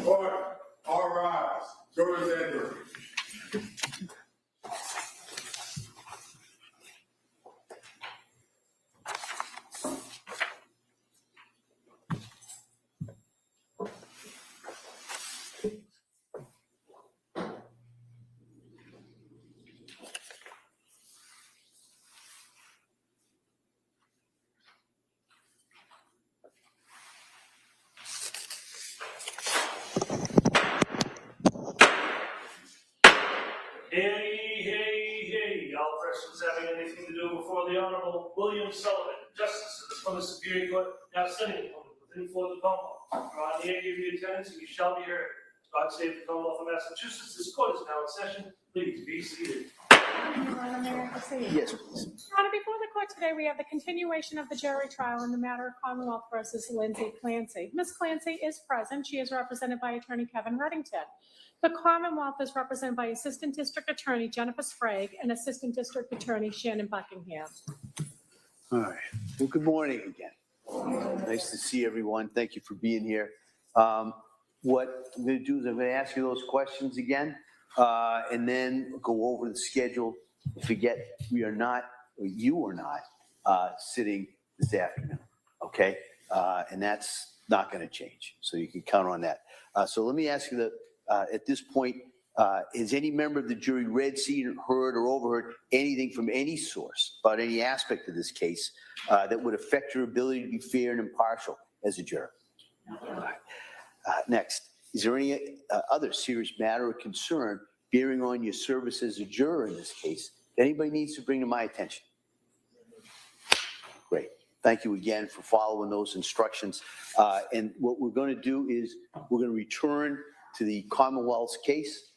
Court, all rise. Jurors enter. Hey, all persons having anything to do before the Honorable William Sullivan, Justice of the Superior Court, now sitting within four of the Commonwealth. On the 8 of your attendance, and you shall be heard. God save the Commonwealth of Massachusetts. This court is now in session. Please be seated. Yes, please. Honor, before the court today, we have the continuation of the jury trial in the matter of Commonwealth versus Lindsay Clancy. Ms. Clancy is present. She is represented by Attorney Kevin Reddington. The Commonwealth is represented by Assistant District Attorney Jennifer Sprague and Assistant District Attorney Shannon Buckingham. All right. Well, good morning again. Nice to see everyone. Thank you for being here. What I'm going to do is I'm going to ask you those questions again, and then go over the schedule. Forget we are not, or you are not, sitting this afternoon, okay? And that's not going to change, so you can count on that. So let me ask you at this point, has any member of the jury read, seen, heard, or overheard anything from any source about any aspect of this case that would affect your ability to be fair and impartial as a juror? All right. Next, is there any other serious matter or concern bearing on your service as a juror in this case that anybody needs to bring to my attention? Great. Thank you again for following those instructions. And what we're going to do is we're going to return to the Commonwealth's case.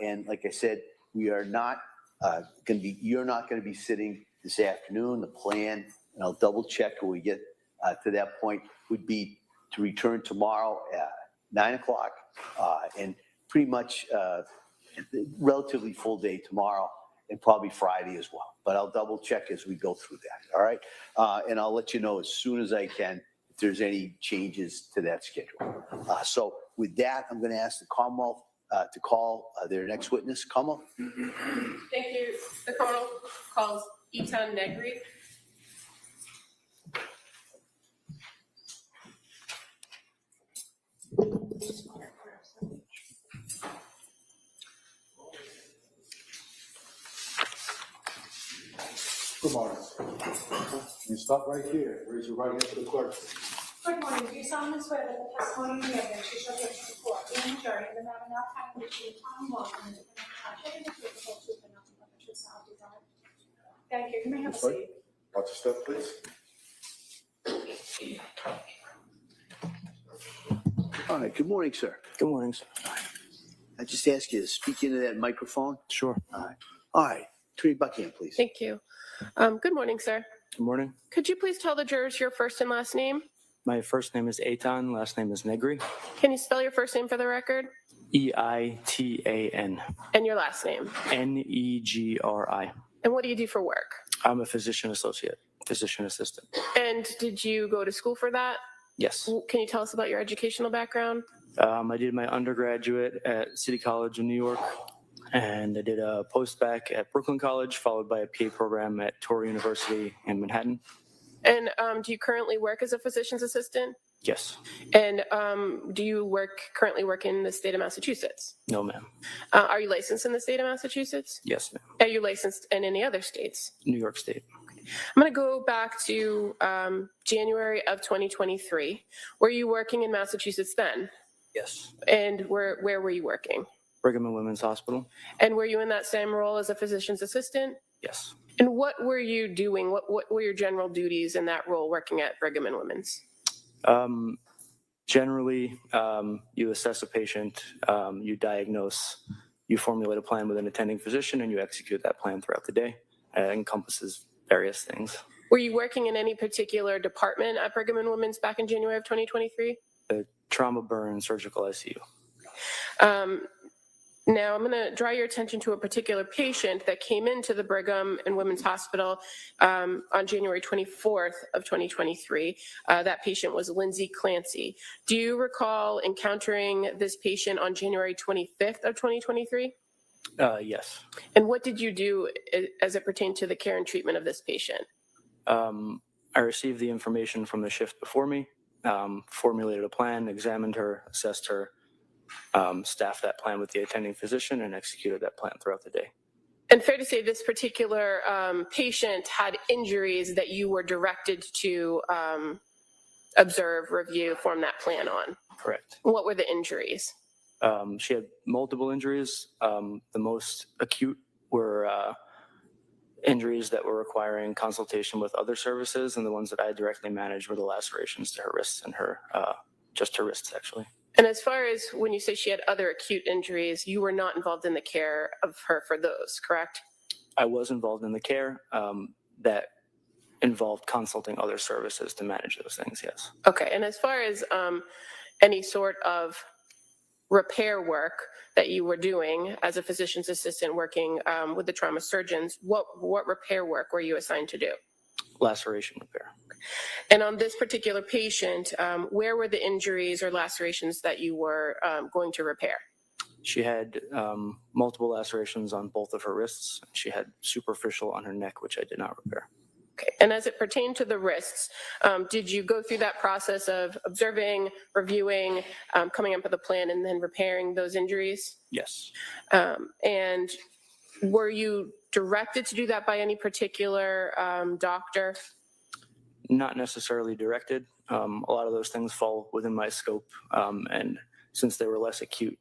And like I said, we are not going to be, you're not going to be sitting this afternoon. The plan, and I'll double check when we get to that point, would be to return tomorrow at 9 o'clock and pretty much relatively full day tomorrow and probably Friday as well. But I'll double check as we go through that, all right? And I'll let you know as soon as I can if there's any changes to that schedule. So with that, I'm going to ask the Commonwealth to call their next witness. Commonwealth? Thank you. The Commonwealth calls Etan Negri. Good morning. You stop right here. Raise your right hand to the clerk. Good morning. Do you solemnly swear that the testimony you give that you shall give to the court and the jury in the matter now having which you Commonwealth and the defendant the whole truth and nothing but the truth so help you God? Thank you. You may have a seat. Watch your step, please. All right. Good morning, sir. Good morning, sir. I just ask you to speak into that microphone. Sure. All right. Attorney Buckingham, please. Thank you. Good morning, sir. Good morning. Could you please tell the jurors your first and last name? My first name is Eitan, last name is Negri. Can you spell your first name for the record? E-I-T-A-N. And your last name? N-E-G-R-I. And what do you do for work? I'm a physician associate, physician assistant. And did you go to school for that? Yes. Can you tell us about your educational background? I did my undergraduate at City College in New York, and I did a post-bac at Brooklyn College, followed by a PA program at Torrey University in Manhattan. And do you currently work as a physician's assistant? Yes. And do you currently work in the state of Massachusetts? No, ma'am. Are you licensed in the state of Massachusetts? Yes, ma'am. Are you licensed in any other states? New York State. I'm going to go back to January of 2023. Were you working in Massachusetts then? Yes. And where were you working? Brigham and Women's Hospital. And were you in that same role as a physician's assistant? Yes. And what were you doing? What were your general duties in that role working at Brigham and Women's? Generally, you assess a patient, you diagnose, you formulate a plan with an attending physician, and you execute that plan throughout the day. It encompasses various things. Were you working in any particular department at Brigham and Women's back in January of 2023? Trauma, burn, surgical ICU. Now, I'm going to draw your attention to a particular patient that came into the Brigham and Women's Hospital on January 24th of 2023. That patient was Lindsay Clancy. Do you recall encountering this patient on January 25th of 2023? Yes. And what did you do as it pertained to the care and treatment of this patient? I received the information from the shift before me, formulated a plan, examined her, assessed her, staffed that plan with the attending physician, and executed that plan throughout the day. And fair to say this particular patient had injuries that you were directed to observe, review, form that plan on? Correct. What were the injuries? She had multiple injuries. The most acute were injuries that were requiring consultation with other services, and the ones that I directly managed were the lacerations to her wrists and her just her wrists, actually. And as far as when you say she had other acute injuries, you were not involved in the care of her for those, correct? I was involved in the care that involved consulting other services to manage those things, yes. Okay, and as far as any sort of repair work that you were doing as a physician's assistant working with the trauma surgeons, what repair work were you assigned to do? Laceration repair. And on this particular patient, where were the injuries or lacerations that you were going to repair? She had multiple lacerations on both of her wrists. She had superficial on her neck, which I did not repair. Okay. And as it pertained to the wrists, did you go through that process of observing, reviewing, coming up with a plan, and then repairing those injuries? Yes. And were you directed to do that by any particular doctor? Not necessarily directed. A lot of those things fall within my scope, and since they were less acute,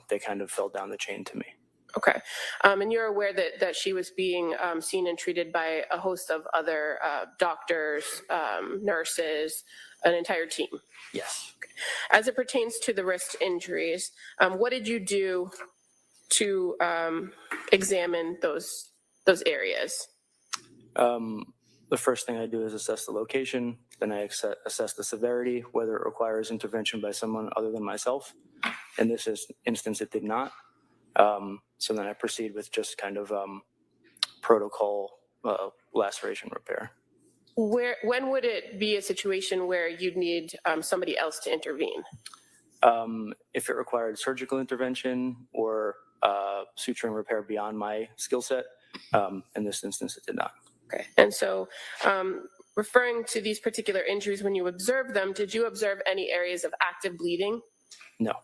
they kind of fell down the chain to me. Okay. And you're aware that she was being seen and treated by a host of other doctors, nurses, an entire team? Yes. Okay. As it pertains to the wrist injuries, what did you do to examine those areas? The first thing I do is assess the location. Then I assess the severity, whether it requires intervention by someone other than myself. In this instance, it did not. So then I proceed with just kind of protocol laceration repair. When would it be a situation where you'd need somebody else to intervene? If it required surgical intervention or suturing repair beyond my skill set, in this instance, it did not. Okay. And so referring to these particular injuries, when you observed them, did you observe any areas of active bleeding? No.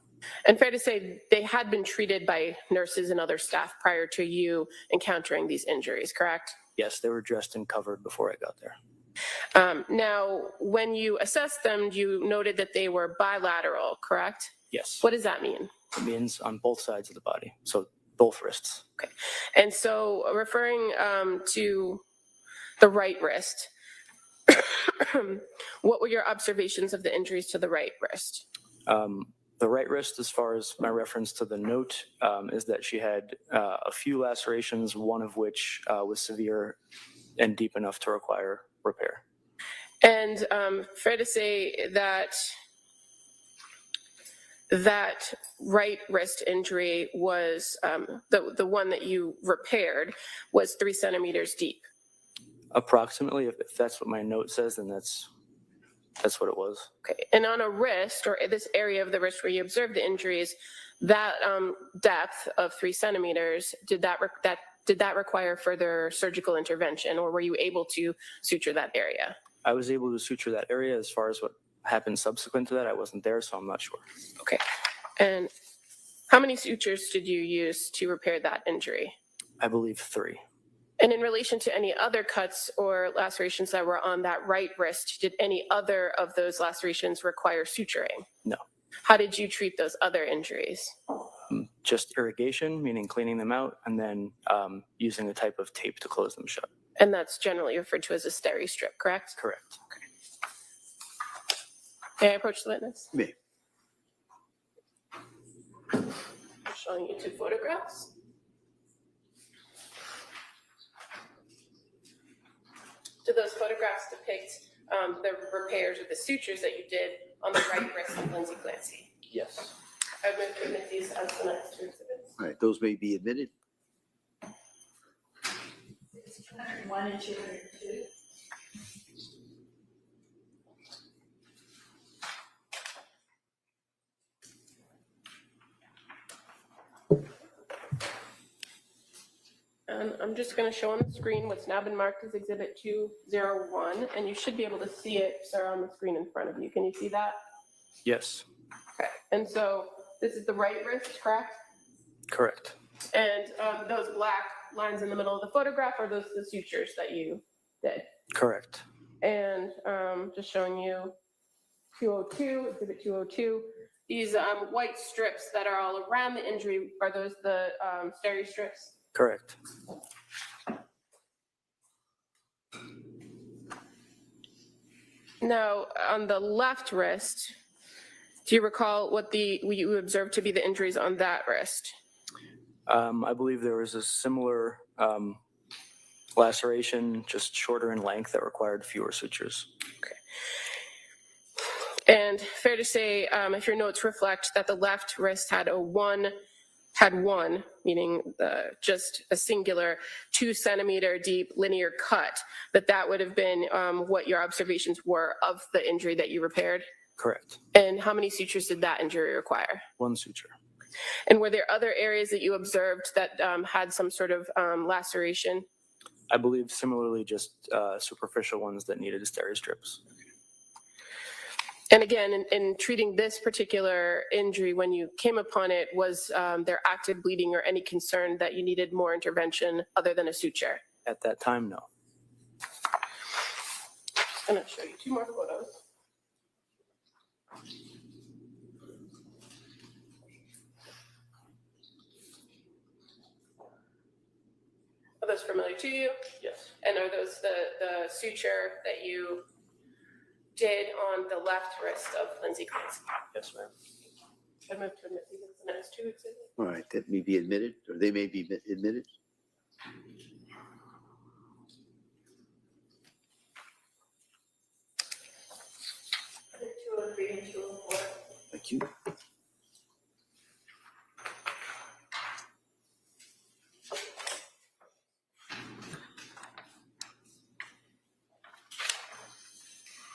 And fair to say they had been treated by nurses and other staff prior to you encountering these injuries, correct? Yes, they were dressed and covered before I got there. Now, when you assessed them, you noted that they were bilateral, correct? Yes. What does that mean? It means on both sides of the body, so both wrists. Okay. And so referring to the right wrist, what were your observations of the injuries to the right wrist? The right wrist, as far as my reference to the note, is that she had a few lacerations, one of which was severe and deep enough to require repair. And fair to say that that right wrist injury was the one that you repaired was 3 centimeters deep. Approximately, if that's what my note says, then that's what it was. Okay. And on a wrist, or this area of the wrist where you observed the injuries, that depth of 3 centimeters, did that require further surgical intervention, or were you able to suture that area? I was able to suture that area. As far as what happened subsequent to that, I wasn't there, so I'm not sure. Okay. And how many sutures did you use to repair that injury? I believe 3. And in relation to any other cuts or lacerations that were on that right wrist, did any other of those lacerations require suturing? No. How did you treat those other injuries? Just irrigation, meaning cleaning them out, and then using a type of tape to close them shut. And that's generally referred to as a steri strip, correct? Correct. Okay. May I approach the witness? Me. I'm showing you 2 photographs. Do those photographs depict the repairs or the sutures that you did on the right wrist of Lindsay Clancy? Yes. I would move to admit these as the next 2 exhibits. All right, those may be admitted. 201 and 202. And I'm just going to show on the screen what's now been marked as Exhibit 201, and you should be able to see it, sir, on the screen in front of you. Can you see that? Yes, Okay. And so this is the right wrist, correct? correct. And those black lines in the middle of the photograph are those the sutures that you did. Correct. And just showing you 202, Exhibit 202. These white strips that are all around the injury, are those the steri strips? Correct. Now, on the left wrist, do you recall what you observed to be the injuries on that wrist? I believe there was a similar laceration, just shorter in length, that required fewer sutures. And fair to say, if your notes reflect that the left wrist had one, meaning just a singular 2 centimeter deep linear cut, that would have been what your observations were of the injury that you repaired? Correct. And how many sutures did that injury require? 1 suture. And were there other areas that you observed that had some sort of laceration? I believe similarly just superficial ones that needed steri strips. And again, in treating this particular injury, when you came upon it, was there active bleeding or any concern that you needed more intervention other than a suture? At that time, no. I'm going to show you 2 more photos. Are those familiar to you? Yes. And are those the suture that you did on the left wrist of Lindsay Clancy? Yes, ma'am. I move to admit these as the next 2 exhibits. All right, that may be admitted, or they may be admitted. I think 203 and 204. Thank you.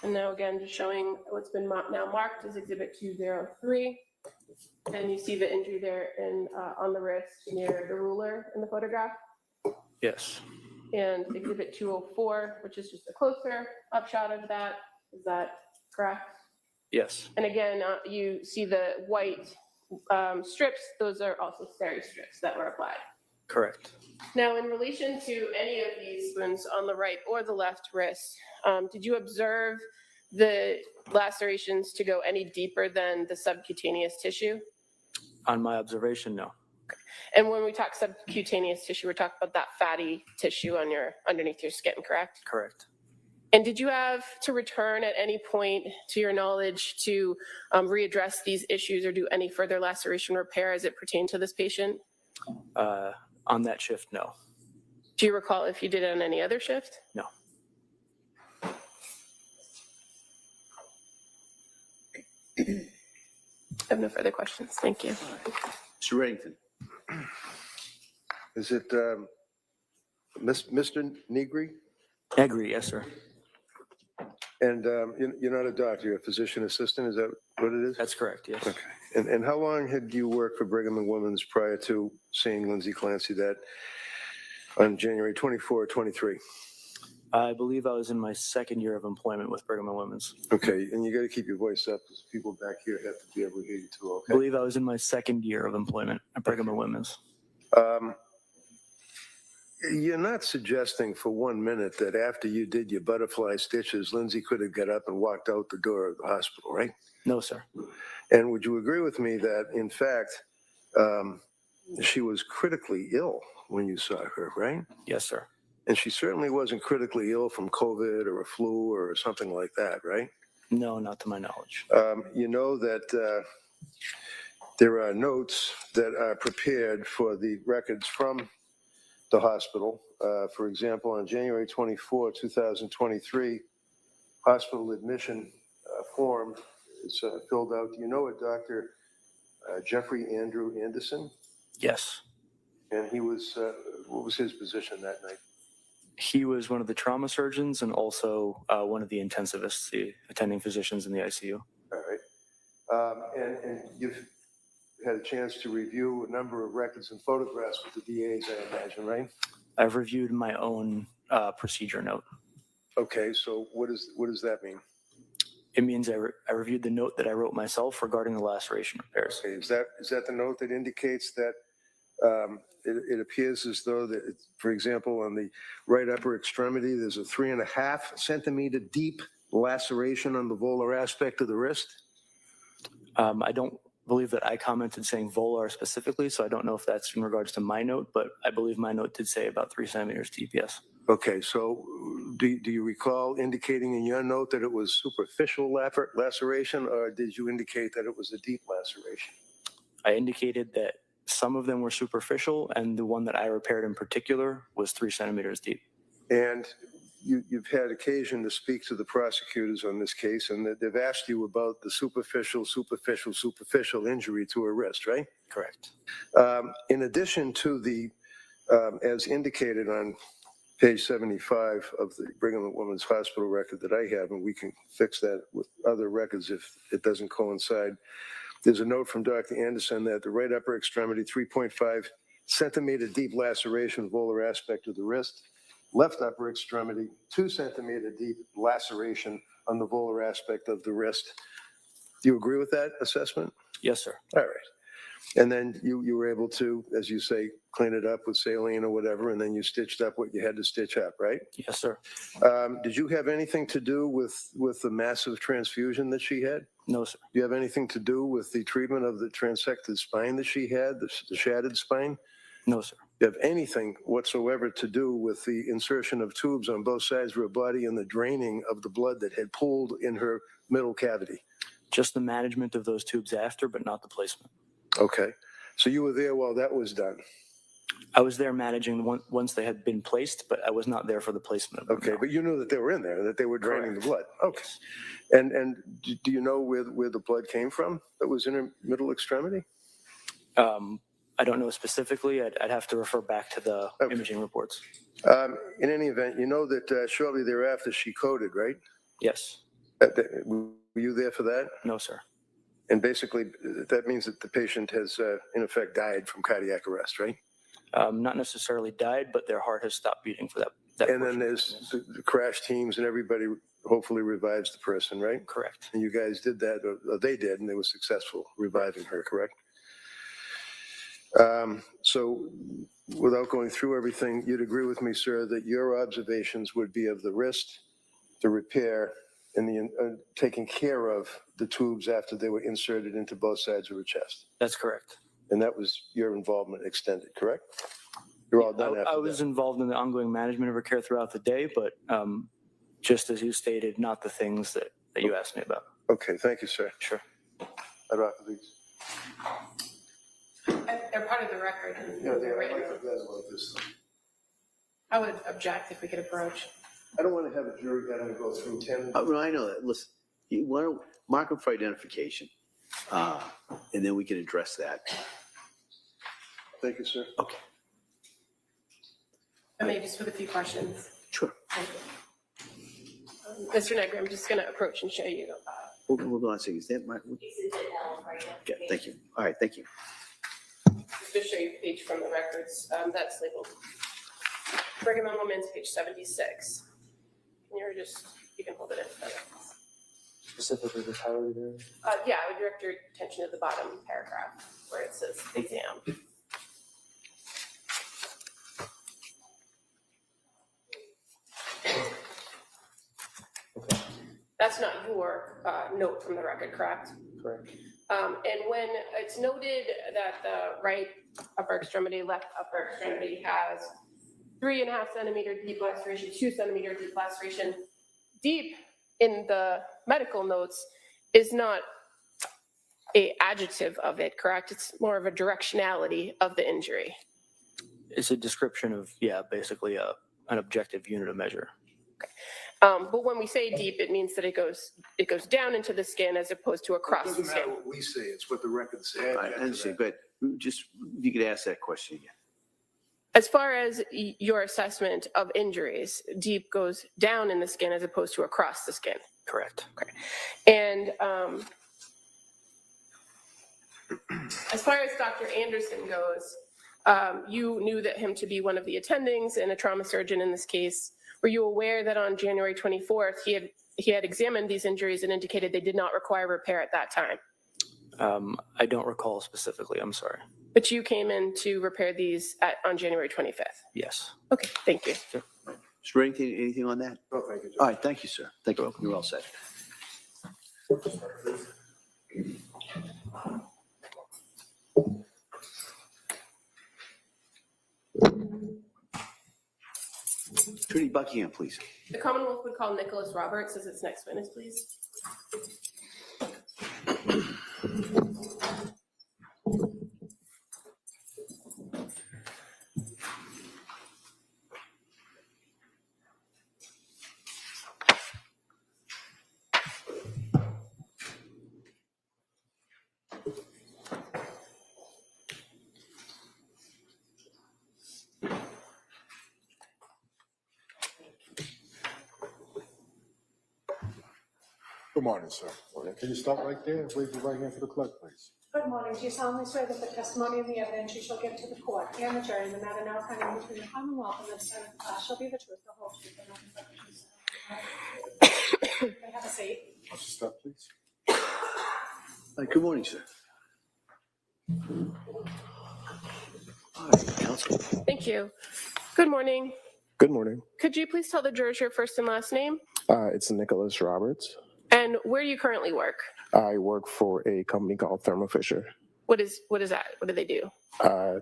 And now again, just showing what's been now marked as Exhibit 203. And you see the injury there on the wrist near the ruler in the photograph. Yes. And Exhibit 204, which is just a closer upshot of that. Is that correct? Yes. And again, you see the white strips. Those are also steri strips that were applied. Correct. Now, in relation to any of these wounds on the right or the left wrist, did you observe the lacerations to go any deeper than the subcutaneous tissue? On my observation, no. And when we talk subcutaneous tissue, we're talking about that fatty tissue on underneath your skin, correct? Correct. And did you have to return at any point, to your knowledge, to readdress these issues or do any further laceration repair as it pertained to this patient? On that shift, no. Do you recall if you did it on any other shift? No. I have no further questions. Thank you. Mr. Reddington. Is it Mr. Negri? Agree, yes, sir. And you're not a doctor, you're a physician assistant, is that what it is? That's correct, yes. Okay. And how long had you worked for Brigham and Women's prior to seeing Lindsay Clancy that on January 24, 23? I believe I was in my 2nd year of employment with Brigham and Women's. Okay, and you got to keep your voice up because people back here have to be able to hear you too, I okay? believe I was in my 2nd year of employment at Brigham and Women's. You're not suggesting for 1 minute that after you did your butterfly stitches, Lindsay could have got up and walked out the door of the hospital, right? No, sir. And would you agree with me that, in fact, she was critically ill when you saw her, right? Yes, sir. And she certainly wasn't critically ill from COVID or a flu or something like that, right? No, not to my knowledge. You know that there are notes that are prepared for the records from the hospital. For example, on January 24, 2023, hospital admission form is filled out. Do you know a Dr. Jeffrey Andrew Anderson? Yes. And he was, what was his position that night? He was one of the trauma surgeons and also one of the intensivists, the attending physicians in the ICU. All right. And you've had a chance to review a number of records and photographs with the DAs, I imagine, right? I've reviewed my own procedure note. Okay, so what does that mean? It means I reviewed the note that I wrote myself regarding the laceration repairs. Okay, is that the note that indicates that it appears as though that, for example, on the right upper extremity, there's a 3.5 centimeter deep laceration on the volar aspect of the wrist? I don't believe that I commented saying volar specifically, so I don't know if that's in regards to my note, but I believe my note did say about 3 centimeters deep, yes. Okay, so do you recall indicating in your note that it was superficial laceration, or did you indicate that it was a deep laceration? I indicated that some of them were superficial, and the one that I repaired in particular was 3 centimeters deep. And you've had occasion to speak to the prosecutors on this case, and they've asked you about the superficial injury to her wrist, right? Correct. In addition to the, as indicated on page 75 of the Brigham and Women's Hospital record that I have, and we can fix that with other records if it doesn't coincide. There's a note from Dr. Anderson that the right upper extremity, 3.5 centimeter deep laceration, volar aspect of the wrist. Left upper extremity, 2 centimeter deep laceration on the volar aspect of the wrist. Do you agree with that assessment? Yes, sir. All right. And then you were able to, as you say, clean it up with saline or whatever, and then you stitched up what you had to stitch up, right? Yes, sir. Did you have anything to do with the massive transfusion that she had? No, sir. Do you have anything to do with the treatment of the transected spine that she had, the shattered spine? No, sir. Do you have anything whatsoever to do with the insertion of tubes on both sides of her body and the draining of the blood that had pooled in her middle cavity? Just the management of those tubes after, but not the placement. Okay. So you were there while that was done? I was there managing once they had been placed, but I was not there for the placement of them. Okay, no. But you knew that they were in there, that they were draining Correct. the blood? Okay. And do you know where the blood came from that was in her middle extremity? I don't know specifically. I'd have to refer back to the Okay. imaging reports. In any event, you know that shortly thereafter she coded, right? Yes. Were you there for that? No, sir. And basically, that means that the patient has, in effect, died from cardiac arrest, right? Not necessarily died, but their heart has stopped beating for that And then portion. there's the crash teams and everybody hopefully revives the person, right? Correct. And you guys did that, or they did, and they were successful reviving her, correct? So without going through everything, you'd agree with me, sir, that your observations would be of the wrist, the repair, and the taking care of the tubes after they were inserted into both sides of her chest. That's correct. And that was your involvement extended, correct? You're all done after I was that. involved in the ongoing management of her care throughout the day, but just as you stated, not the things that you asked me about. Okay, thank you, sir. Sure. I'd offer these. They're part of the record. They're written. I would object if we could approach. I don't want to have a jury that to go through 10. Well, I know that. Listen, you want to mark them for identification, and then we can address that. Thank you, sir. Okay. I may just with a few questions. Sure. Thank you. Mr. Negri, I'm just going to approach and show you. Hold on a second. Is that my? Okay, thank you. All right, thank you. Just show you a page from the records that's labeled Brigham and Women's, page 76. You can hold it in. Specifically, this highlighted area? Yeah, I would direct your attention to the bottom paragraph where it says exam. That's not your note from the record, correct? Correct. And when it's noted that the right upper extremity, left upper extremity has 3.5 centimeter deep laceration, 2 centimeter deep laceration, deep in the medical notes is not a adjective of it, correct? It's more of a directionality of the injury. It's a description of, basically an objective unit of measure. But when we say deep, it means that it goes down into the skin as opposed to It across the doesn't matter skin. what we say, it's what the records say. I understand, but just, if you could ask that question again. As far as your assessment of injuries, deep goes down in the skin as opposed to across the skin. Correct. And as far as Dr. Anderson goes, you knew that him to be one of the attendings and a trauma surgeon in this case. Were you aware that on January 24th, he had examined these injuries and indicated they did not require repair at that time? I don't recall specifically. I'm sorry. But you came in to repair these on January 25th? Yes. Okay, thank you. Is there anything on that? Oh, thank you, Judge. All right, thank you, sir. Thank you. You're all set. Attorney Buckingham, please. The Commonwealth would call Nicholas Roberts as its next witness, please. Good morning, sir. Can you stop right there and raise your right hand for the clerk, please? Good morning. Do you solemnly swear that the testimony and the evidence you shall give to the court and the jury in the matter now pending between the Commonwealth and the defendant shall be the truth, the whole truth, and nothing but the truth? May I have a seat? What's your step, please? All right, good morning, sir. All right, counsel. Thank you. Good morning. Good morning. Could you please tell the jurors your first and last name It's Nicholas Roberts. and where you currently work? I work for a company called Thermo Fisher. What is that? What do they do?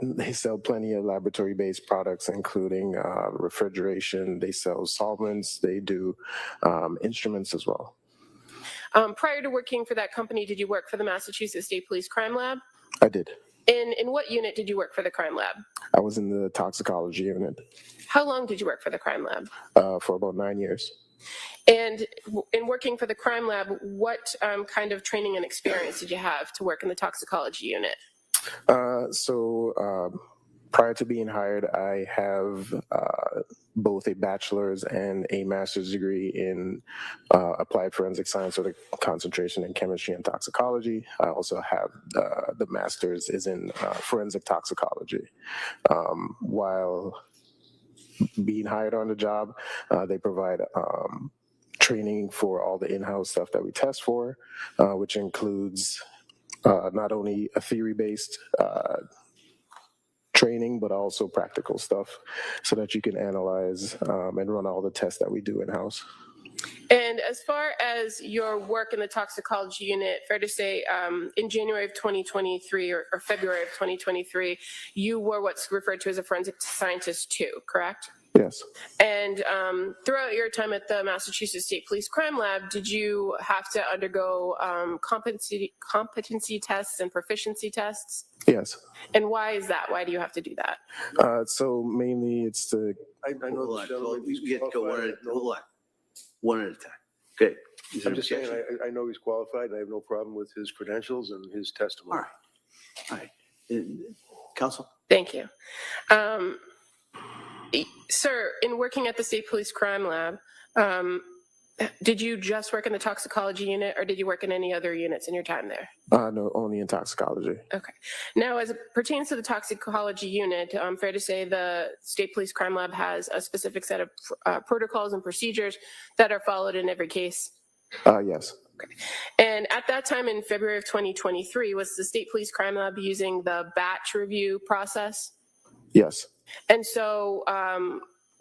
They sell plenty of laboratory-based products, including refrigeration. They sell solvents. They do instruments as well. Prior to working for that company, did you work for the Massachusetts State Police Crime Lab? I did. In what unit did you work for the crime lab? I was in the toxicology unit How long did you work for the crime lab? for about 9 years. And in working for the crime lab, what kind of training and experience did you have to work in the toxicology unit? Prior to being hired, I have both a bachelor's and a master's degree in applied forensic science with a concentration in chemistry and toxicology. I also have the master's is in forensic toxicology. While being hired on the job, they provide training for all the in-house stuff that we test for, which includes not only a theory-based training, but also practical stuff so that you can analyze and run all the tests that we do in-house. And as far as your work in the toxicology unit, fair to say in January of 2023 or February of 2023, you were what's referred to as a forensic scientist too, correct? Yes. And throughout your time at the Massachusetts State Police Crime Lab, did you have to undergo competency tests and proficiency tests? Yes. And why is that? Why do you have to do that? So mainly it's to I know Hold the on, gentleman, we he's get to go qualified. Hold on. One at a time. Okay. Is there I'm just an saying, objection? I know he's qualified, and I have no problem with his credentials and his All testimony. right. All right. Counsel? Thank you. Sir, in working at the State Police Crime Lab, did you just work in the toxicology unit or did you work in any other units in your time there? no, only in toxicology. Okay. Now, as it pertains to the toxicology unit, fair to say the State Police Crime Lab has a specific set of protocols and procedures that are followed in every case? Yes. And at that time in February of 2023, was the State Police Crime Lab using the batch review process? Yes. And so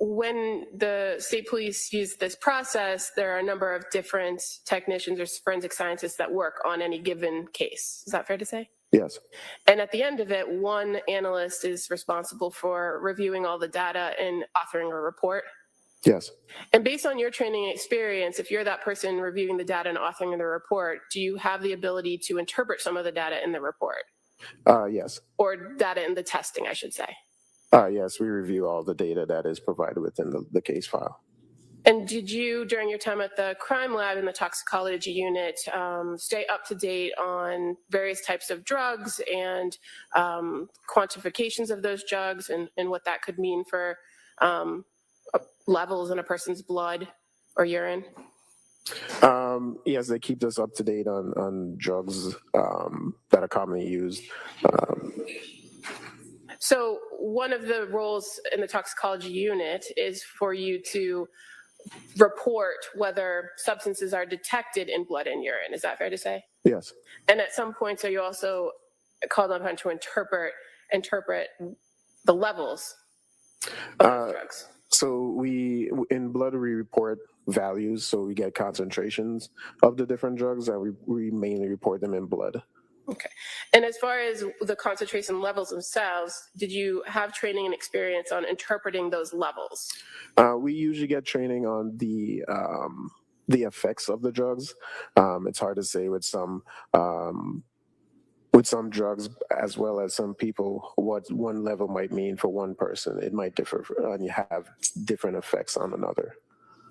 when the state police use this process, there are a number of different technicians or forensic scientists that work on any given case. Is that fair to say? Yes. And at the end of it, one analyst is responsible for reviewing all the data and authoring a report. Yes. And based on your training and experience, if you're that person reviewing the data and authoring the report, do you have the ability to interpret some of the data in the report? Yes. Or data in the testing, I should say. Yes, we review all the data that is provided within the case file. And did you, during your time at the crime lab in the toxicology unit, stay up to date on various types of drugs and quantifications of those drugs and what that could mean for levels in a person's blood or urine? Yes, they keep us up to date on drugs that are commonly used. So one of the roles in the toxicology unit is for you to report whether substances are detected in blood and urine. Is that fair to say? Yes. And at some points, are you also called upon to interpret the levels of those drugs? So in blood, we report values. So we get concentrations of the different drugs, and we mainly report them in blood. Okay. And as far as the concentration levels themselves, did you have training and experience on interpreting those levels? We usually get training on the effects of the drugs. It's hard to say with some drugs, as well as some people, what one level might mean for one person. It might differ, and you have different effects on another.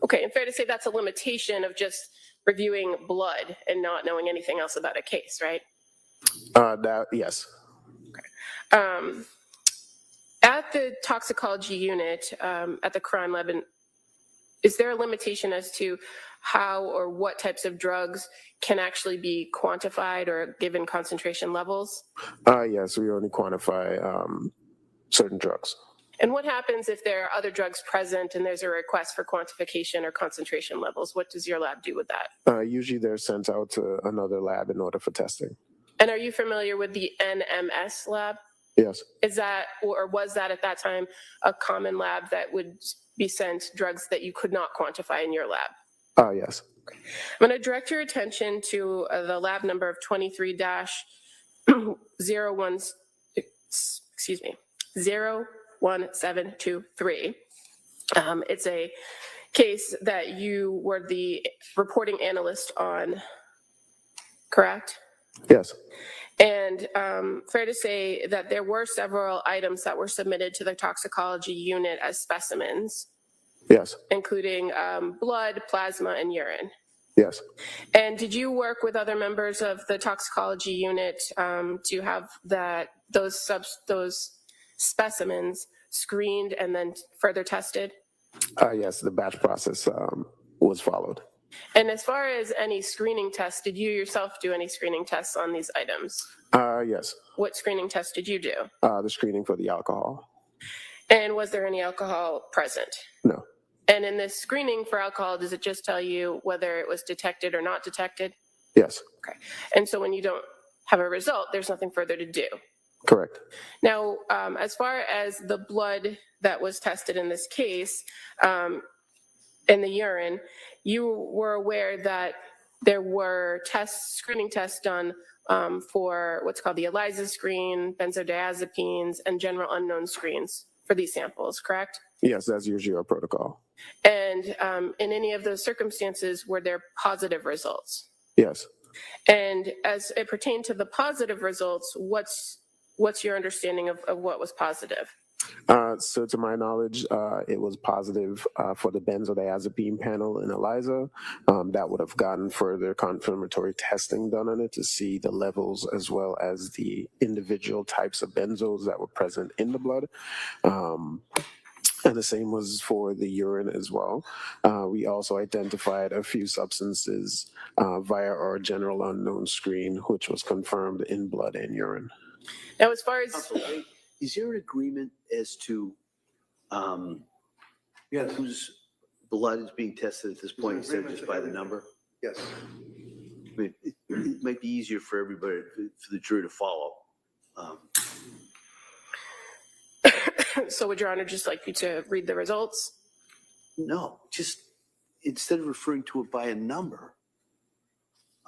Okay, and fair to say that's a limitation of just reviewing blood and not knowing anything else about a case, right? Yes. At the toxicology unit, at the crime lab, is there a limitation as to how or what types of drugs can actually be quantified or given concentration levels? Yes, we only quantify certain drugs. And what happens if there are other drugs present and there's a request for quantification or concentration levels? What does your lab do with that? Usually they're sent out to another lab in order for testing. And are you familiar with the NMS lab? Yes. Is that, or was that at that time, a common lab that would be sent drugs that you could not quantify in your lab? Yes. I'm going to direct your attention to the lab number of 23-01, 01723. It's a case that you were the reporting analyst on, correct? Yes. And fair to say that there were several items that were submitted to the toxicology unit as specimens. Yes. Including blood, plasma, and urine. Yes. And did you work with other members of the toxicology unit to have those specimens screened and then further tested? Yes, the batch process was followed. And as far as any screening tests, did you yourself do any screening tests on these items? Yes. What screening tests did you do? The screening for the alcohol. And was there any alcohol present? No. And in this screening for alcohol, does it just tell you whether it was detected or not detected? Yes. Okay. And so when you don't have a result, there's nothing further to do. Correct. Now, as far as the blood that was tested in this case, in the urine, you were aware that there were screening tests done for what's called the ELISA screen, benzodiazepines, and general unknown screens for these samples, correct? Yes, that's usually our protocol. And in any of those circumstances, were there positive results? Yes. And as it pertained to the positive results, what's your understanding of what was positive? So to my knowledge, it was positive for the benzodiazepine panel in ELISA. That would have gotten further confirmatory testing done on it to see the levels as well as the individual types of benzos that were present in the blood. And the same was for the urine as well. We also identified a few substances via our general unknown screen, which was confirmed in blood and urine. Now, as far as... Is there an agreement as to whose blood is being tested at this point instead of just by the number? Yes. I mean, it might be easier for everybody, for the jury to follow. So would Your Honor just like you to read the results? No, just instead of referring to it by a number.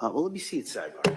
Well, let me see it sidebar.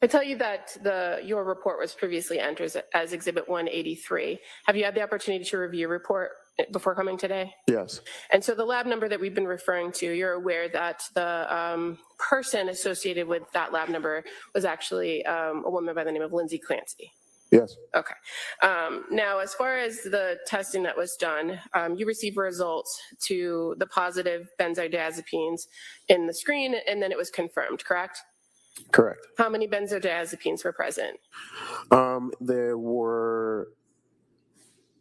I tell you that your report was previously entered as Exhibit 183. Have you had the opportunity to review your report before coming today? Yes. And so the lab number that we've been referring to, you're aware that the person associated with that lab number was actually a woman by the name of Lindsay Clancy. Yes. Okay. Now, as far as the testing that was done, you received results to the positive benzodiazepines in the screen, and then it was confirmed, correct? Correct. How many benzodiazepines were present? There were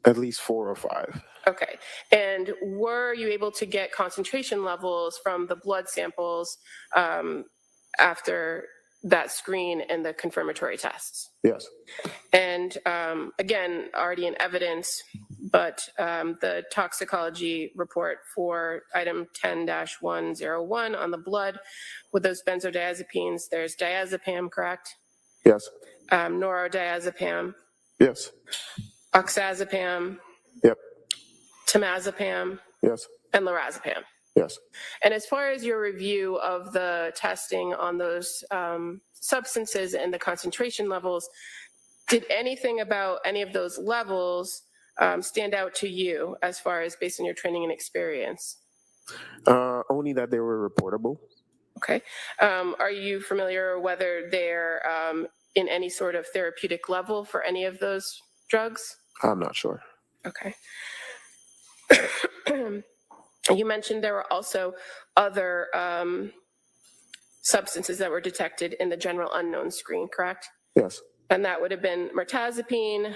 at least 4 or 5. Okay. And were you able to get concentration levels from the blood samples after that screen and the confirmatory tests? Yes. And again, already in evidence, but the toxicology report for item 10-101 on the blood with those benzodiazepines, there's diazepam, correct? Yes. Norodiazepam, Yes. oxazepam, Yep. temazepam, Yes. and lorazepam. Yes. And as far as your review of the testing on those substances and the concentration levels, did anything about any of those levels stand out to you as far as based on your training and experience? Only that they were reportable. Okay. Are you familiar whether they're in any sort of therapeutic level for any of those drugs? I'm not sure. Okay. You mentioned there were also other substances that were detected in the general unknown screen, correct? Yes. And that would have been mirtazapine,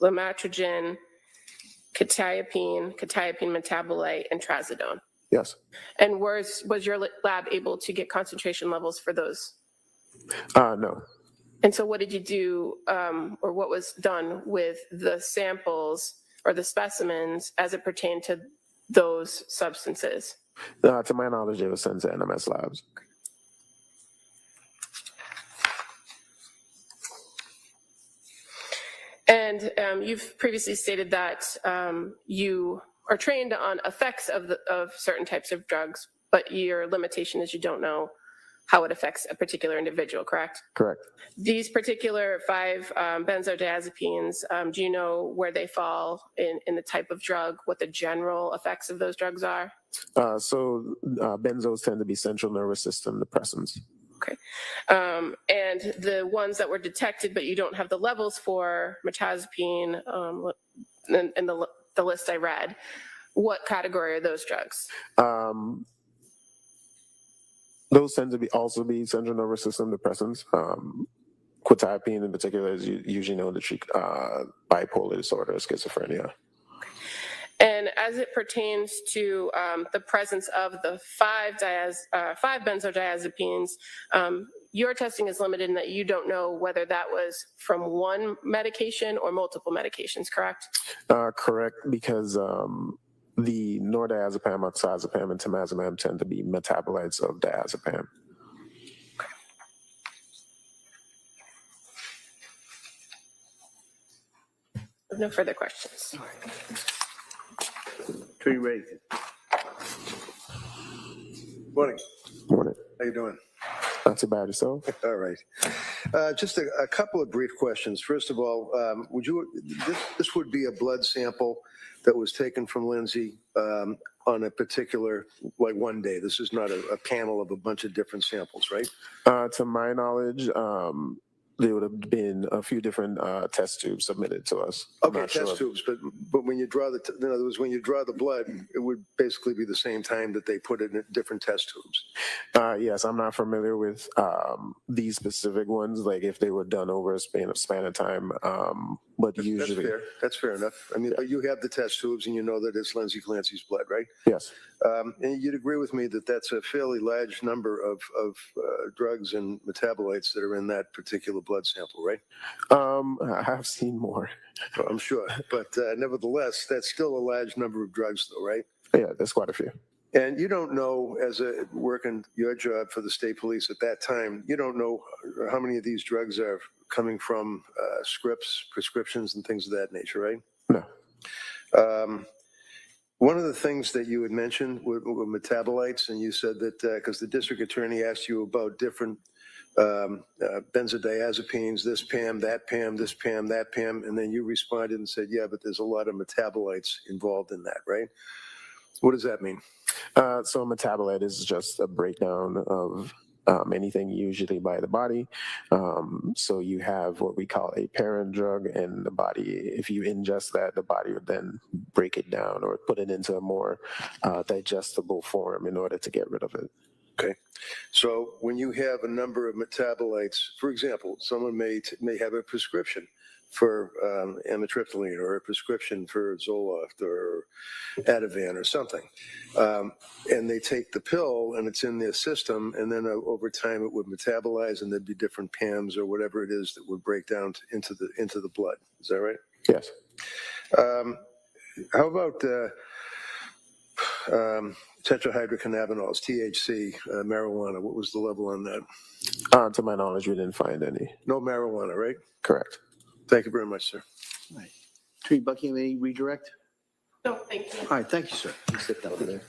lamotrigine, quetiapine metabolite, and trazodone. Yes. And was your lab able to get concentration levels for those? No. And so what did you do, or what was done with the samples or the specimens as it pertained to those substances? To my knowledge, they were sent to NMS labs. And you've previously stated that you are trained on effects of certain types of drugs, but your limitation is you don't know how it affects a particular individual, correct? Correct. These particular 5 benzodiazepines, do you know where they fall in the type of drug, what the general effects of those drugs are? Benzos tend to be central nervous system depressants. Okay. And the ones that were detected, but you don't have the levels for, mirtazapine, and the list I read, what category are those drugs? Those tend to also be central nervous system depressants. Quetiapine in particular is usually known to treat bipolar disorder, schizophrenia. And as it pertains to the presence of the 5 benzodiazepines, your testing is limited in that you don't know whether that was from one medication or multiple medications, correct? Correct, because the nordiazepam, oxazepam, and temazepam tend to be metabolites of diazepam. No further questions. Are you ready? Morning. Morning. How you doing? Not too bad yourself. All right. Just a couple of brief questions. First of all, this would be a blood sample that was taken from Lindsay on a particular, like one day. This is not a panel of a bunch of different samples, right? To my knowledge, there would have been a few different test tubes submitted to us. Okay, test tubes, but when you draw in other words, when you draw the blood, it would basically be the same time that they put it in different test tubes. Yes, I'm not familiar with these specific ones, like if they were done over a span of time. But usually, that's fair enough. I mean, but you have the test tubes, and you know that it's Lindsay Clancy's blood, right? Yes. And you'd agree with me that that's a fairly large number of drugs and metabolites that are in that particular blood sample, right? I have seen more. Well, I'm sure, but nevertheless, that's still a large number of drugs, though, right? Yeah, there's quite a few. And you don't know, as a working your job for the state police at that time, you don't know how many of these drugs are coming from scripts, prescriptions, and things of that nature, right? No. One of the things that you had mentioned were metabolites, and you said that because the district attorney asked you about different benzodiazepines, this PAM, that PAM, this PAM, that PAM, and then you responded and said, yeah, but there's a lot of metabolites involved in that, right? What does that mean? So a metabolite is just a breakdown of anything usually by the body. So you have what we call a parent drug, and the body, if you ingest that, the body would then break it down or put it into a more digestible form in order to get rid of it. Okay. So when you have a number of metabolites, for example, someone may have a prescription for amitriptyline or a prescription for Zoloft or Ativan or something. And they take the pill and it's in their system, and then over time it would metabolize and there'd be different PAMs or whatever it is that would break down into the blood. Is that right? Yes. How about tetrahydrocannabinols, THC, marijuana? What was the level on that? To my knowledge, we didn't find any. No marijuana, right? Correct. Thank you very much, sir. All right. Attorney Buckingham, any redirect? No, thank you. All right, thank you, sir. You sit down there.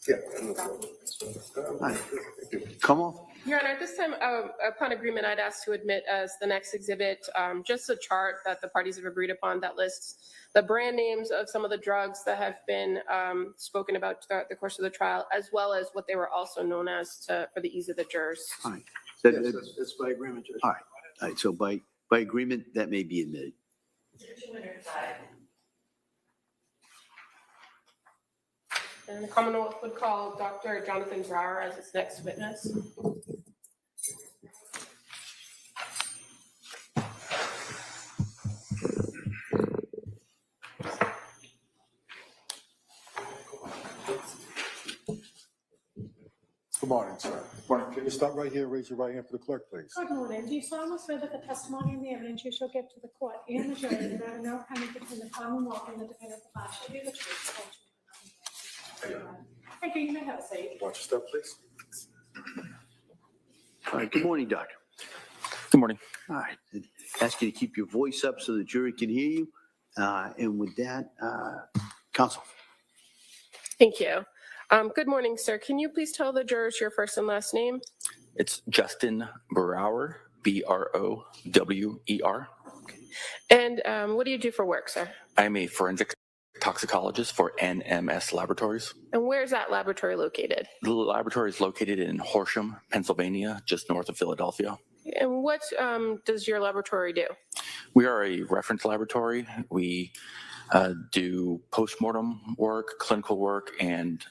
Yeah. All right. Come on. Your Honor, at this time, upon agreement, I'd ask to admit as the next exhibit, just a chart that the parties have agreed upon that lists the brand names of some of the drugs that have been spoken about throughout the course of the trial, as well as what they were also known as for the ease of the jurors. All right. Yes, that's by agreement, Judge. All right. All right. So by agreement, that may be admitted. And the Commonwealth would call Dr. Jonathan Brower as its next witness. Good morning, sir. Morning. Can you stop right here, raise your right hand for the clerk, please? Good morning. Do you solemnly swear that the testimony and the evidence you shall give to the court and the jury without no comment between the Commonwealth and the defendant shall be the truth, the whole truth, and nothing but the truth? Thank you. You may have a seat. Watch your step, please. All right. Good morning, Doctor. Good morning. All right. Ask you to keep your voice up so the jury can hear you. And with that, counsel. Thank you. Good morning, sir. Can you please tell the jurors your first and last name? It's Justin Brower, Brower. And what do you do for work, sir? I'm a forensic toxicologist for NMS Laboratories. And where is that laboratory located? The laboratory is located in Horsham, Pennsylvania, just north of Philadelphia. And what does your laboratory do? We are a reference laboratory. We do postmortem work, clinical work, and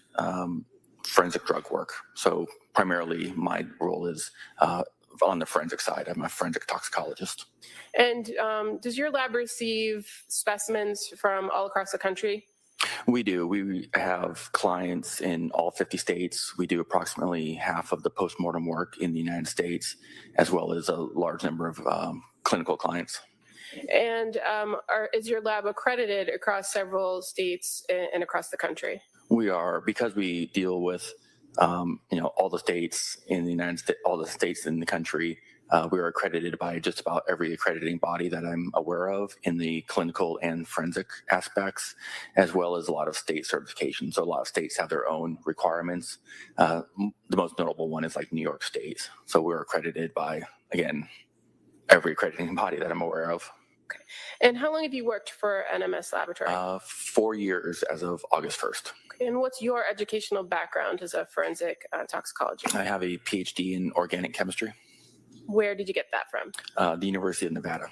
forensic drug work. So primarily my role is on the forensic side. I'm a forensic toxicologist. And does your lab receive specimens from all across the country? We do. We have clients in all 50 states. We do approximately half of the postmortem work in the United States, as well as a large number of clinical clients. And is your lab accredited across several states and across the country? We are, because we deal with all the states in the United States, all the states in the country. We are accredited by just about every accrediting body that I'm aware of in the clinical and forensic aspects, as well as a lot of state certifications. So a lot of states have their own requirements. The most notable one is like New York State. So we're accredited by, again, every accrediting body that I'm aware of. Okay. And how long have you worked for NMS Laboratory? 4 years as of August 1st. Okay. And what's your educational background as a forensic toxicologist? I have a PhD in organic chemistry. Where did you get that from? The University of Nevada.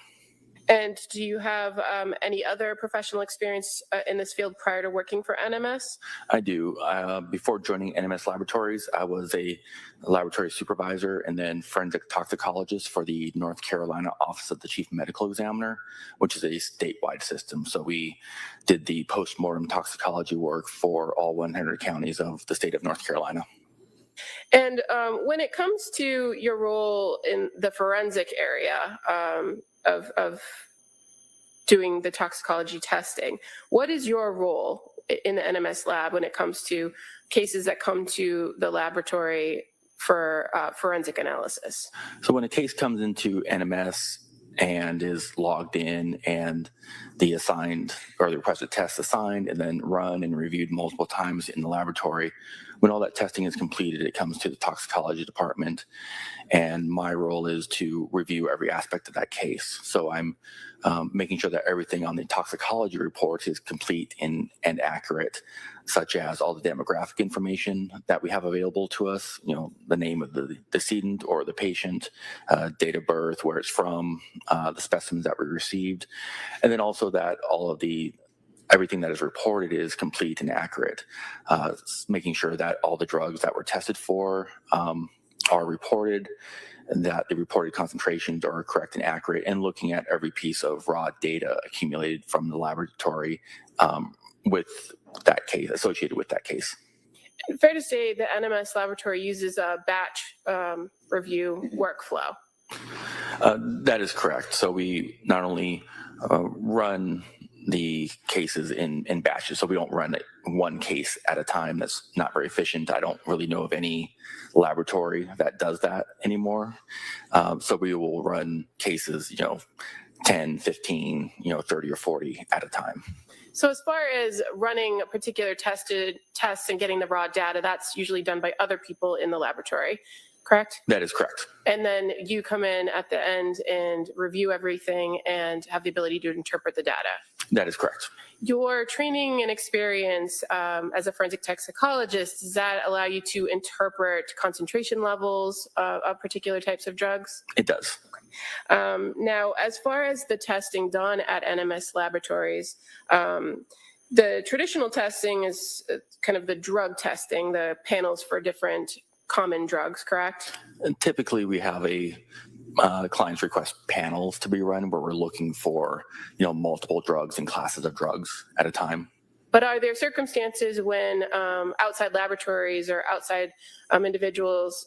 And do you have any other professional experience in this field prior to working for NMS? I do. Before joining NMS Laboratories, I was a laboratory supervisor and then forensic toxicologist for the North Carolina Office of the Chief Medical Examiner, which is a statewide system. So we did the postmortem toxicology work for all 100 counties of the state of North Carolina. And when it comes to your role in the forensic area of doing the toxicology testing, what is your role in the NMS lab when it comes to cases that come to the laboratory for forensic analysis? So when a case comes into NMS, and is logged in, and the assigned or the requested test assigned and then run and reviewed multiple times in the laboratory. When all that testing is completed, it comes to the toxicology department, and my role is to review every aspect of that case. So I'm making sure that everything on the toxicology report is complete and accurate, such as all the demographic information that we have available to us, the name of the decedent or the patient, date of birth, where it's from, the specimens that we received, and then also that all of everything that is reported is complete and accurate, making sure that all the drugs that were tested for are reported, and that the reported concentrations are correct and accurate, and looking at every piece of raw data accumulated from the laboratory with that case, associated with that case. Fair to say the NMS laboratory uses a batch review workflow. That is correct. So we not only run the cases in batches, so we don't run one case at a time. That's not very efficient. I don't really know of any laboratory that does that anymore. So we will run cases, 10, 15, 30 or 40 at a time. So as far as running a particular test and getting the raw data, that's usually done by other people in the laboratory, correct? That is correct. And then you come in at the end and review everything and have the ability to interpret the data. That is correct. Your training and experience as a forensic toxicologist, does that allow you to interpret concentration levels of particular types of drugs? It does. Now, as far as the testing done at NMS laboratories, the traditional testing is kind of the drug testing, the panels for different common drugs, correct? And typically, we have clients request panels to be run where we're looking for, multiple drugs and classes of drugs at a time. But are there circumstances when outside laboratories or outside individuals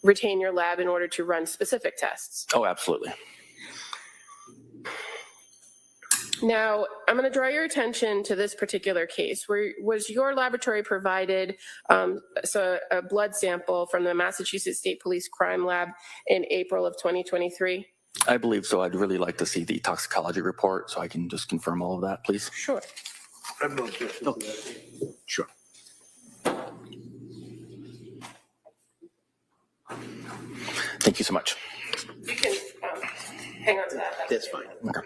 retain your lab in order to run specific tests? Oh, absolutely. Now, I'm going to draw your attention to this particular case. Was your laboratory provided a blood sample from the Massachusetts State Police Crime Lab in April of 2023? I believe so. I'd really like to see the toxicology report so I can just confirm all of that, please. Sure. I have no objection to that. Sure. Thank you so much. You can hang on to that. That's fine. Okay.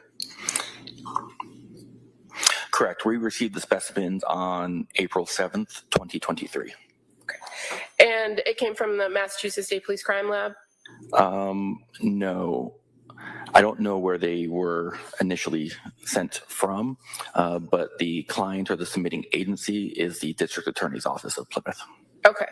Correct. We received the specimens on April 7th, 2023. Okay. And it came from the Massachusetts State Police Crime Lab? No. I don't know where they were initially sent from, but the client or the submitting agency is the District Attorney's Office of Plymouth. Okay.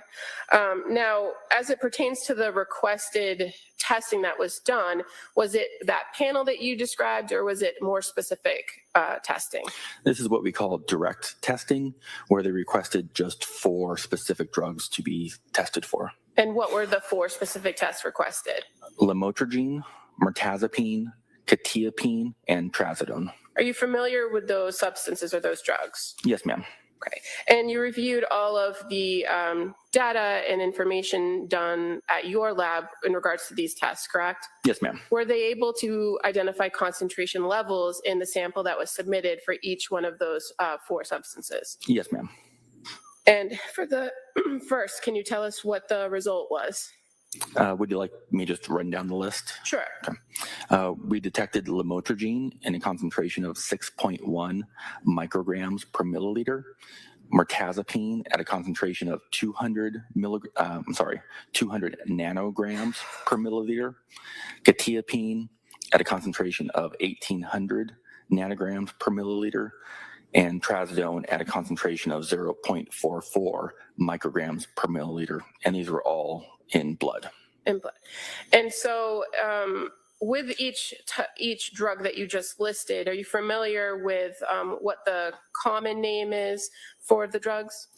Now, as it pertains to the requested testing that was done, was it that panel that you described, or was it more specific testing? This is what we call direct testing, where they requested just 4 specific drugs to be tested for. And what were the 4 specific tests requested? Lamotrigine, mirtazapine, quetiapine, and trazodone. Are you familiar with those substances or those drugs? Yes, ma'am. Okay. And you reviewed all of the data and information done at your lab in regards to these tests, correct? Yes, ma'am. Were they able to identify concentration levels in the sample that was submitted for each one of those 4 substances? Yes, ma'am. And for the first, can you tell us what the result was? Would you like me just to run down the list? Sure. Okay. We detected lamotrigine in a concentration of 6.1 micrograms per milliliter, mirtazapine at a concentration of 200 nanograms per milliliter, quetiapine at a concentration of 1,800 nanograms per milliliter, and trazodone at a concentration of 0.44 micrograms per milliliter. And these were all in blood. In blood. And so with each drug that you just listed, are you familiar with what the common name is for the drugs?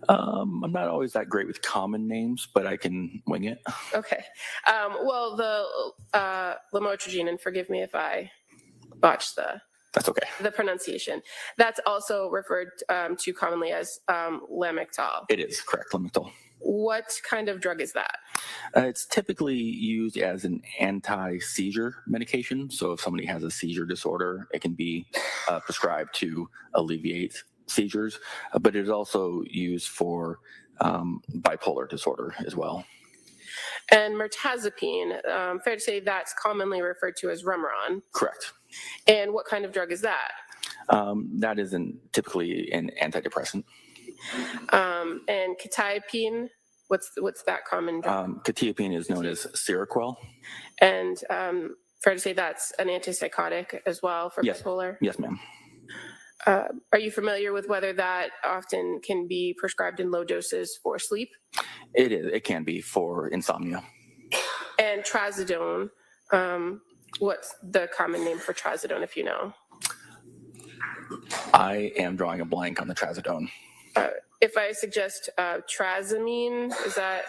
I'm not always that great with common names, but I can wing it. Okay. Well, the lamotrigine, and forgive me if I botched That's okay. the pronunciation, that's also referred to commonly as Lamictal. It is correct, Lamictal. What kind of drug is that? It's typically used as an anti-seizure medication. So if somebody has a seizure disorder, it can be prescribed to alleviate seizures, but it is also used for bipolar disorder as well. And mirtazapine, fair to say that's commonly referred to as Remeron. Correct. And what kind of drug is that? That is typically an antidepressant. And quetiapine, what's that common drug? Quetiapine is known as Seroquel. And fair to say that's an antipsychotic as well for bipolar? Yes, ma'am. Are you familiar with whether that often can be prescribed in low doses for sleep? It is. It can be for insomnia. And trazodone, what's the common name for trazodone, if you know? I am drawing a blank on the trazodone. If I suggest trazamine, is that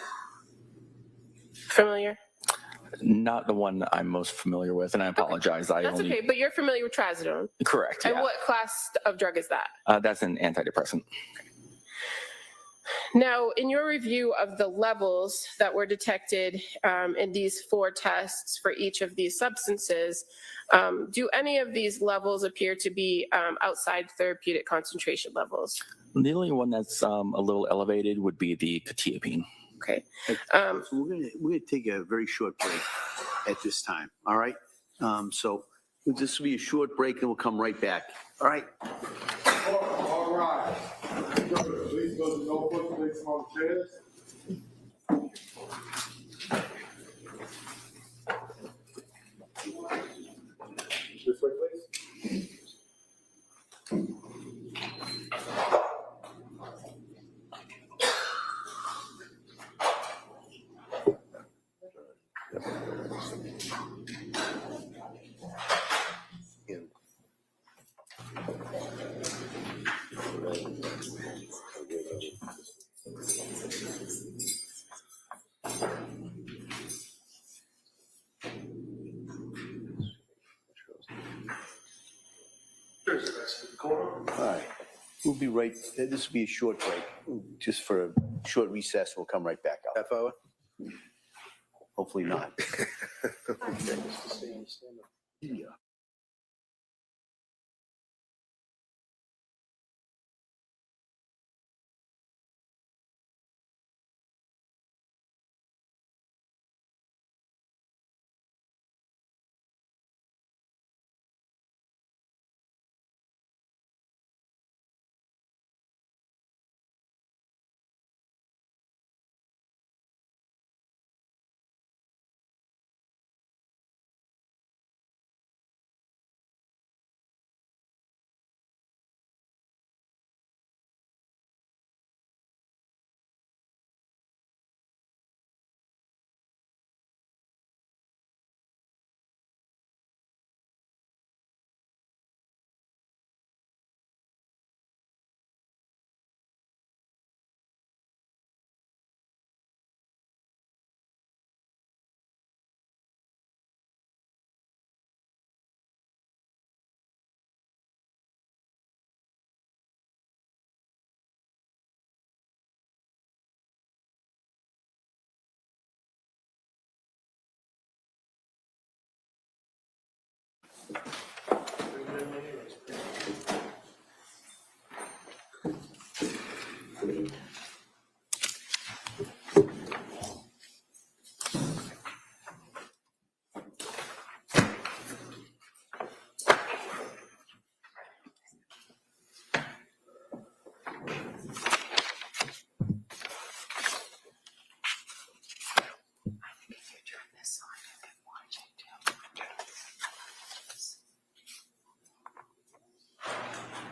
familiar? Not the one I'm most familiar with, and I apologize. That's okay, but you're familiar with trazodone. Correct. And Yeah. what class of drug is that? That's an antidepressant. Now, in your review of the levels that were detected in these 4 tests for each of these substances, do any of these levels appear to be outside therapeutic concentration levels? The only one that's a little elevated would be the quetiapine. Okay. So we're gonna take a very short break at this time, all right? So this will be a short break and we'll come right back, all right? All right. Please go to no foot, take some of the chairs. This way, please. All right, we'll be right, this will be a short break, just for a short recess, we'll come right back out. Half hour? Hopefully not. Yeah.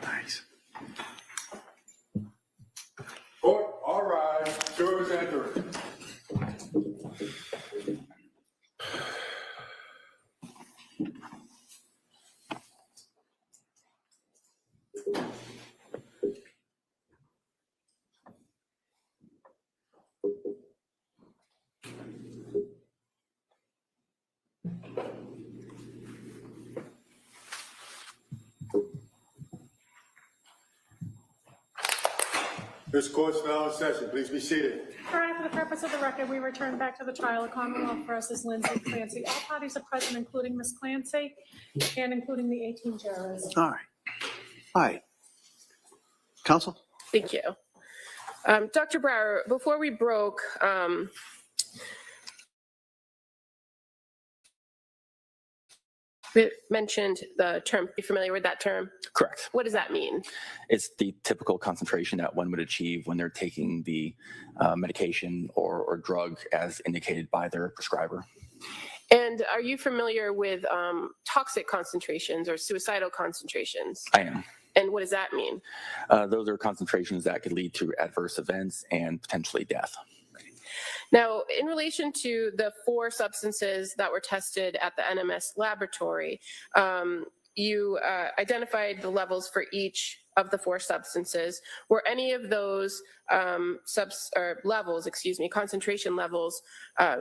Nice. Court, all rise. Jurors enter. This court's now in session. Please be seated. All right, purpose of the record, we return back to the trial of Commonwealth versus Lindsay Clancy. All parties are present, including Ms. Clancy and including the 18 jurors. All right. Counsel? Thank you. Dr. Brower, before we broke, we mentioned the term. Are you familiar with that term? Correct. What does that mean? It's the typical concentration that one would achieve when they're taking the medication or drug as indicated by their prescriber. And are you familiar with toxic concentrations or suicidal concentrations? I am. And what does that mean? Those are concentrations that could lead to adverse events and potentially death. Now, in relation to the 4 substances that were tested at the NMS laboratory, you identified the levels for each of the 4 substances. Were any of those concentration levels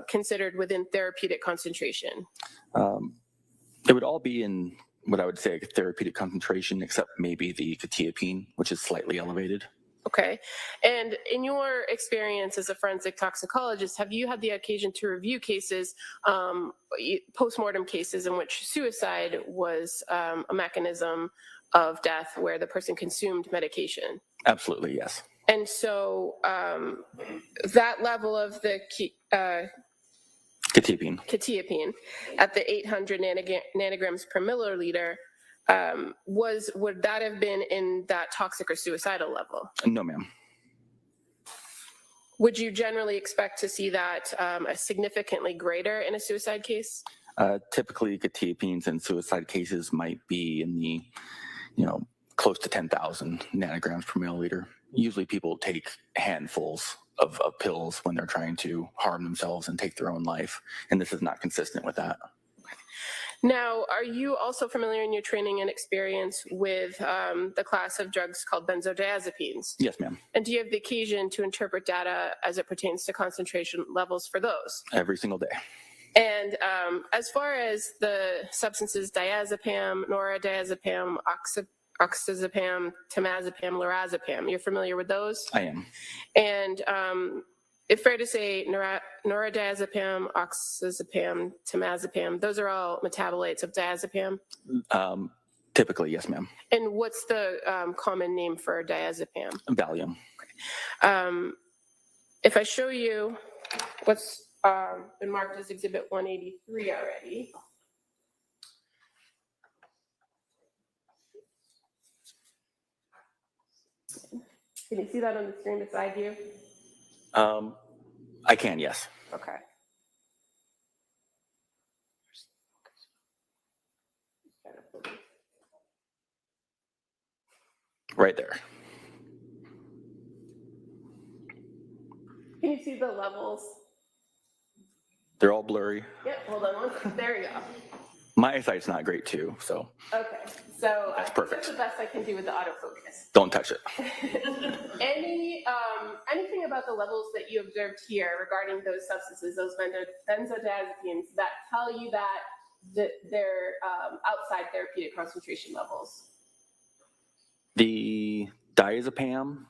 considered within therapeutic concentration? It would all be in what I would say a therapeutic concentration, except maybe the quetiapine, which is slightly elevated. Okay. And in your experience as a forensic toxicologist, have you had the occasion to review cases, postmortem cases in which suicide was a mechanism of death where the person consumed medication? Absolutely, yes. And so that level of the quetiapine at the 800 nanograms per milliliter, would that have been in that toxic or suicidal level? No, ma'am. Would you generally expect to see that significantly greater in a suicide case? Typically, quetiapines in suicide cases might be in the, close to 10,000 nanograms per milliliter. Usually people take handfuls of pills when they're trying to harm themselves and take their own life, and this is not consistent with that. Now, are you also familiar in your training and experience with the class of drugs called benzodiazepines? Yes, ma'am. And do you have the occasion to interpret data as it pertains to concentration levels for those? Every single day. And as far as the substances diazepam, noradiazepam, oxazepam, temazepam, lorazepam, you're familiar with those? I am. And it's fair to say noradiazepam, oxazepam, temazepam, those are all metabolites of diazepam? Typically, yes, ma'am. And what's the common name for diazepam? Valium. If I show you what's been marked as Exhibit 183 already. Can you see that on the screen beside you? I can, yes. Okay. Right there. Can you see the levels? They're all blurry. Yep, hold on one second. There you go. My eyesight's not great too, so Okay, so That's I think perfect. that's the best I can do with the autofocus. don't touch it. Anything about the levels that you observed here regarding those substances, those benzodiazepines, that tell you that they're outside therapeutic concentration levels? The diazepam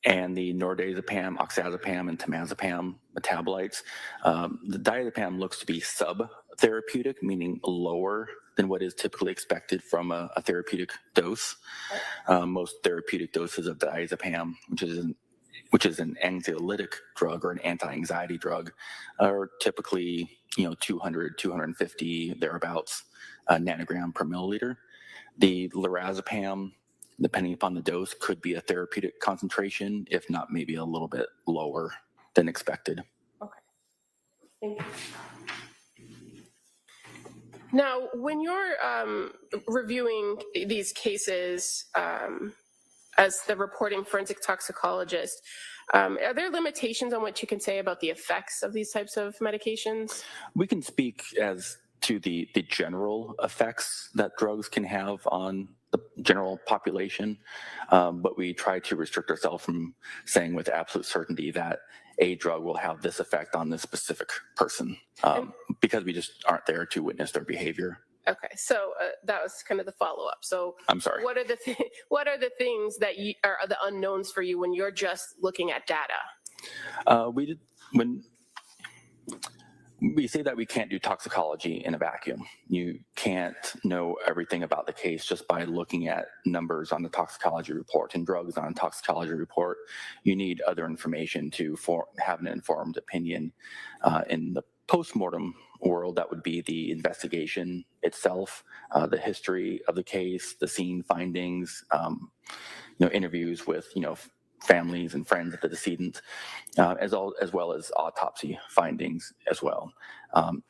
and the nordiazepam, oxazepam, and temazepam metabolites, the diazepam looks to be sub-therapeutic, meaning lower than what is typically expected from a therapeutic dose. Most therapeutic doses of diazepam, which is an anxiolytic drug or an anti-anxiety drug, are typically 200, 250 thereabouts nanogram per milliliter. The lorazepam, depending upon the dose, could be a therapeutic concentration, if not maybe a little bit lower than expected. Okay, thank you. Now, when you're reviewing these cases as the reporting forensic toxicologist, are there limitations on what you can say about the effects of these types of medications? We can speak as to the general effects that drugs can have on the general population, but we try to restrict ourselves from saying with absolute certainty that a drug will have this effect on this specific person, because we just aren't there to witness their behavior. Okay, so that was kind of the follow-up. So I'm sorry. What are the things that are the unknowns for you when you're just looking at data? When we say that we can't do toxicology in a vacuum. You can't know everything about the case just by looking at numbers on the toxicology report and drugs on a toxicology report. You need other information to have an informed opinion. In the postmortem world, that would be the investigation itself, the history of the case, the scene findings, interviews with, families and friends of the decedent, as well as autopsy findings as well.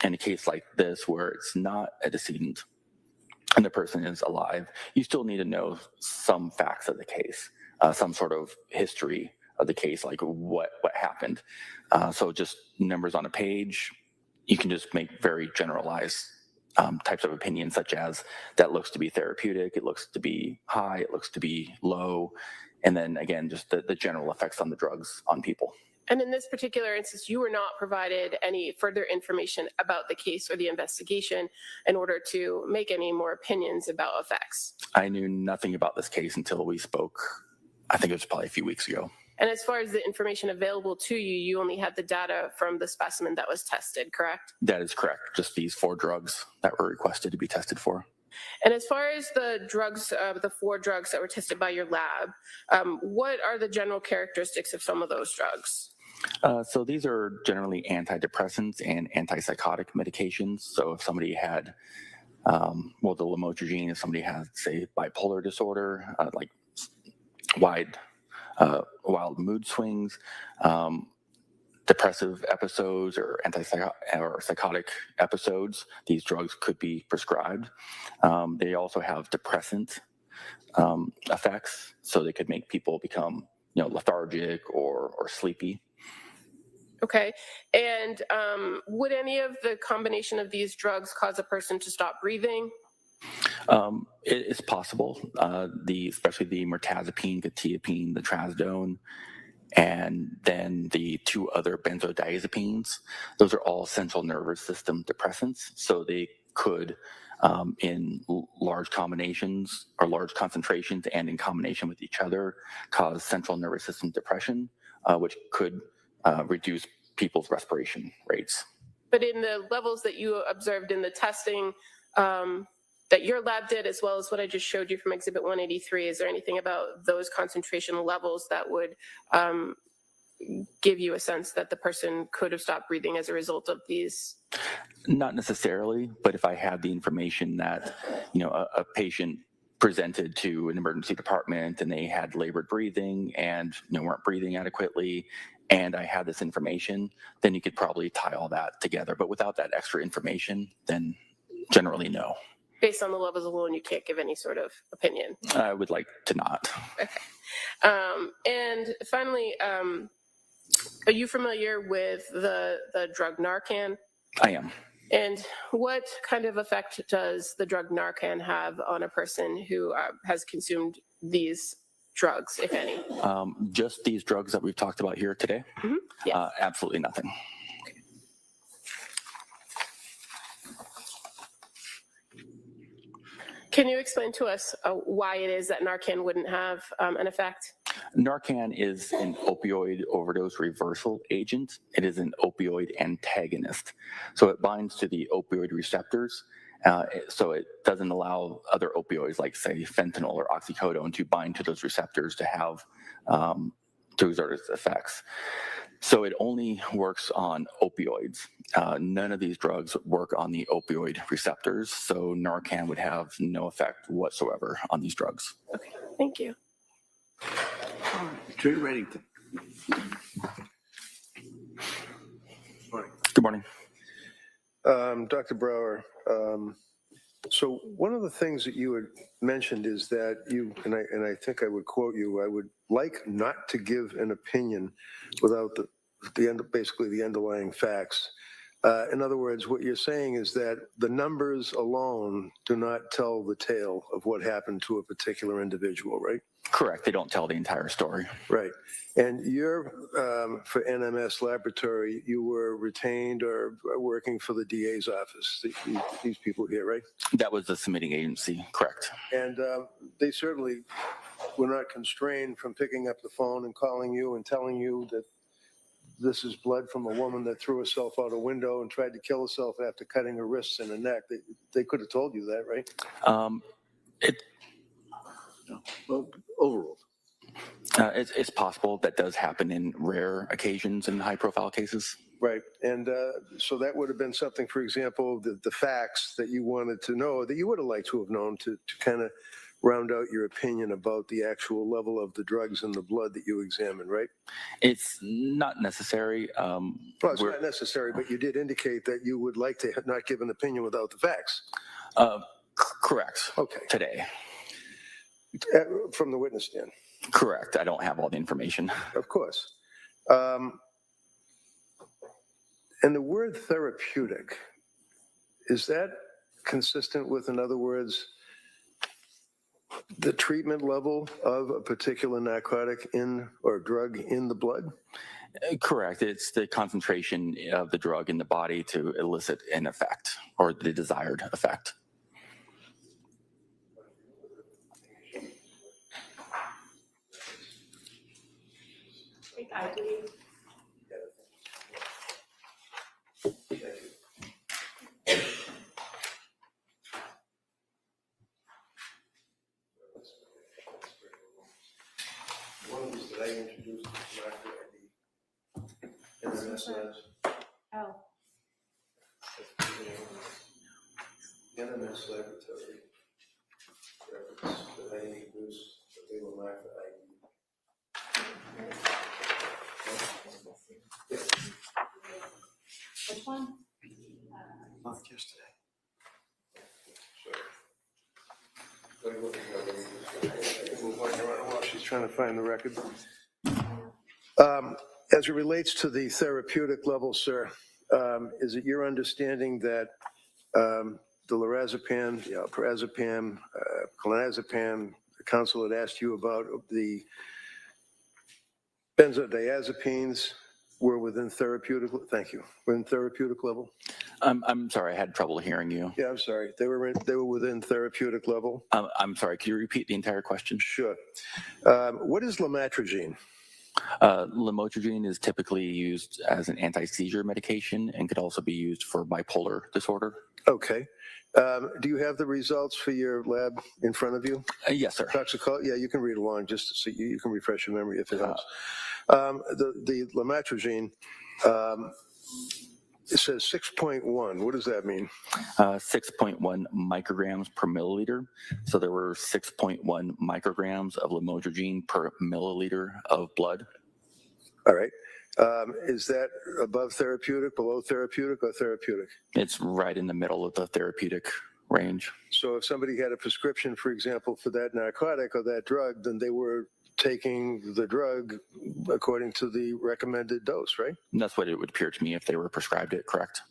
In a case like this, where it's not a decedent and the person is alive, you still need to know some facts of the case, some sort of history of the case, like what happened. So just numbers on a page, you can just make very generalized types of opinions, such as that looks to be therapeutic, it looks to be high, it looks to be low, and then again, just the general effects on the drugs on people. And in this particular instance, you were not provided any further information about the case or the investigation in order to make any more opinions about effects. I knew nothing about this case until we spoke, I think it was probably a few weeks ago. And as far as the information available to you, you only had the data from the specimen that was tested, correct? That is correct. Just these 4 drugs that were requested to be tested for. And as far as the drugs, the 4 drugs that were tested by your lab, what are the general characteristics of some of those drugs? So these are generally antidepressants and antipsychotic medications. So if somebody had, the lamotrigine, if somebody has, say, bipolar disorder, like wild mood swings, depressive episodes or psychotic episodes, these drugs could be prescribed. They also have depressant effects, so they could make people become, lethargic or sleepy. Okay. And would any of the combination of these drugs cause a person to stop breathing? It's possible, especially the mirtazapine, quetiapine, the trazodone, and then the 2 other benzodiazepines. Those are all central nervous system depressants, so they could, in large combinations or large concentrations and in combination with each other, cause central nervous system depression, which could reduce people's respiration rates. But in the levels that you observed in the testing that your lab did, as well as what I just showed you from Exhibit 183, is there anything about those concentration levels that would give you a sense that the person could have stopped breathing as a result of these? Not necessarily, but if I had the information that, a patient presented to an emergency department and they had labored breathing and weren't breathing adequately, and I had this information, then you could probably tie all that together. But without that extra information, then generally no. Based on the levels alone, you can't give any sort of opinion. I would like to not. Okay. And finally, are you familiar with the drug Narcan? I am. And what kind of effect does the drug Narcan have on a person who has consumed these drugs, if any? Just these drugs that we've talked about here today? Mm-hmm. Yes. Absolutely nothing. Can you explain to us why it is that Narcan wouldn't have an effect? Narcan is an opioid overdose reversal agent. It is an opioid antagonist. So it binds to the opioid receptors. So it doesn't allow other opioids like, say, fentanyl or oxycodone to bind to those receptors to have to exert its effects. So it only works on opioids. None of these drugs work on the opioid receptors, so Narcan would have no effect whatsoever on these drugs. Okay, thank you. Attorney Reddington. Good morning. Dr. Brower, so one of the things that you had mentioned is that you, and I think I would quote you, I would like not to give an opinion without basically the underlying facts. In other words, what you're saying is that the numbers alone do not tell the tale of what happened to a particular individual, right? Correct. They don't tell the entire story. Right. And you're, for NMS Laboratory, you were retained or working for the DA's office, these people here, right? That was the submitting agency, correct. And they certainly were not constrained from picking up the phone and calling you and telling you that this is blood from a woman that threw herself out a window and tried to kill herself after cutting her wrists and her neck. They could have told you that, right? Well, overall. It's possible that does happen in rare occasions in high-profile cases. Right. And so that would have been something, for example, the facts that you wanted to know, that you would have liked to have known to kind of round out your opinion about the actual level of the drugs in the blood that you examined, right? It's not necessary. Well, it's not necessary, but you did indicate that you would like to not give an opinion without the facts. Correct. Okay. Today. From the witness stand. Correct. I don't have all the information. Of course. And the word therapeutic, is that consistent with, in other words, the treatment level of a particular narcotic or drug in the blood? Correct. It's the concentration of the drug in the body to elicit an effect or the desired effect. I believe. One was that I introduced the NMS labs. Oh, NMS laboratory records that I introduced, that they were marked for ID. which one? Not yesterday. While she's trying to find the record. As it relates to the therapeutic level, sir, is it your understanding that the lorazepam, lorazepam, clonazepam, the counsel had asked you about the benzodiazepines were within therapeutic, thank you, within therapeutic level? I'm sorry, I had trouble hearing you. Yeah, I'm sorry. They were within therapeutic level? I'm sorry, could you repeat the entire question? Sure. What is lamotrigine? Lamotrigine is typically used as an anti-seizure medication and could also be used for bipolar disorder. Okay. Do you have the results for your lab in front of you? Yes, sir. Toxicology? Yeah, you can read along just so you can refresh your memory if it helps. The lamotrigine, it says 6.1. What does that mean? 6.1 micrograms per milliliter. So there were 6.1 micrograms of lamotrigine per milliliter of blood. All right. Is that above therapeutic, below therapeutic, or therapeutic? It's right in the middle of the therapeutic range. So if somebody had a prescription, for example, for that narcotic or that drug, then they were taking the drug according to the recommended dose, right? And that's what it would appear to me if they were prescribed it, correct?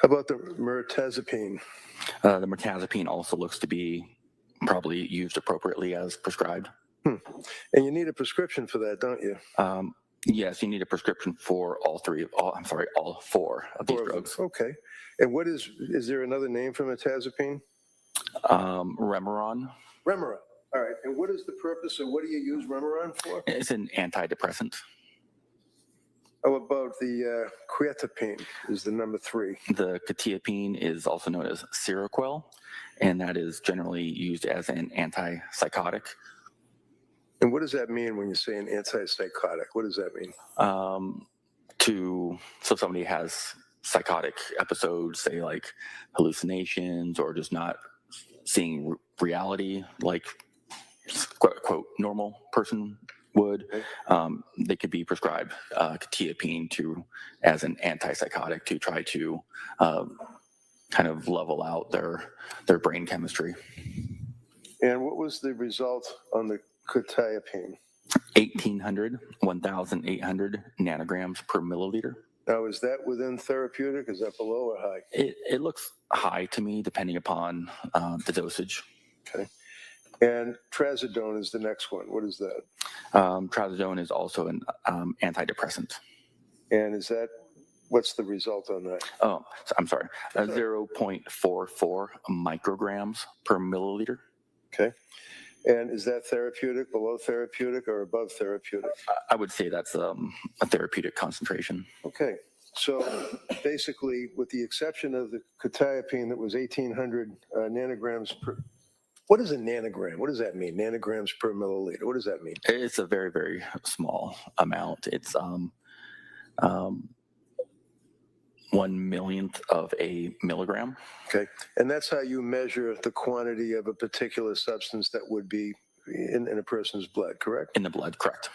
How about the mirtazapine? The mirtazapine also looks to be probably used appropriately as prescribed. And you need a prescription for that, don't you? Yes, you need a prescription for all four of these drugs. Okay. And is there another name for mirtazapine? Remeron. Remeron. All right. And what is the purpose, or what do you use Remeron for? It's an antidepressant. How about the quetiapine is the number 3? The quetiapine is also known as Seroquel, and that is generally used as an antipsychotic. And what does that mean when you say an antipsychotic? What does that mean? So somebody has psychotic episodes, say like hallucinations or just not seeing reality like quote normal person would, they could be prescribed quetiapine as an antipsychotic to try to kind of level out their brain chemistry. And what was the result on the quetiapine? 1,800 nanograms per milliliter. Now, is that within therapeutic? Is that below or high? It looks high to me, depending upon the dosage. Okay. And trazodone is the next one. What is that? Trazodone is also an antidepressant. And what's the result on that? Oh, I'm sorry, 0.44 micrograms per milliliter. Okay. And is that therapeutic, below therapeutic, or above therapeutic? I would say that's a therapeutic concentration. Okay, so basically, with the exception of the quetiapine that was 1,800 nanograms per, what is a nanogram? What does that mean? Nanograms per milliliter, what does that mean? It's a very, very small amount. It's 1/1,000,000th of a milligram. Okay, and that's how you measure the quantity of a particular substance that would be in a person's blood, correct? In the blood, correct.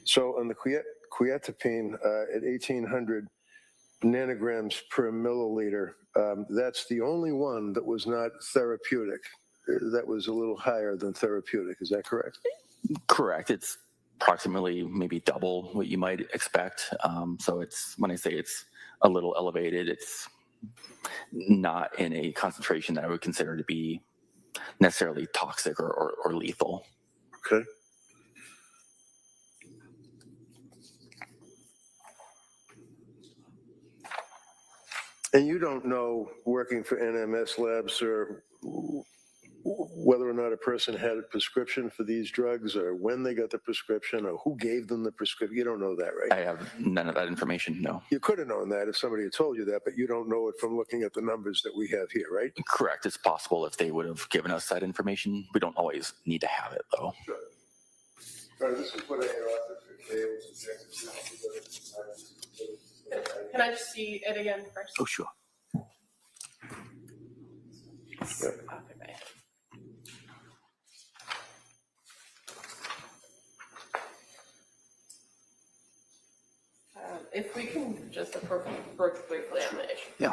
So on the quetiapine at 1,800 nanograms per milliliter, that's the only one that was not therapeutic. That was a little higher than therapeutic. Is that correct? Correct. It's approximately maybe double what you might expect. So it's, when I say it's a little elevated, it's not in a concentration that I would consider to be necessarily toxic or lethal. Okay. And you don't know, working for NMS labs, or whether or not a person had a prescription for these drugs, or when they got the prescription, or who gave them the prescription. You don't know that, right? I have none of that information, no. You could have known that if somebody had told you that, but you don't know it from looking at the numbers that we have here, right? Correct. It's possible if they would have given us that information. We don't always need to have it, though. Sure. All right, this is what I offered for Dale's objective. Can I just see it again first? Oh, sure. If we can just approach briefly on the issue. Yeah.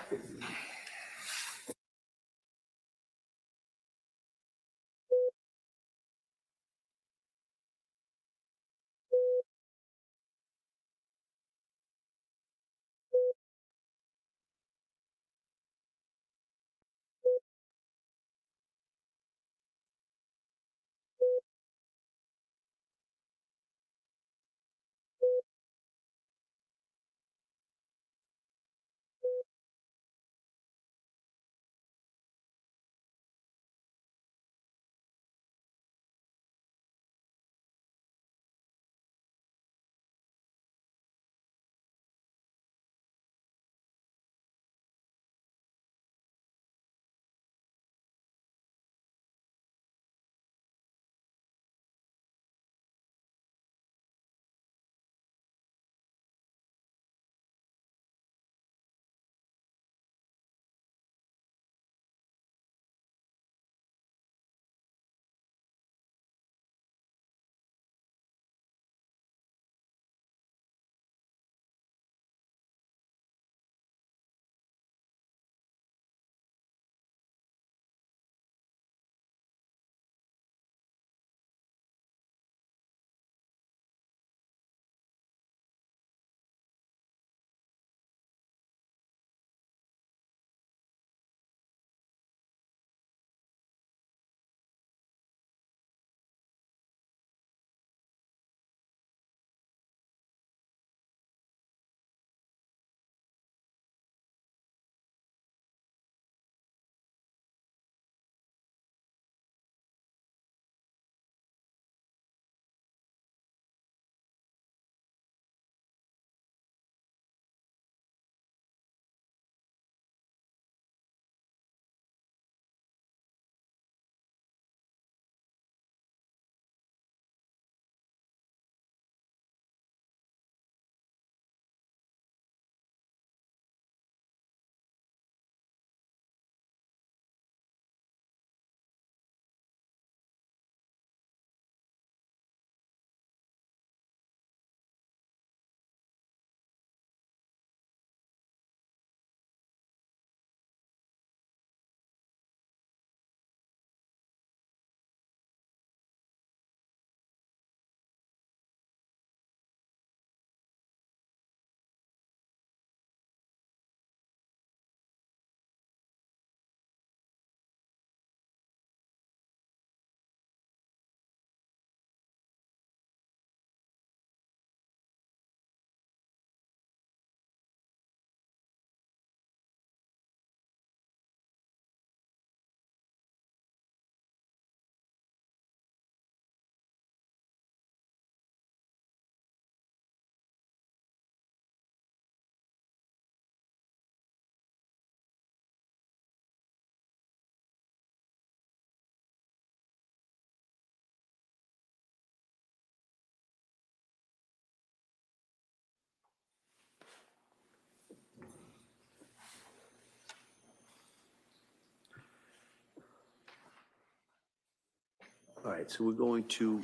right, so we're going to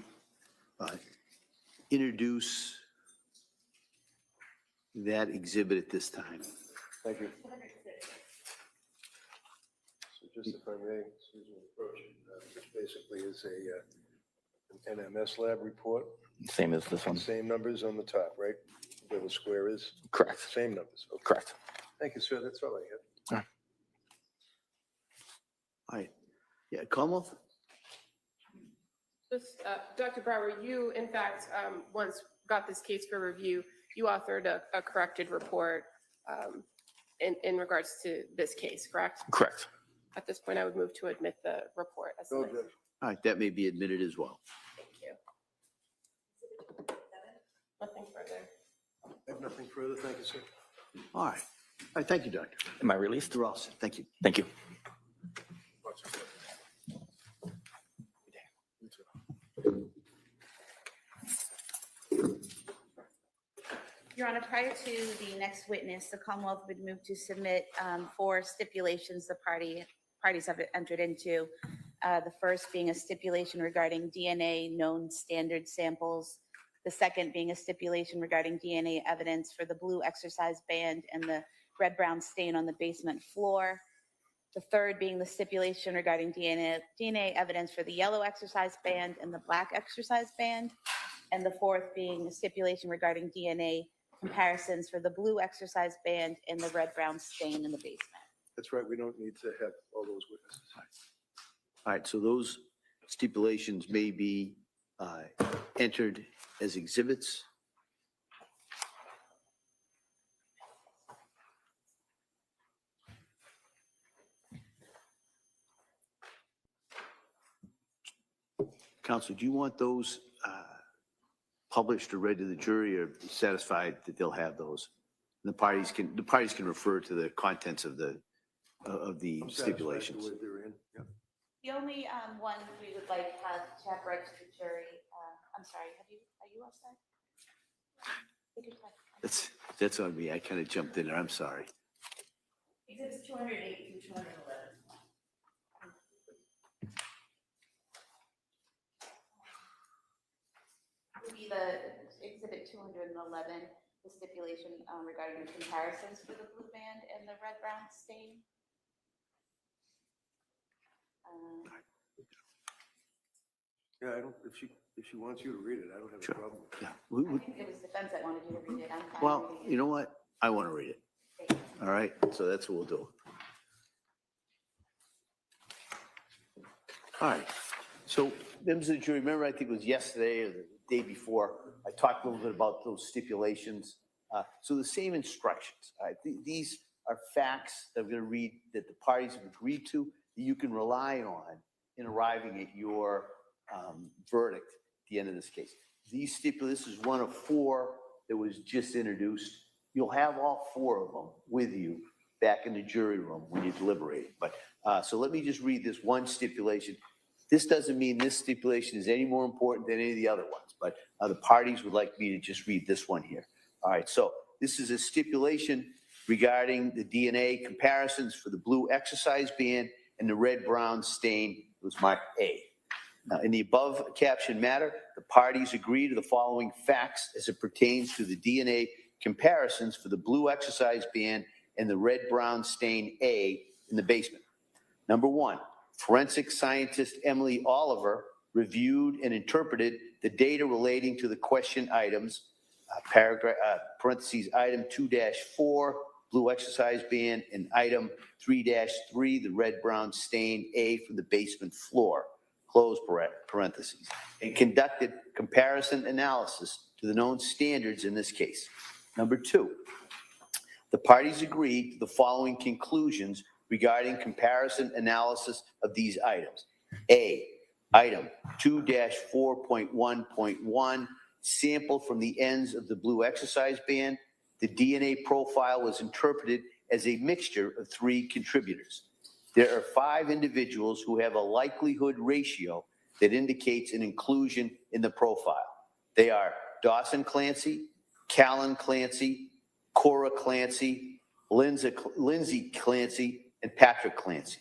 introduce that exhibit at this time. Thank you. So just if I may, excuse me, approaching, this basically is an NMS lab report. Same as this one. Same numbers on the top, right? Where the square is? Correct. Same numbers. Okay. Correct. Thank you, sir. That's all I have. All right, yeah, Commonwealth? Just, Dr. Brower, you in fact, once got this case for review, you authored a corrected report in regards to this case, correct? Correct. At this point, I would move to admit the report as No submitted. objection. All right, that may be admitted as well. Thank you. Nothing further. I have nothing further. Thank you, sir. All right, all right, thank you, Doctor. Am I released? You're all set, thank you. Thank you. Your Honor, prior to the next witness, the Commonwealth would move to submit 4 stipulations the parties have entered into. The first being a stipulation regarding DNA known standard samples. The second being a stipulation regarding DNA evidence for the blue exercise band and the red-brown stain on the basement floor. The third being the stipulation regarding DNA evidence for the yellow exercise band and the black exercise band. And the fourth being a stipulation regarding DNA comparisons for the blue exercise band and the red-brown stain in the basement. That's right. We don't need to have all those witnesses. All right, so those stipulations may be entered as exhibits. Counsel, do you want those published or read to the jury, or satisfied that they'll have those? The parties can refer to the contents of the I'm satisfied stipulations. the way they're in. Yep. The only one we would like to have read to the jury, I'm sorry, are you all set? Take your time. That's on me. I kind of jumped in there. I'm sorry. Exhibits 208 through 211. Would be the exhibit 211, the stipulation regarding the comparisons for the blue band and the red-brown stain. Yeah, I don't, if she wants you to read it, I don't have Sure. a problem. Yeah. I think it was defense that wanted you to read it. I'm fine Well, reading it. you know what? I want to read it. Okay. All right, so that's what we'll do. All right, so members of the jury, remember, I think it was yesterday or the day before, I talked a little bit about those stipulations. So the same instructions. All right, these are facts that I'm going to read that the parties have agreed to, that you can rely on in arriving at your verdict at the end of this case. This is one of 4 that was just introduced. You'll have all 4 of them with you back in the jury room when you deliberate. But so let me just read this one stipulation. This doesn't mean this stipulation is any more important than any of the other ones, but the parties would like me to just read this one here. All right, so this is a stipulation regarding the DNA comparisons for the blue exercise band and the red-brown stain. It was marked A. Now, in the above captioned matter, the parties agree to the following facts as it pertains to the DNA comparisons for the blue exercise band and the red-brown stain A in the basement. Number 1, forensic scientist Emily Oliver reviewed and interpreted the data relating to the question items, parentheses, item 2-4, blue exercise band, and item 3-3, the red-brown stain A from the basement floor, close parentheses, and conducted comparison analysis to the known standards in this case. Number 2, the parties agreed to the following conclusions regarding comparison analysis of these items. A, item 2-4.1.1, sample from the ends of the blue exercise band. The DNA profile was interpreted as a mixture of 3 contributors. There are 5 individuals who have a likelihood ratio that indicates an inclusion in the profile. They are Dawson Clancy, Callan Clancy, Cora Clancy, Lindsay Clancy, and Patrick Clancy.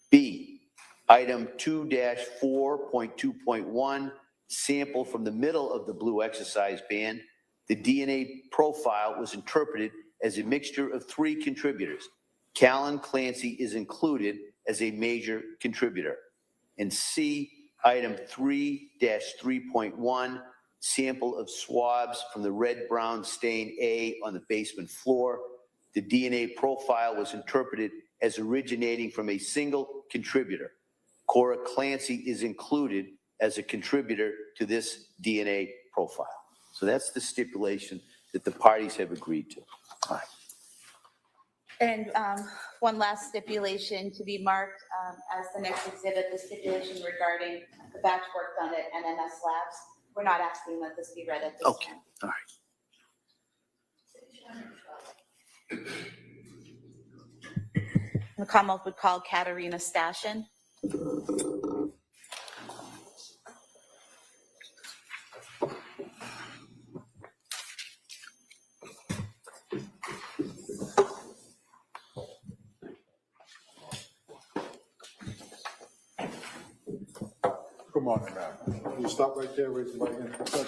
B, Item 2-4.2.1, sample from the middle of the blue exercise band. The DNA profile was interpreted as a mixture of 3 contributors. Callan Clancy is included as a major contributor. And C, item 3-3.1, sample of swabs from the red-brown stain A on the basement floor. The DNA profile was interpreted as originating from a single contributor. Cora Clancy is included as a contributor to this DNA profile. So that's the stipulation that the parties have agreed to. All right. And one last stipulation to be marked as the next exhibit, the stipulation regarding the batch work done at NMS Labs. We're not asking that this be read at this Okay, time. all right. The Commonwealth would call Katerina Stashin. Good morning, ma'am. Can you stop right there, raise your right hand, please?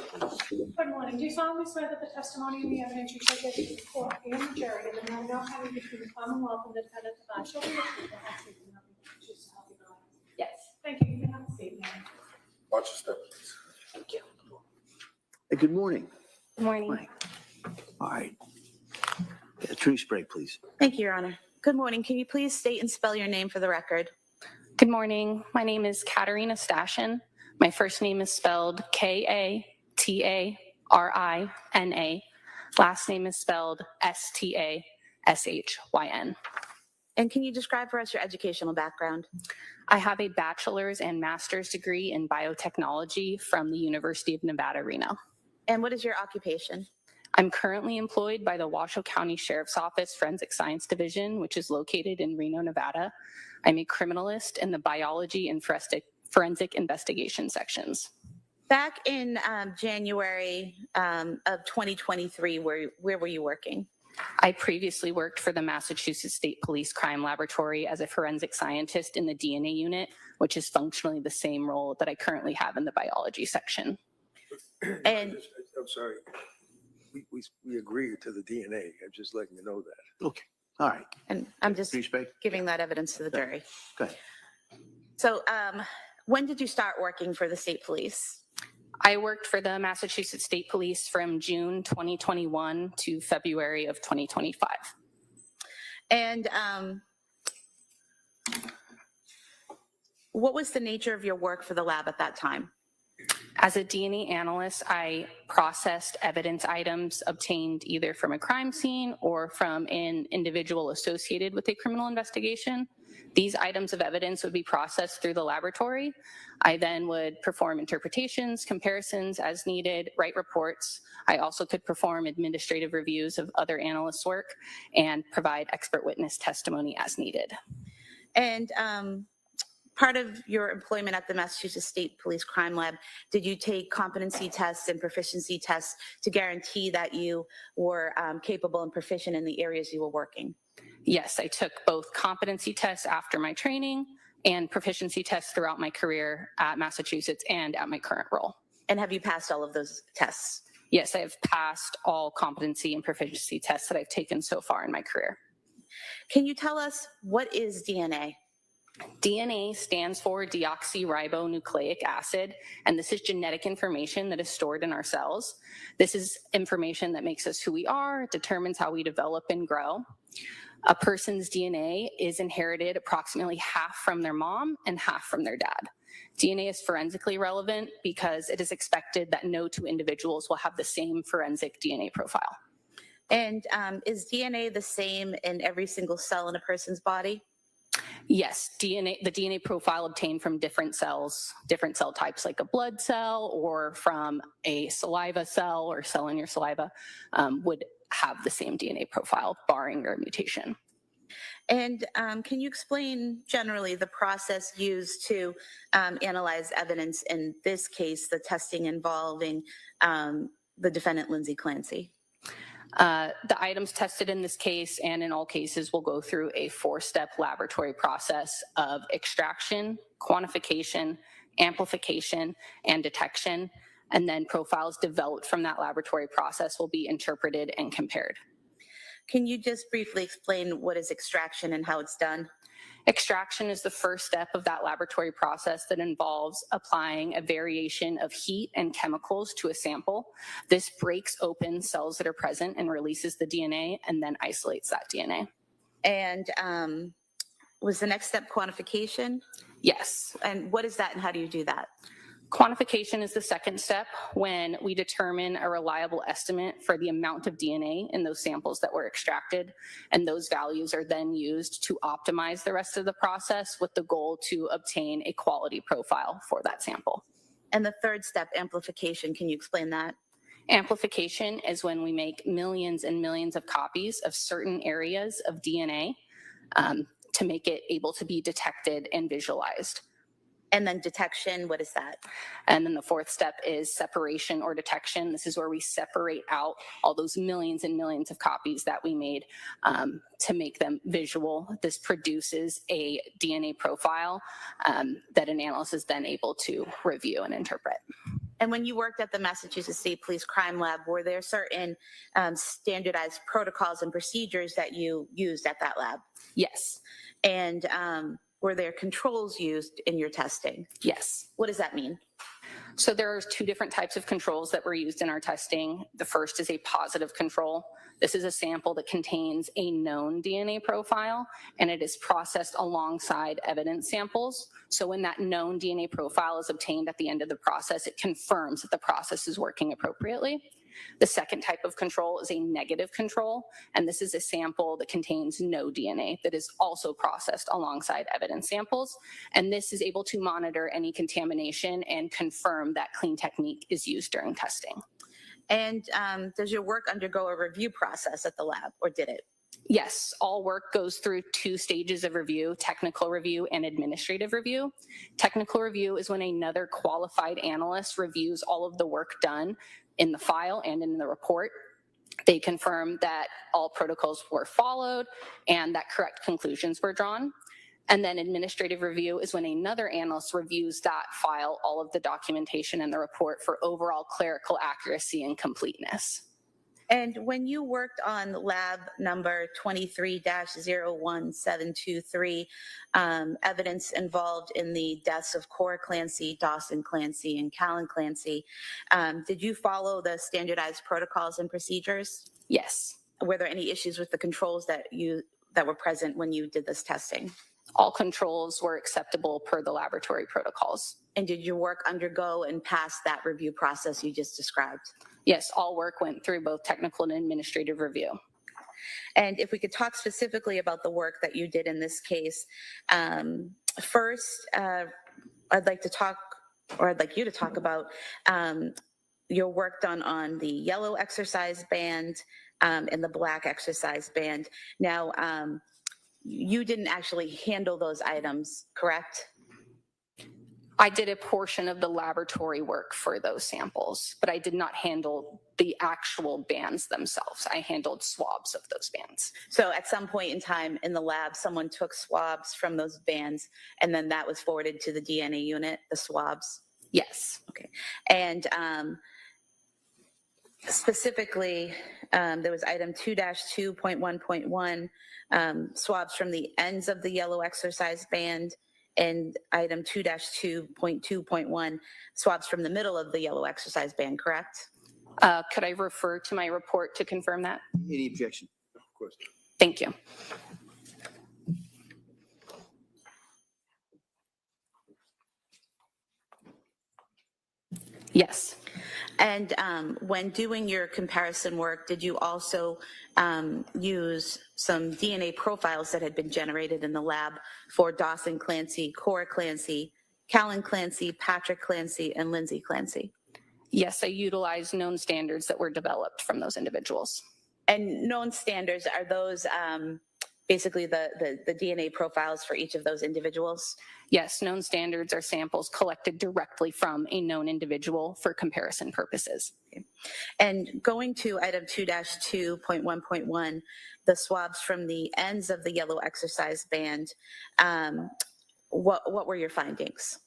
Good morning. Do you solemnly swear that the testimony and the evidence you shall give to the court and the jury in the matter now having between the Commonwealth and the defendant shall be the truth, the whole truth, and nothing but the truth, so help you God? Yes. Thank you. You may have a seat, ma'am. Watch your step, please. Thank you. Hey, good morning. Good morning. All right. Attorney Sprague, please. Thank you, Your Honor. Good morning. Can you please state and spell your name for the record? Good morning. My name is Katerina Stashin. My first name is spelled Katarina. Last name is spelled Stashyn. And can you describe for us your educational background? I have a bachelor's and master's degree in biotechnology from the University of Nevada, Reno. And what is your occupation? I'm currently employed by the Washoe County Sheriff's Office Forensic Science Division, which is located in Reno, Nevada. I'm a criminalist in the biology and forensic investigation sections. Back in January of 2023, where were you working? I previously worked for the Massachusetts State Police Crime Laboratory as a forensic scientist in the DNA unit, which is functionally the same role that I currently have in the biology section. And I'm sorry. We agreed to the DNA. I'm just letting you know that. Okay. All right. and I'm just Attorney Sprague? giving that evidence to the jury. Go ahead. So when did you start working for the state police? I worked for the Massachusetts State Police from June 2021 to February of 2025. And what was the nature of your work for the lab at that time? As a DNA analyst, I processed evidence items obtained either from a crime scene or from an individual associated with a criminal investigation. These items of evidence would be processed through the laboratory. I then would perform interpretations, comparisons as needed, write reports. I also could perform administrative reviews of other analysts' work and provide expert witness testimony as needed. And part of your employment at the Massachusetts State Police Crime Lab, did you take competency tests and proficiency tests to guarantee that you were capable and proficient in the areas you were working? Yes, I took both competency tests after my training and proficiency tests throughout my career at Massachusetts and at my current role. And have you passed all of those tests? Yes, I have passed all competency and proficiency tests that I've taken so far in my career. Can you tell us what is DNA? DNA stands for deoxyribonucleic acid, and this is genetic information that is stored in our cells. This is information that makes us who we are, determines how we develop and grow. A person's DNA is inherited approximately half from their mom and half from their dad. DNA is forensically relevant because it is expected that no two individuals will have the same forensic DNA profile. And is DNA the same in every single cell in a person's body? Yes, the DNA profile obtained from different cells, different cell types like a blood cell or from a saliva cell or cell in your saliva would have the same DNA profile, barring your mutation. And can you explain generally the process used to analyze evidence, in this case, the testing involving the defendant, Lindsay Clancy? The items tested in this case and in all cases will go through a 4-step laboratory process of extraction, quantification, amplification, and detection. And then profiles developed from that laboratory process will be interpreted and compared. Can you just briefly explain what is extraction and how it's done? Extraction is the first step of that laboratory process that involves applying a variation of heat and chemicals to a sample. This breaks open cells that are present and releases the DNA and then isolates that DNA. And was the next step quantification? Yes. And what is that and how do you do that? Quantification is the second step when we determine a reliable estimate for the amount of DNA in those samples that were extracted. And those values are then used to optimize the rest of the process with the goal to obtain a quality profile for that sample. And the third step, amplification, can you explain that? Amplification is when we make millions and millions of copies of certain areas of DNA to make it able to be detected and visualized. And then detection, what is that? And then the fourth step is separation or detection. This is where we separate out all those millions and millions of copies that we made to make them visual. This produces a DNA profile that an analyst is then able to review and interpret. And when you worked at the Massachusetts State Police Crime Lab, were there certain standardized protocols and procedures that you used at that lab? Yes. And were there controls used in your testing? Yes. What does that mean? So there are 2 different types of controls that were used in our testing. The first is a positive control. This is a sample that contains a known DNA profile, and it is processed alongside evidence samples. So when that known DNA profile is obtained at the end of the process, it confirms that the process is working appropriately. The second type of control is a negative control, and this is a sample that contains no DNA that is also processed alongside evidence samples, and this is able to monitor any contamination and confirm that clean technique is used during testing. And does your work undergo a review process at the lab, or did it? Yes, all work goes through 2 stages of review, technical review and administrative review. Technical review is when another qualified analyst reviews all of the work done in the file and in the report. They confirm that all protocols were followed and that correct conclusions were drawn. And then administrative review is when another analyst reviews that file, all of the documentation and the report for overall clerical accuracy and completeness. And when you worked on lab number 23-01723, evidence involved in the deaths of Cora Clancy, Dawson Clancy, and Callan Clancy, did you follow the standardized protocols and procedures? Yes. Were there any issues with the controls that were present when you did this testing? All controls were acceptable per the laboratory protocols. And did your work undergo and pass that review process you just described? Yes, all work went through both technical and administrative review. And if we could talk specifically about the work that you did in this case, first, I'd like you to talk about your work done on the yellow exercise band and the black exercise band. Now, you didn't actually handle those items, correct? I did a portion of the laboratory work for those samples, but I did not handle the actual bands themselves. I handled swabs of those bands. So at some point in time in the lab, someone took swabs from those bands, and then that was forwarded to the DNA unit, the swabs? Yes. Okay. And specifically, there was item 2-2.1.1, swabs from the ends of the yellow exercise band, and item 2-2.2.1, swabs from the middle of the yellow exercise band, correct? Could I refer to my report to confirm that? Any objection? Of course. Thank you. Yes. And when doing your comparison work, did you also use some DNA profiles that had been generated in the lab for Dawson Clancy, Cora Clancy, Callan Clancy, Patrick Clancy, and Lindsay Clancy? Yes, I utilized known standards that were developed from those individuals. And known standards, are those basically the DNA profiles for each of those individuals? Yes, known standards are samples collected directly from a known individual for comparison purposes. And going to item 2-2.1.1, the swabs from the ends of the yellow exercise band, what were your findings?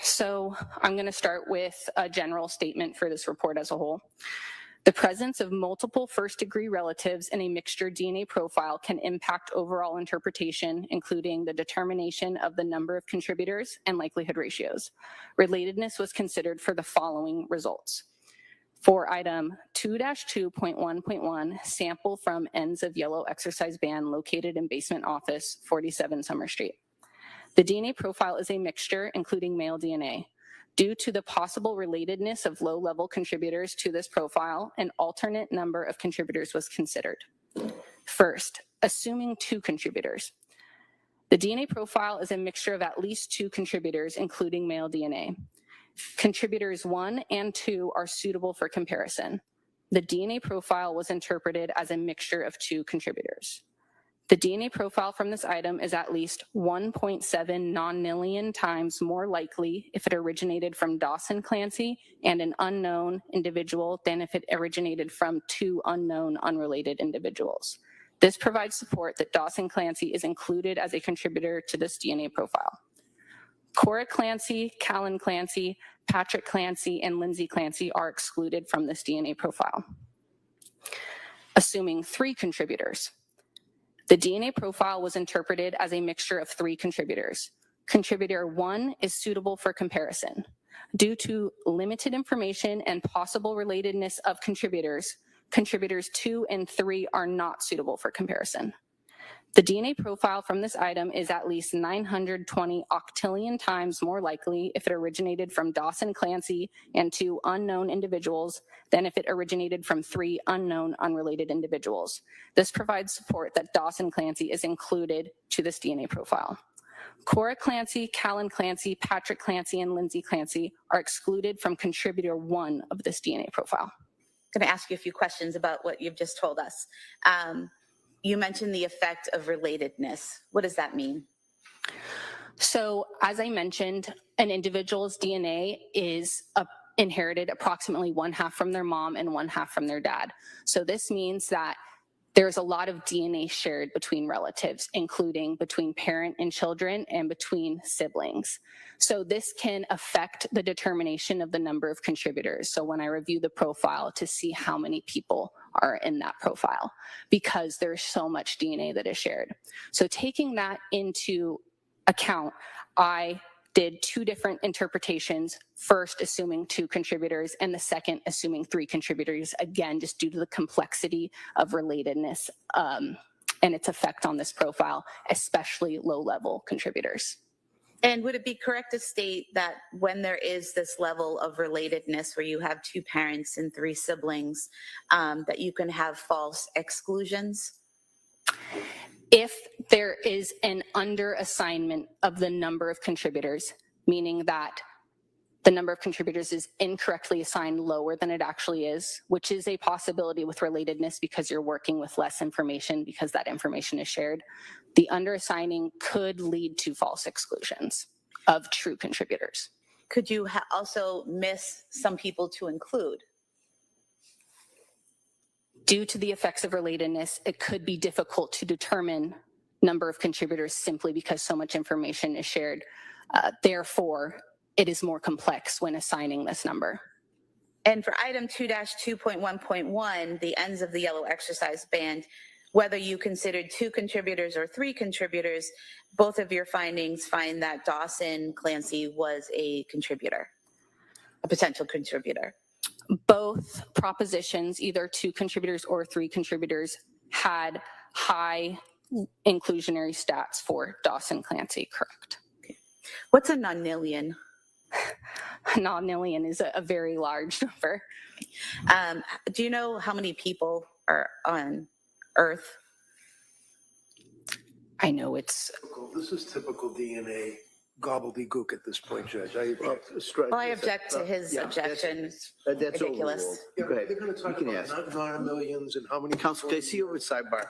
So I'm going to start with a general statement for this report as a whole. The presence of multiple first-degree relatives in a mixture DNA profile can impact overall interpretation, including the determination of the number of contributors and likelihood ratios. Relatedness was considered for the following results. For item 2-2.1.1, sample from ends of yellow exercise band located in basement office, 47 Summer Street. The DNA profile is a mixture, including male DNA. Due to the possible relatedness of low-level contributors to this profile, an alternate number of contributors was considered. First, assuming 2 contributors. The DNA profile is a mixture of at least 2 contributors, including male DNA. Contributors 1 and 2 are suitable for comparison. The DNA profile was interpreted as a mixture of 2 contributors. The DNA profile from this item is at least 1.7 nonillion times more likely if it originated from Dawson Clancy and an unknown individual than if it originated from 2 unknown unrelated individuals. This provides support that Dawson Clancy is included as a contributor to this DNA profile. Cora Clancy, Callan Clancy, Patrick Clancy, and Lindsay Clancy are excluded from this DNA profile. Assuming 3 contributors. The DNA profile was interpreted as a mixture of 3 contributors. Contributor 1 is suitable for comparison. Due to limited information and possible relatedness of contributors, contributors 2 and 3 are not suitable for comparison. The DNA profile from this item is at least 920 octillion times more likely if it originated from Dawson Clancy and 2 unknown individuals than if it originated from 3 unknown unrelated individuals. This provides support that Dawson Clancy is included to this DNA profile. Cora Clancy, Callan Clancy, Patrick Clancy, and Lindsay Clancy are excluded from contributor 1 of this DNA profile. I'm going to ask you a few questions about what you've just told us. You mentioned the effect of relatedness. What does that mean? So as I mentioned, an individual's DNA is inherited approximately 1/2 from their mom and 1/2 from their dad. So this means that there's a lot of DNA shared between relatives, including between parent and children and between siblings. So this can affect the determination of the number of contributors. So when I review the profile to see how many people are in that profile, because there's so much DNA that is shared. So taking that into account, I did 2 different interpretations, first assuming 2 contributors and the second assuming 3 contributors, again, just due to the complexity of relatedness and its effect on this profile, especially low-level contributors. And would it be correct to state that when there is this level of relatedness where you have 2 parents and 3 siblings, that you can have false exclusions? If there is an underassignment of the number of contributors, meaning that the number of contributors is incorrectly assigned lower than it actually is, which is a possibility with relatedness because you're working with less information because that information is shared, the underassigning could lead to false exclusions of true contributors. Could you also miss some people to include? Due to the effects of relatedness, it could be difficult to determine number of contributors simply because so much information is shared. Therefore, it is more complex when assigning this number. And for item 2-2.1.1, the ends of the yellow exercise band, whether you considered 2 contributors or 3 contributors, both of your findings find that Dawson Clancy was a contributor, a potential contributor. Both propositions, either 2 contributors or 3 contributors, had high inclusionary stats for Dawson Clancy, correct? Okay. What's a nonillion? Nonillion is a very large number. Do you know how many people are on Earth? I know it's... This is typical DNA gobbledygook at this point, Judge. I object. Well, I object to his objection. That's Ridiculous. overruled. Yeah, Go ahead. they're going to talk You can about ask. non-millions and how many. Counsel, can I see you over at sidebar?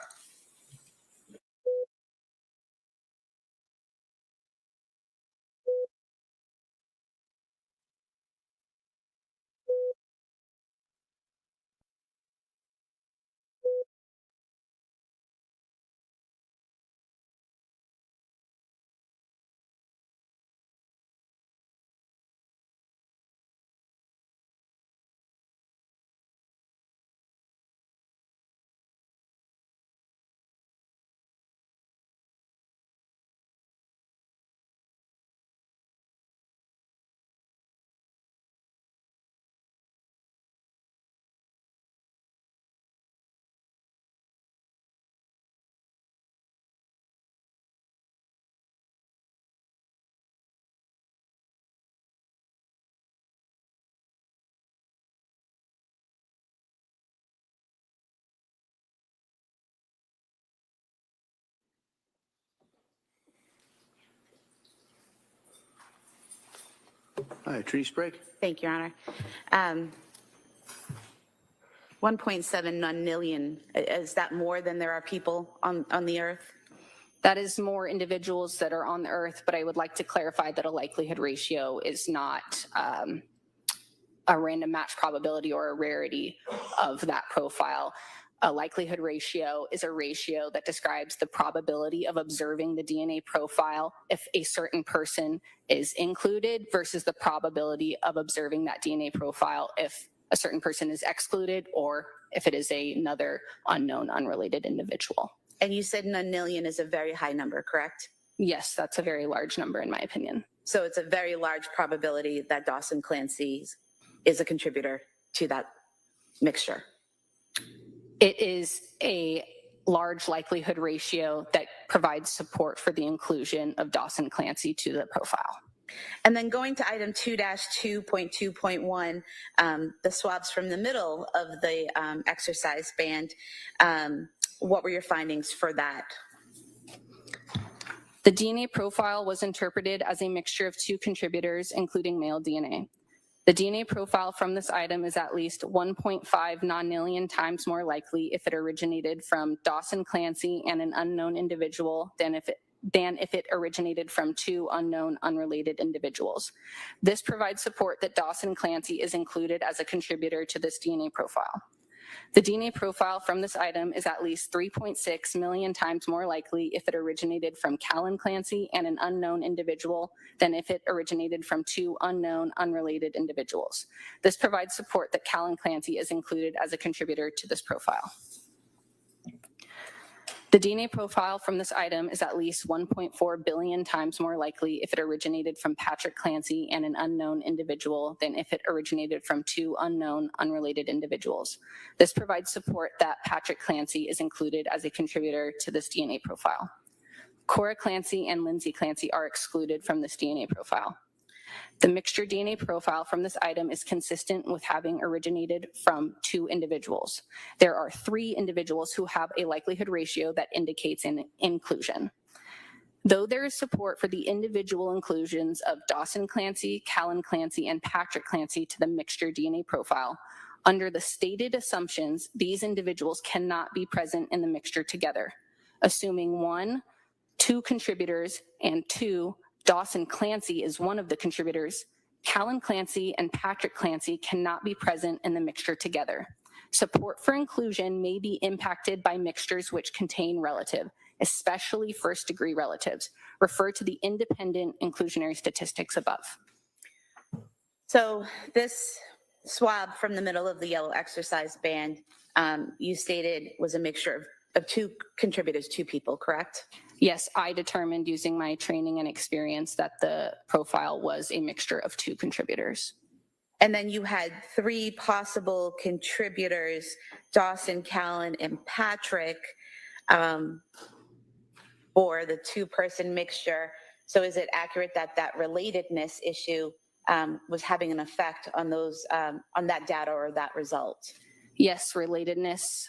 All right, Attorney Sprague. Thank you, Your Honor. 1.7 million, is that more than there are people on the earth? That is more individuals that are on the earth, but I would like to clarify that a likelihood ratio is not a random match probability or a rarity of that profile. A likelihood ratio is a ratio that describes the probability of observing the DNA profile if a certain person is included versus the probability of observing that DNA profile if a certain person is excluded or if it is another unknown, unrelated individual. And you said 9 million is a very high number, correct? Yes, that's a very large number in my opinion. So it's a very large probability that Dawson Clancy is a contributor to that mixture. It is a large likelihood ratio that provides support for the inclusion of Dawson Clancy to the profile. And then going to item 2-2.2.1, the swabs from the middle of the exercise band, what were your findings for that? The DNA profile was interpreted as a mixture of 2 contributors, including male DNA. The DNA profile from this item is at least 1.5 nonillion times more likely if it originated from Dawson Clancy and an unknown individual than if it originated from 2 unknown, unrelated individuals. This provides support that Dawson Clancy is included as a contributor to this DNA profile. The DNA profile from this item is at least 3.6 million times more likely if it originated from Callan Clancy and an unknown individual than if it originated from 2 unknown, unrelated individuals. This provides support that Callan Clancy is included as a contributor to this profile. The DNA profile from this item is at least 1.4 billion times more likely if it originated from Patrick Clancy and an unknown individual than if it originated from 2 unknown, unrelated individuals. This provides support that Patrick Clancy is included as a contributor to this DNA profile. Cora Clancy and Lindsay Clancy are excluded from this DNA profile. The mixture DNA profile from this item is consistent with having originated from 2 individuals. There are 3 individuals who have a likelihood ratio that indicates an inclusion. Though there is support for the individual inclusions of Dawson Clancy, Callan Clancy, and Patrick Clancy to the mixture DNA profile, under the stated assumptions, these individuals cannot be present in the mixture together. Assuming 1, 2 contributors, and 2, Dawson Clancy is one of the contributors, Callan Clancy and Patrick Clancy cannot be present in the mixture together. Support for inclusion may be impacted by mixtures which contain relative, especially first-degree relatives. Refer to the independent inclusionary statistics above. So this swab from the middle of the yellow exercise band, you stated was a mixture of 2 contributors, 2 people, correct? Yes, I determined using my training and experience that the profile was a mixture of 2 contributors. And then you had 3 possible contributors, Dawson, Callan, and Patrick, for the 2-person mixture. So is it accurate that that relatedness issue was having an effect on those, on that data or that result? Yes, relatedness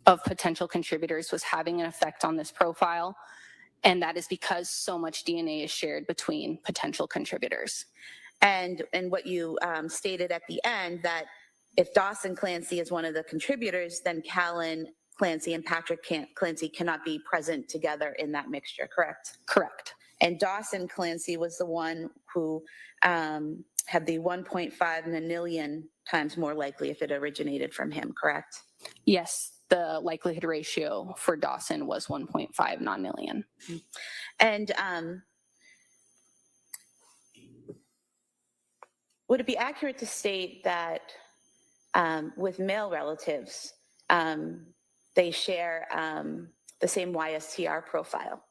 of potential contributors was having an effect on this profile. And that is because so much DNA is shared between potential contributors. And what you stated at the end, that if Dawson Clancy is one of the contributors, then Callan Clancy and Patrick Clancy cannot be present together in that mixture, correct? Correct. And Dawson Clancy was the one who had the 1.5 nonillion times more likely if it originated from him, correct? Yes, the likelihood ratio for Dawson was 1.5 nonillion. And would it be accurate to state that with male relatives, they share the same YSTR profile?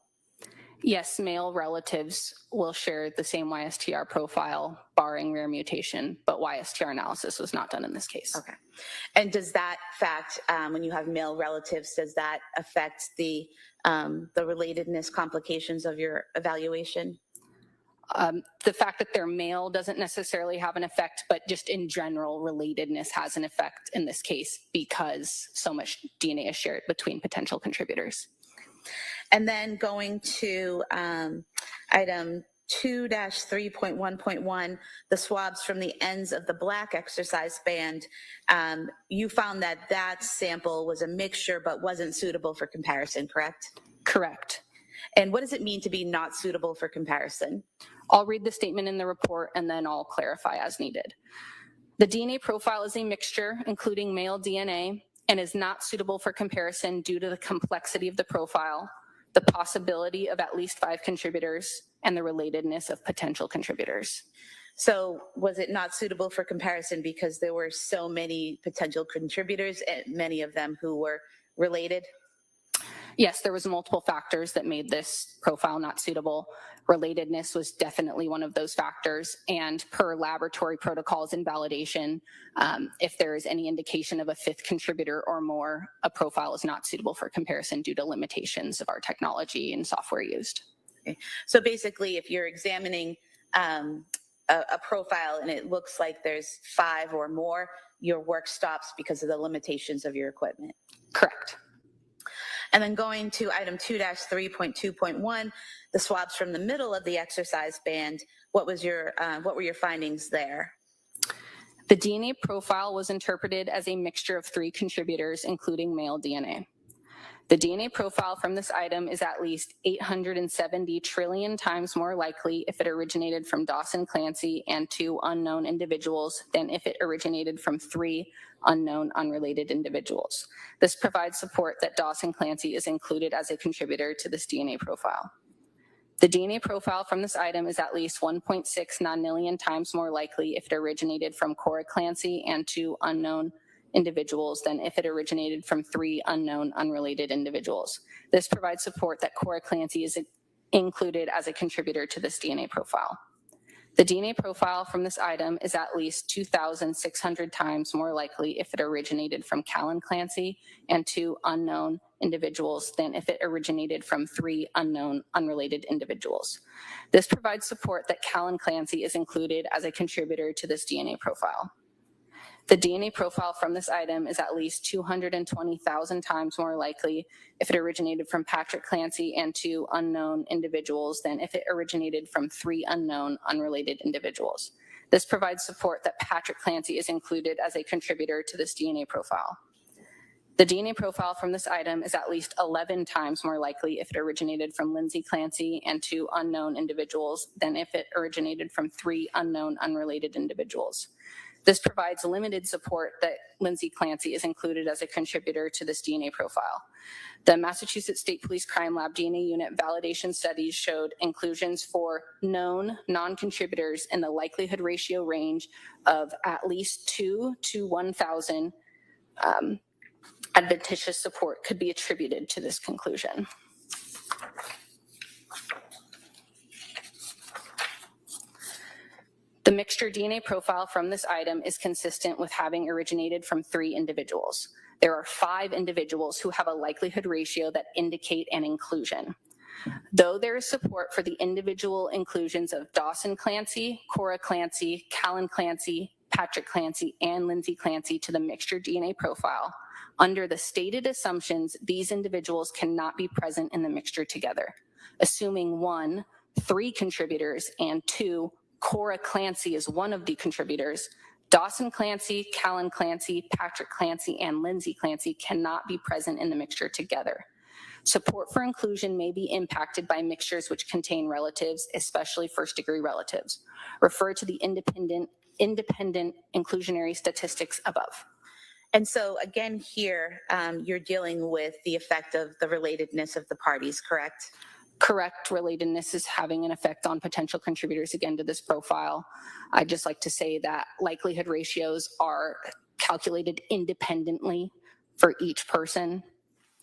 Yes, male relatives will share the same YSTR profile, barring rare mutation, but YSTR analysis was not done in this case. Okay. And does that fact, when you have male relatives, does that affect the relatedness complications of your evaluation? The fact that they're male doesn't necessarily have an effect, but just in general, relatedness has an effect in this case because so much DNA is shared between potential contributors. And then going to item 2-3.1.1, the swabs from the ends of the black exercise band, you found that that sample was a mixture but wasn't suitable for comparison, correct? Correct. And what does it mean to be not suitable for comparison? I'll read the statement in the report and then I'll clarify as needed. The DNA profile is a mixture, including male DNA, and is not suitable for comparison due to the complexity of the profile, the possibility of at least 5 contributors, and the relatedness of potential contributors. So was it not suitable for comparison because there were so many potential contributors and many of them who were related? Yes, there was multiple factors that made this profile not suitable. Relatedness was definitely one of those factors, and per laboratory protocols and validation, if there is any indication of a 5th contributor or more, a profile is not suitable for comparison due to limitations of our technology and software used. Okay. So basically, if you're examining a profile and it looks like there's 5 or more, your work stops because of the limitations of your equipment. Correct. And then going to item 2-3.2.1, the swabs from the middle of the exercise band, what were your findings there? The DNA profile was interpreted as a mixture of 3 contributors, including male DNA. The DNA profile from this item is at least 870 trillion times more likely if it originated from Dawson Clancy and 2 unknown individuals than if it originated from 3 unknown unrelated individuals. This provides support that Dawson Clancy is included as a contributor to this DNA profile. The DNA profile from this item is at least 1.6 nonillion times more likely if it originated from Cora Clancy and 2 unknown individuals than if it originated from 3 unknown unrelated individuals. This provides support that Cora Clancy is included as a contributor to this DNA profile. The DNA profile from this item is at least 2,600 times more likely if it originated from Callan Clancy and 2 unknown individuals than if it originated from 3 unknown unrelated individuals. This provides support that Callan Clancy is included as a contributor to this DNA profile. The DNA profile from this item is at least 220,000 times more likely if it originated from Patrick Clancy and 2 unknown individuals than if it originated from 3 unknown unrelated individuals. This provides support that Patrick Clancy is included as a contributor to this DNA profile. The DNA profile from this item is at least 11 times more likely if it originated from Lindsay Clancy and 2 unknown individuals than if it originated from 3 unknown unrelated individuals. This provides limited support that Lindsay Clancy is included as a contributor to this DNA profile. The Massachusetts State Police Crime Lab DNA Unit validation studies showed inclusions for known non-contributors in the likelihood ratio range of at least 2 to 1,000. Adventitious support could be attributed to this conclusion. The mixture DNA profile from this item is consistent with having originated from 3 individuals. There are 5 individuals who have a likelihood ratio that indicate an inclusion. Though there is support for the individual inclusions of Dawson Clancy, Cora Clancy, Callan Clancy, Patrick Clancy, and Lindsay Clancy to the mixture DNA profile, under the stated assumptions, these individuals cannot be present in the mixture together. assuming 1, 3 contributors, and 2, Cora Clancy is one of the contributors, Dawson Clancy, Callan Clancy, Patrick Clancy, and Lindsay Clancy cannot be present in the mixture together. Support for inclusion may be impacted by mixtures which contain relatives, especially first-degree relatives. Refer to the independent inclusionary statistics above. And so again, here, you're dealing with the effect of the relatedness of the parties, correct? Correct. Relatedness is having an effect on potential contributors again to this profile. I'd just like to say that likelihood ratios are calculated independently for each person.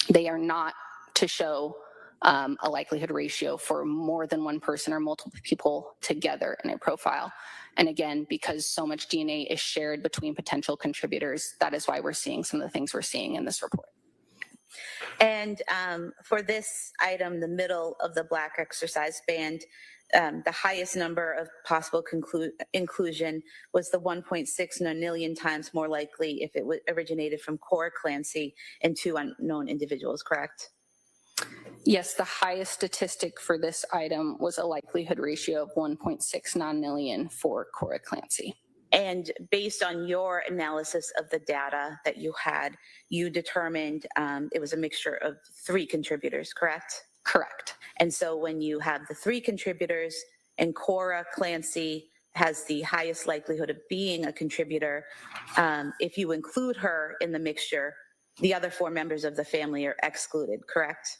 They are not to show a likelihood ratio for more than one person or multiple people together in a profile. And again, because so much DNA is shared between potential contributors, that is why we're seeing some of the things we're seeing in this report. And for this item, the middle of the black exercise band, the highest number of possible inclusion was the 1.6 million times more likely if it originated from Cora Clancy and 2 unknown individuals, correct? Yes, the highest statistic for this item was a likelihood ratio of 1.69 million for Cora Clancy. And based on your analysis of the data that you had, you determined it was a mixture of 3 contributors, correct? Correct. And so when you have the 3 contributors and Cora Clancy has the highest likelihood of being a contributor, if you include her in the mixture, the other 4 members of the family are excluded, correct?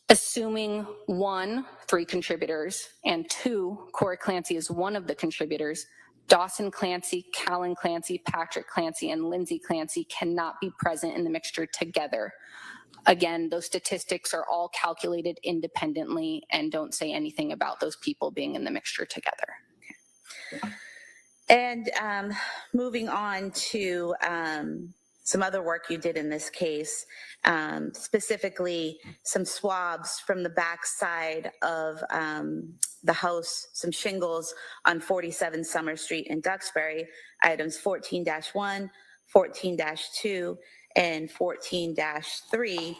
Assuming 1, 3 contributors, and 2, Cora Clancy is one of the contributors, Dawson Clancy, Callan Clancy, Patrick Clancy, and Lindsay Clancy cannot be present in the mixture together. Again, those statistics are all calculated independently and don't say anything about those people being in the mixture together. And moving on to some other work you did in this case, specifically some swabs from the back side of the house, some shingles on 47 Summer Street in Duxbury, items 14-1, 14-2, and 14-3.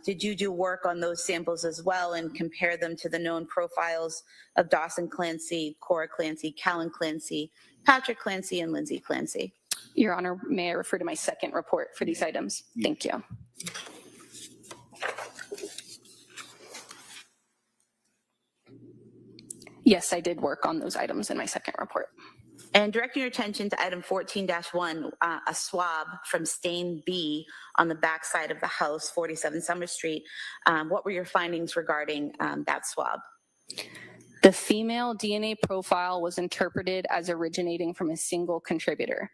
Did you do work on those samples as well and compare them to the known profiles of Dawson Clancy, Cora Clancy, Callan Clancy, Patrick Clancy, and Lindsay Clancy? Your Honor, may I refer to my second report for these items? Thank you. Yes, I did work on those items in my second report. And directing your attention to item 14-1, a swab from stain B on the back side of the house, 47 Summer Street. What were your findings regarding that swab? The female DNA profile was interpreted as originating from a single contributor.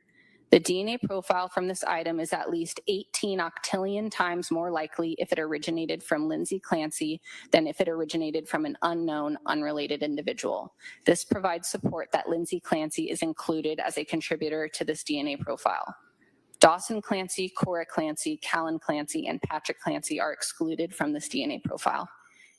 The DNA profile from this item is at least 18 octillion times more likely if it originated from Lindsay Clancy than if it originated from an unknown, unrelated individual. This provides support that Lindsay Clancy is included as a contributor to this DNA profile. Dawson Clancy, Cora Clancy, Callan Clancy, and Patrick Clancy are excluded from this DNA profile.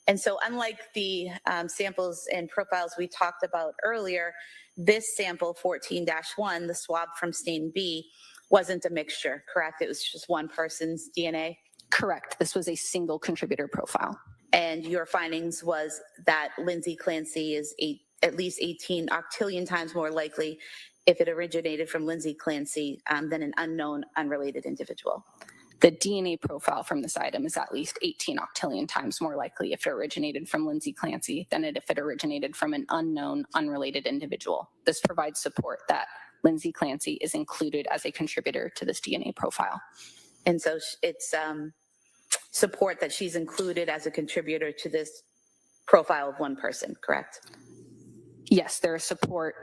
And so unlike the samples and profiles we talked about earlier, this sample 14-1, the swab from stain B, wasn't a mixture, correct? It was just one person's DNA? Correct. This was a single contributor profile. And your findings was that Lindsay Clancy is at least 18 octillion times more likely if it originated from Lindsay Clancy than an unknown, unrelated individual. The DNA profile from this item is at least 18 octillion times more likely if it originated from Lindsay Clancy than if it originated from an unknown, unrelated individual. This provides support that Lindsay Clancy is included as a contributor to this DNA profile. And so it's support that she's included as a contributor to this profile of one person, correct? Yes, there is support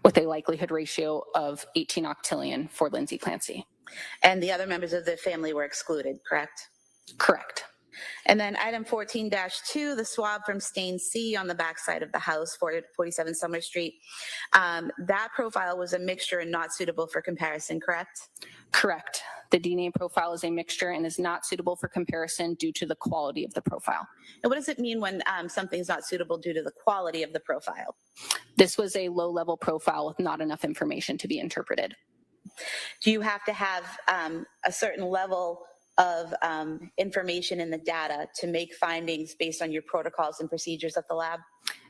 with a likelihood ratio of 18 octillion for Lindsay Clancy. And the other members of the family were excluded, correct? Correct. And then item 14-2, the swab from stain C on the backside of the house, 47 Summer Street. That profile was a mixture and not suitable for comparison, correct? Correct. The DNA profile is a mixture and is not suitable for comparison due to the quality of the profile. And what does it mean when something's not suitable due to the quality of the profile? This was a low-level profile with not enough information to be interpreted. Do you have to have a certain level of information in the data to make findings based on your protocols and procedures at the lab?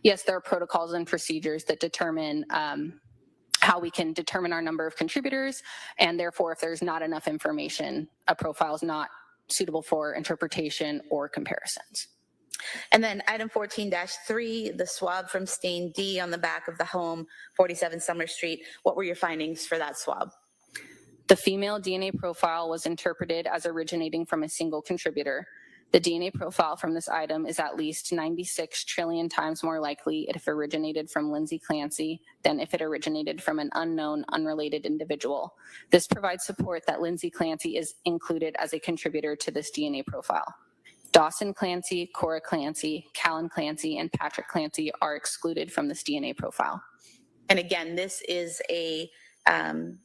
Yes, there are protocols and procedures that determine how we can determine our number of contributors, and therefore, if there's not enough information, a profile is not suitable for interpretation or comparisons. And then item 14-3, the swab from stain D on the back of the home, 47 Summer Street. What were your findings for that swab? The female DNA profile was interpreted as originating from a single contributor. The DNA profile from this item is at least 96 trillion times more likely if it originated from Lindsay Clancy than if it originated from an unknown, unrelated individual. This provides support that Lindsay Clancy is included as a contributor to this DNA profile. Dawson Clancy, Cora Clancy, Callan Clancy, and Patrick Clancy are excluded from this DNA profile. And again, this is a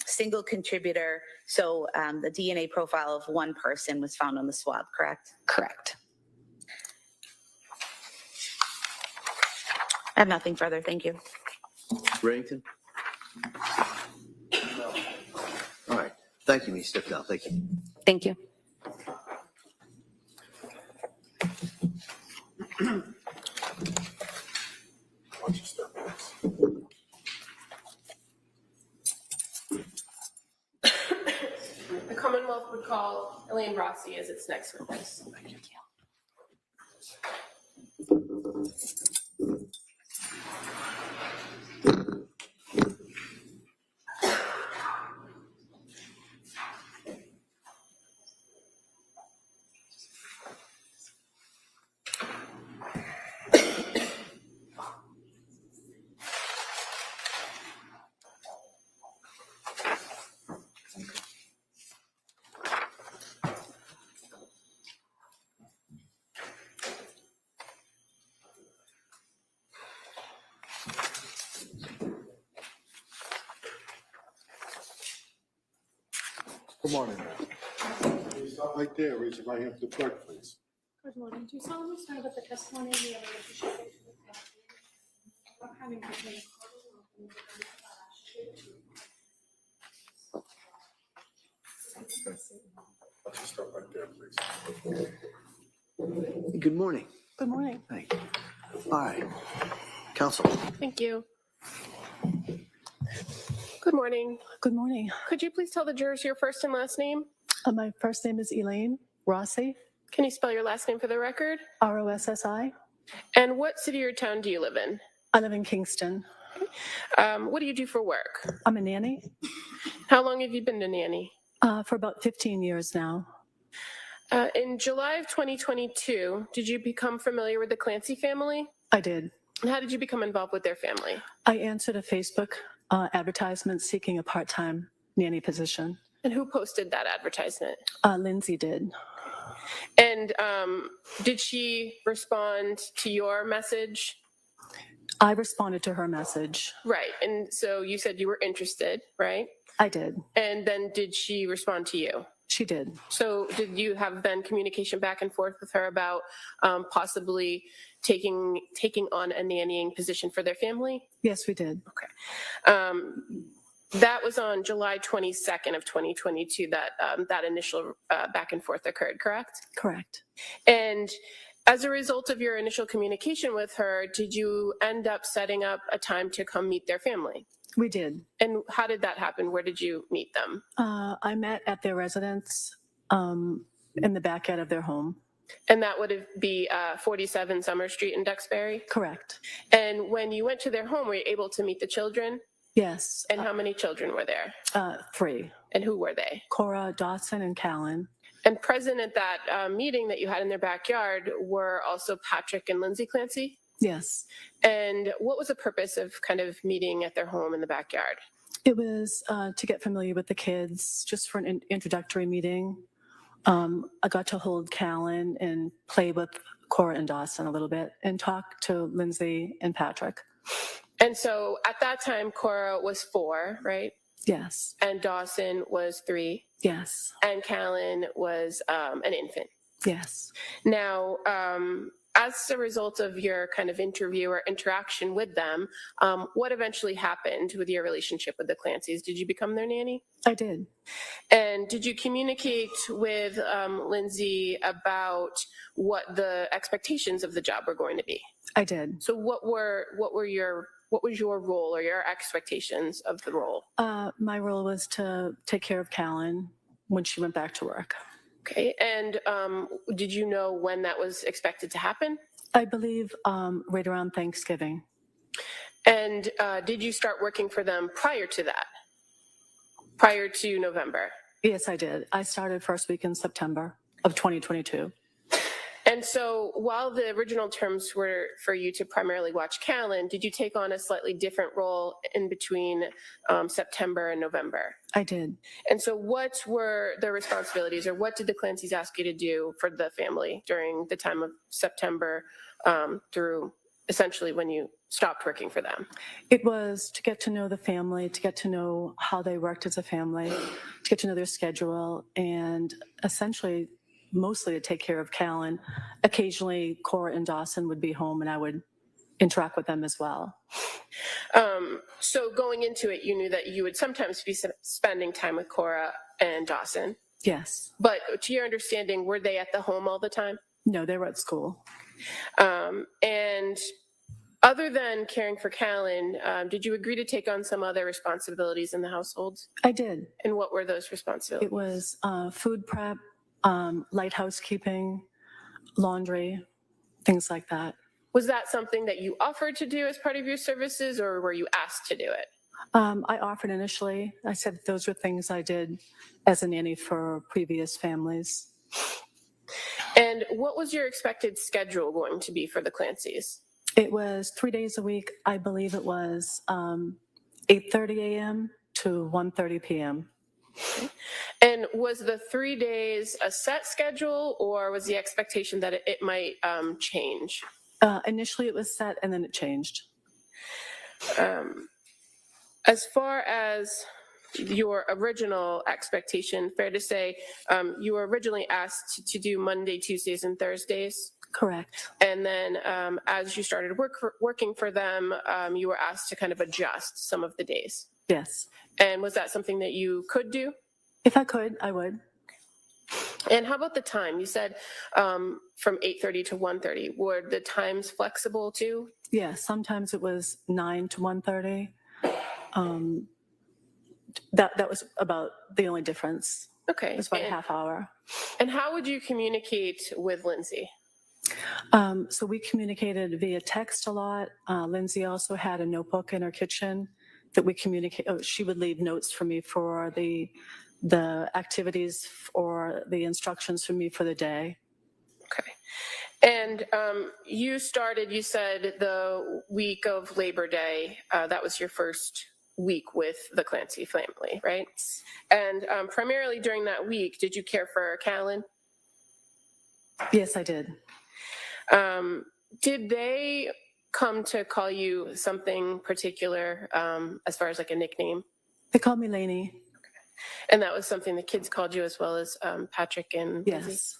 single contributor, so the DNA profile of one person was found on the swab, correct? Correct. I have nothing further, thank you. Reddington? All right. Thank you, Ms. Stepnow. Thank you. Thank you. The Commonwealth would call Elaine Rossi as its next witness. Thank you. Good morning. Please stop right there, raise your right hand to the clerk, please. Good morning. Do you solemnly swear that the testimony and the evidence you shall give to the court what kind of contains Let's just stop right there, please. Good morning. Good morning. Thank you. All right. Counsel. Thank you. Good morning. Good morning. Could you please tell the jurors your first and last name? My first name is Elaine Rossi, Can you spell your last name for the record? Rossi. And what city or town do you live in? I live in Kingston. What do you do for work? I'm a nanny How long have you been a nanny? for about 15 years now. In July of 2022, did you become familiar with the Clancy family? I did. And how did you become involved with their family? I answered a Facebook advertisement seeking a part-time nanny position. And who posted that advertisement? Lindsay did. And did she respond to your message? I responded to her message. Right. And so you said you were interested, right? I did. And then did she respond to you? She did. So did you have then communication back and forth with her about possibly taking on a nannying position for their family? Yes, we did. That was on July 22nd of 2022 that that initial back and forth occurred, correct? Correct. And as a result of your initial communication with her, did you end up setting up a time to come meet their family? We did. And how did that happen? Where did you meet them? I met at their residence in the backyard of their home. And that would be 47 Summer Street in Duxbury? Correct. And when you went to their home, were you able to meet the children? Yes. And how many children were there? 3. And who were they? Cora, Dawson, and Callan. And present at that meeting that you had in their backyard were also Patrick and Lindsay Clancy? Yes. And what was the purpose of kind of meeting at their home in the backyard? It was to get familiar with the kids, just for an introductory meeting. I got to hold Callan and play with Cora and Dawson a little bit and talk to Lindsay and Patrick. And so at that time, Cora was 4, right? Yes. And Dawson was 3. Yes. And Callan was an infant. Yes. Now, as a result of your kind of interview or interaction with them, what eventually happened with your relationship with the Clancys? Did you become their nanny? I did. And did you communicate with Lindsay about what the expectations of the job were going to be? I did. So what was your role or your expectations of the role? My role was to take care of Callan when she went back to work. Okay, and did you know when that was expected to happen? I believe right around Thanksgiving. And did you start working for them prior to that? Prior to November? Yes, I did. I started first week in September of 2022. And so while the original terms were for you to primarily watch Callan, did you take on a slightly different role in between September and November? I did. And so what were the responsibilities, or what did the Clancys ask you to do for the family during the time of September through essentially when you stopped working for them? It was to get to know the family, to get to know how they worked as a family, to get to know their schedule, and essentially mostly to take care of Callan. Occasionally, Cora and Dawson would be home, and I would interact with them as well. So going into it, you knew that you would sometimes be spending time with Cora and Dawson. Yes. But to your understanding, were they at the home all the time? No, they were at school. And other than caring for Callan, did you agree to take on some other responsibilities in the household? I did. And what were those responsibilities? It was food prep, light housekeeping, laundry, things like that. Was that something that you offered to do as part of your services, or were you asked to do it? I offered initially. I said those were things I did as a nanny for previous families. And what was your expected schedule going to be for the Clancys? It was 3 days a week. I believe it was 8:30 a.m. to 1:30 p.m. And was the 3 days a set schedule, or was the expectation that it might change? Initially it was set and then it changed. As far as your original expectation, fair to say, you were originally asked to do Monday, Tuesdays, and Thursdays? Correct. And then as you started working for them, you were asked to kind of adjust some of the days? Yes. And was that something that you could do? If I could, I would. And how about the time? You said from 8:30 to 1:30. Were the times flexible too? Yeah, sometimes it was 9 to 1:30. That was about the only difference. Okay. It was about a half hour. And how would you communicate with Lindsay? So we communicated via text a lot. Lindsay also had a notebook in her kitchen that we communicate. She would leave notes for me for the activities or the instructions for me for the day. Okay. And you said the week of Labor Day, that was your first week with the Clancy family, right? And primarily during that week, did you care for Callan? Yes, I did. Did they come to call you something particular as far as like a nickname? They called me Lainey. And that was something the kids called you as well as Patrick and Yes. Lindsay?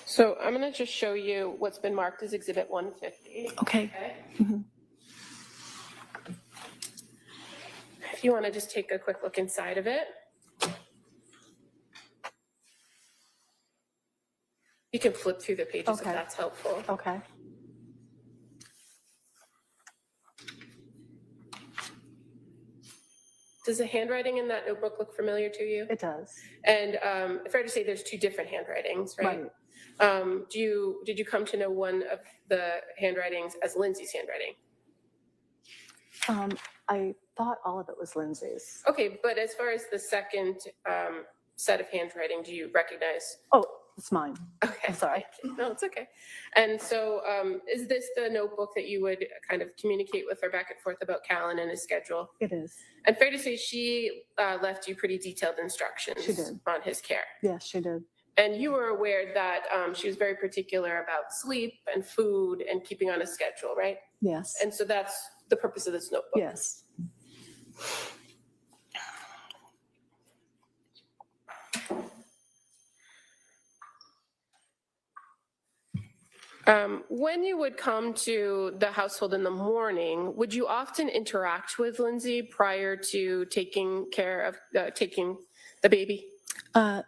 So, I'm going to just show you what's been marked as Exhibit 150. Okay. Mm-hmm. If you want to just take a quick look inside of it. You can flip through the pages if that's helpful. Okay. Does the handwriting in that notebook look familiar to you? It does. And fair to say there's two different handwritings, right? Did you come to know one of the handwritings as Lindsay's handwriting? I thought all of it was Lindsay's. Okay, but as far as the second set of handwriting, do you recognize? Oh, It's mine. Okay. I'm sorry. No, it's okay. And so is this the notebook that you would kind of communicate with her back and forth about Callan and his schedule? It is. And fair to say she left you pretty detailed instructions She did. on his care. Yes, she did. And you were aware that she was very particular about sleep and food and keeping on a schedule, right? Yes. And so that's the purpose of this notebook. Yes. When you would come to the household in the morning, would you often interact with Lindsay prior to taking care of taking the baby?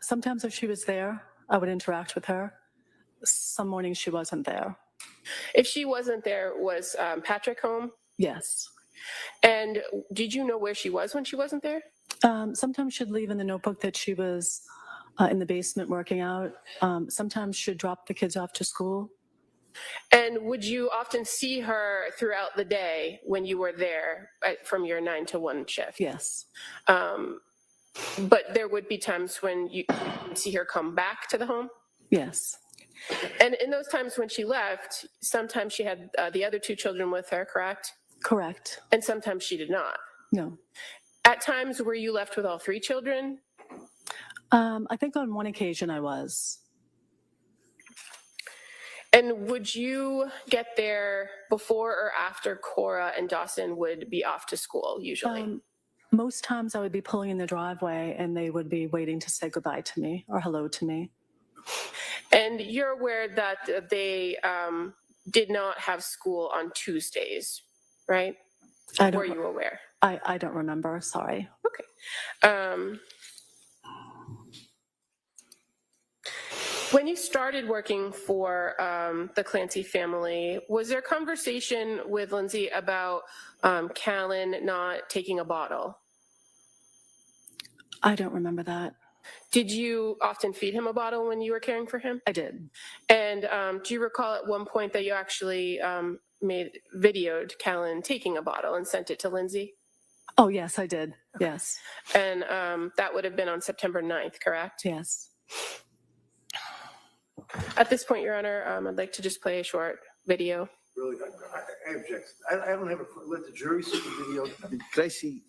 Sometimes if she was there, I would interact with her. Some mornings she wasn't there. If she wasn't there, was Patrick home? Yes. And did you know where she was when she wasn't there? Sometimes she'd leave in the notebook that she was in the basement working out. Sometimes she'd drop the kids off to school. And would you often see her throughout the day when you were there from your 9 to 1 shift? Yes. But there would be times when you would see her come back to the home? Yes. And in those times when she left, sometimes she had the other 2 children with her, correct? Correct. And sometimes she did not. No. At times, were you left with all 3 children? I think on one occasion I was. And would you get there before or after Cora and Dawson would be off to school, usually? Most times I would be pulling in the driveway and they would be waiting to say goodbye to me or hello to me. And you're aware that they did not have school on Tuesdays, right? Were you aware? I don't remember, sorry. Okay. When you started working for the Clancy family, was there conversation with Lindsay about Callan not taking a bottle? I don't remember that. Did you often feed him a bottle when you were caring for him? I did. And do you recall at one point that you actually videoed Callan taking a bottle and sent it to Lindsay? Oh, yes, I did. Yes. And that would have been on September 9th, correct? Yes. At this point, Your Honor, I'd like to just play a short video. Really, I object. I don't have let the jury see the video. Could I see?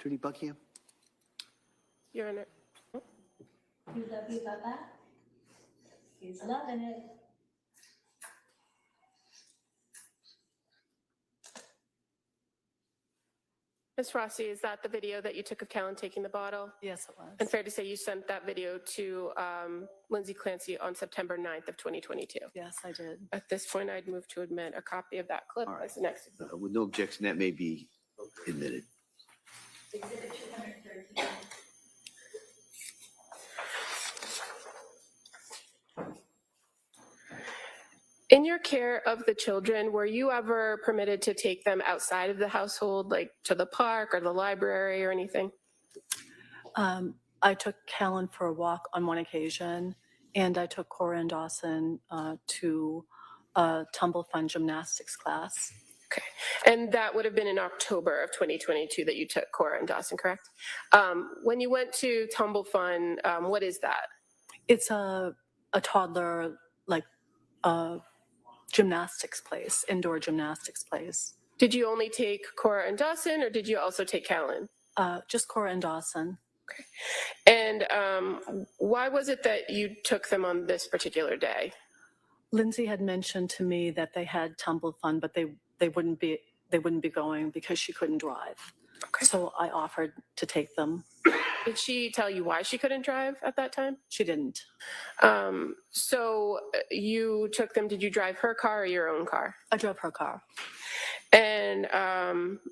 Attorney Buckingham? Your Honor. You love your Papa? He's loving it. Ms. Rossi, is that the video that you took of Callan taking the bottle? Yes, it was. And fair to say you sent that video to Lindsay Clancy on September 9th of 2022? Yes, I did. At this point, I'd move to admit a copy of that clip All right. as the next. With no objection, that may be admitted. Exhibit 213. In your care of the children, were you ever permitted to take them outside of the household, like to the park or the library or anything? I took Callan for a walk on one occasion, and I took Cora and Dawson to a tumble fun gymnastics class. Okay. And that would have been in October of 2022 that you took Cora and Dawson, correct? When you went to Tumble Fun, what is that? It's a toddler, like, gymnastics place, indoor gymnastics place. Did you only take Cora and Dawson, or did you also take Callan? Just Cora and Dawson. Okay. And why was it that you took them on this particular day? Lindsay had mentioned to me that they had tumble fun, but they wouldn't be going because she couldn't drive. Okay. So I offered to take them. Did she tell you why she couldn't drive at that time? She didn't. So you took them, did you drive her car or your own car? I drove her car. And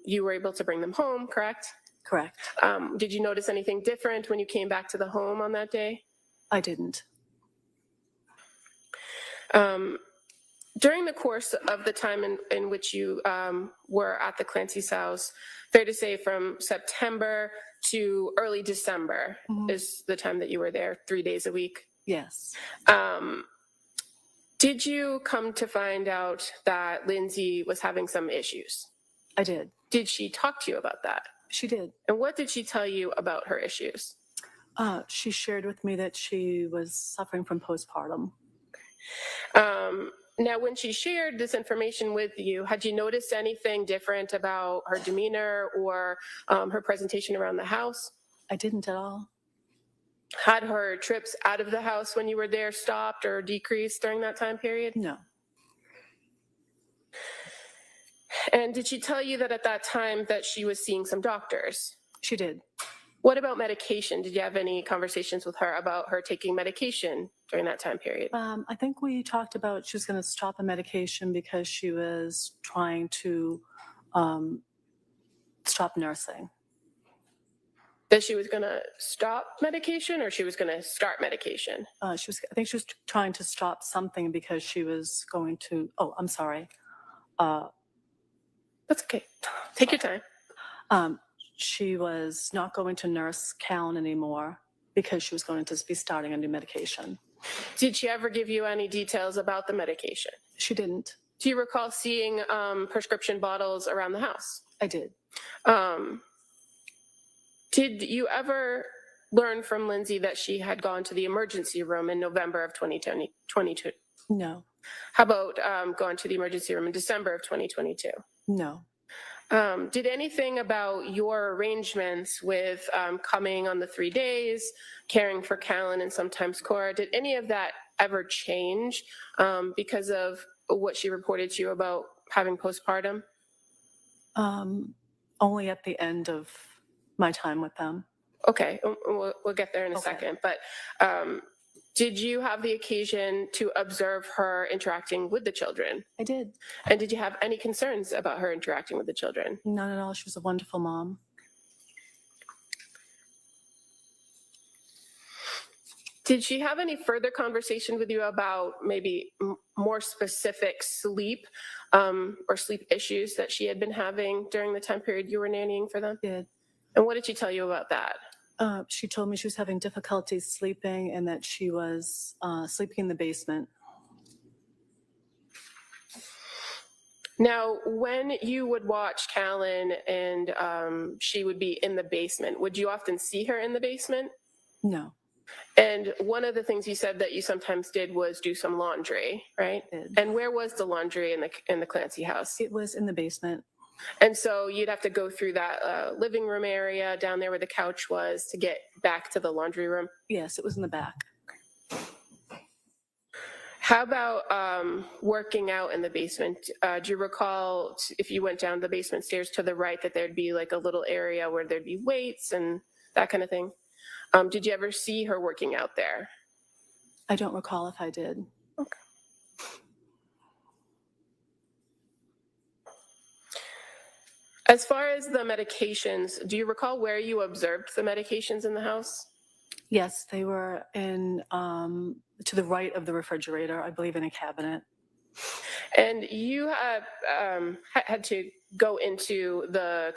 you were able to bring them home, correct? Correct. Did you notice anything different when you came back to the home on that day? I didn't. During the course of the time in which you were at the Clancy's house, fair to say from September to early December is the time that you were there, 3 days a week? Yes. Did you come to find out that Lindsay was having some issues? I did. Did she talk to you about that? She did. And what did she tell you about her issues? She shared with me that she was suffering from postpartum. Now, when she shared this information with you, had you noticed anything different about her demeanor or her presentation around the house? I didn't at all. Had her trips out of the house when you were there stopped or decreased during that time period? No. And did she tell you that at that time that she was seeing some doctors? She did. What about medication? Did you have any conversations with her about her taking medication during that time period? I think we talked about she was going to stop a medication because she was trying to stop nursing. That she was going to stop medication or she was going to start medication? I think she was trying to stop something because she was going to, oh, I'm sorry. That's okay. Take your time. She was not going to nurse Callan anymore because she was going to be starting a new medication. Did she ever give you any details about the medication? She didn't. Do you recall seeing prescription bottles around the house? I did. Did you ever learn from Lindsay that she had gone to the emergency room in November of 2022? No. How about going to the emergency room in December of 2022? No. Did anything about your arrangements with coming on the 3 days, caring for Callan and sometimes Cora, did any of that ever change because of what she reported to you about having postpartum? Only at the end of my time with them. Okay, we'll get there in a second. But did you have the occasion to observe her interacting with the children? I did. And did you have any concerns about her interacting with the children? None at all. She was a wonderful mom. Did she have any further conversation with you about maybe more specific sleep or sleep issues that she had been having during the time period you were nannying for them? She did. And what did she tell you about that? She told me she was having difficulties sleeping and that she was sleeping in the basement. Now, when you would watch Callan and she would be in the basement, would you often see her in the basement? No. And one of the things you said that you sometimes did was do some laundry, right? I did. And where was the laundry in the Clancy house? It was in the basement. And so you'd have to go through that living room area down there where the couch was to get back to the laundry room? Yes, it was in the back. How about working out in the basement? Do you recall if you went down the basement stairs to the right that there'd be like a little area where there'd be weights and that kind of thing? Did you ever see her working out there? I don't recall if I did. Okay. As far as the medications, do you recall where you observed the medications in the house? Yes, they were in to the right of the refrigerator, I believe in a cabinet. And you had to go into the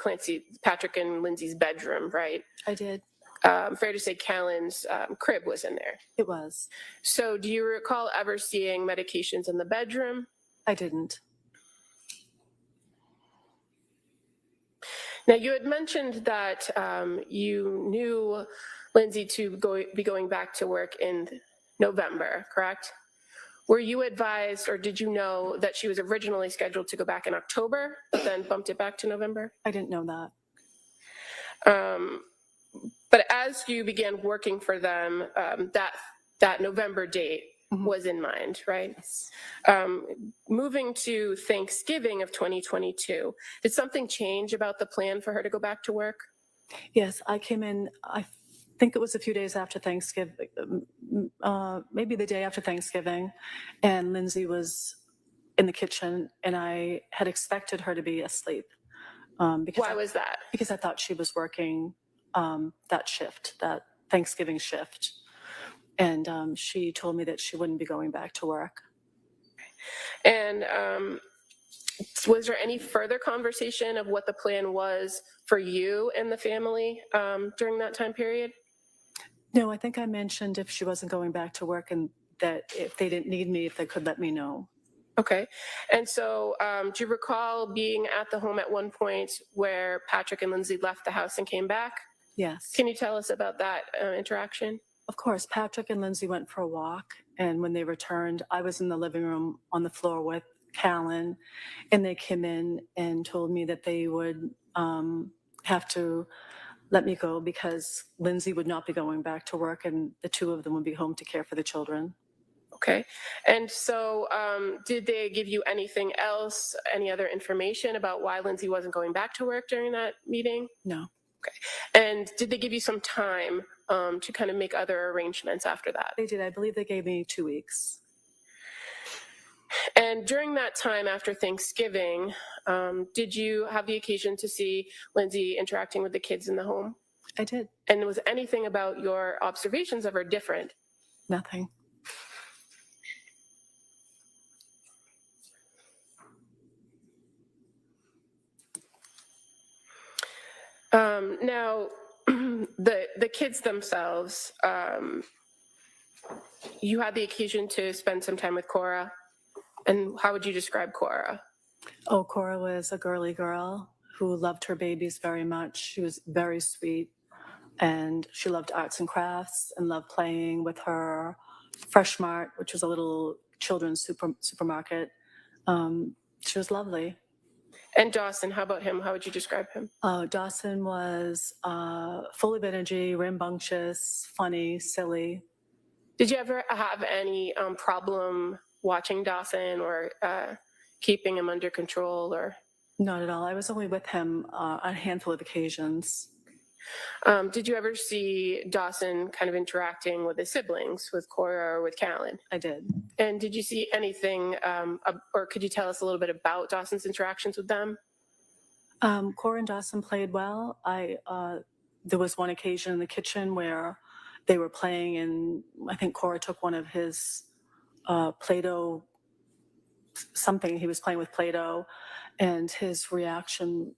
Patrick and Lindsay's bedroom, right? I did. Fair to say Callan's crib was in there. It was. So do you recall ever seeing medications in the bedroom? I didn't. Now, you had mentioned that you knew Lindsay to be going back to work in November, correct? Were you advised, or did you know that she was originally scheduled to go back in October, but then bumped it back to November? I didn't know that. But as you began working for them, that November date was in mind, right? Yes. Moving to Thanksgiving of 2022, did something change about the plan for her to go back to work? Yes, I came in, I think it was a few days after Thanksgiving, maybe the day after Thanksgiving, and Lindsay was in the kitchen, and I had expected her to be asleep. Why was that? Because I thought she was working that shift, that Thanksgiving shift. And she told me that she wouldn't be going back to work. And was there any further conversation of what the plan was for you and the family during that time period? No, I think I mentioned if she wasn't going back to work and that if they didn't need me, if they could let me know. Okay. And so do you recall being at the home at one point where Patrick and Lindsay left the house and came back? Yes. Can you tell us about that interaction? Of course, Patrick and Lindsay went for a walk, and when they returned, I was in the living room on the floor with Callan, and they came in and told me that they would have to let me go because Lindsay would not be going back to work, and the two of them would be home to care for the children. Okay. And so did they give you anything else, any other information about why Lindsay wasn't going back to work during that meeting? No. Okay. And did they give you some time to kind of make other arrangements after that? They did. I believe they gave me 2 weeks. And during that time after Thanksgiving, did you have the occasion to see Lindsay interacting with the kids in the home? I did. And was anything about your observations of her different? Nothing. Now, the kids themselves, you had the occasion to spend some time with Cora. And how would you describe Cora? Oh, Cora was a girly girl who loved her babies very much. She was very sweet, and she loved arts and crafts and loved playing with her Fresh Mart, which was a little children's supermarket. She was lovely. And Dawson, how about him? How would you describe him? Dawson was full of energy, rambunctious, funny, silly. Did you ever have any problem watching Dawson or keeping him under control? Or Not at all. I was only with him on a handful of occasions. Did you ever see Dawson kind of interacting with his siblings, with Cora or with Callan? I did. And did you see anything, or could you tell us a little bit about Dawson's interactions with them? Cora and Dawson played well. There was one occasion in the kitchen where they were playing, and I think Cora took one of his Play-Doh, something. He was playing with Play-Doh, and his reaction,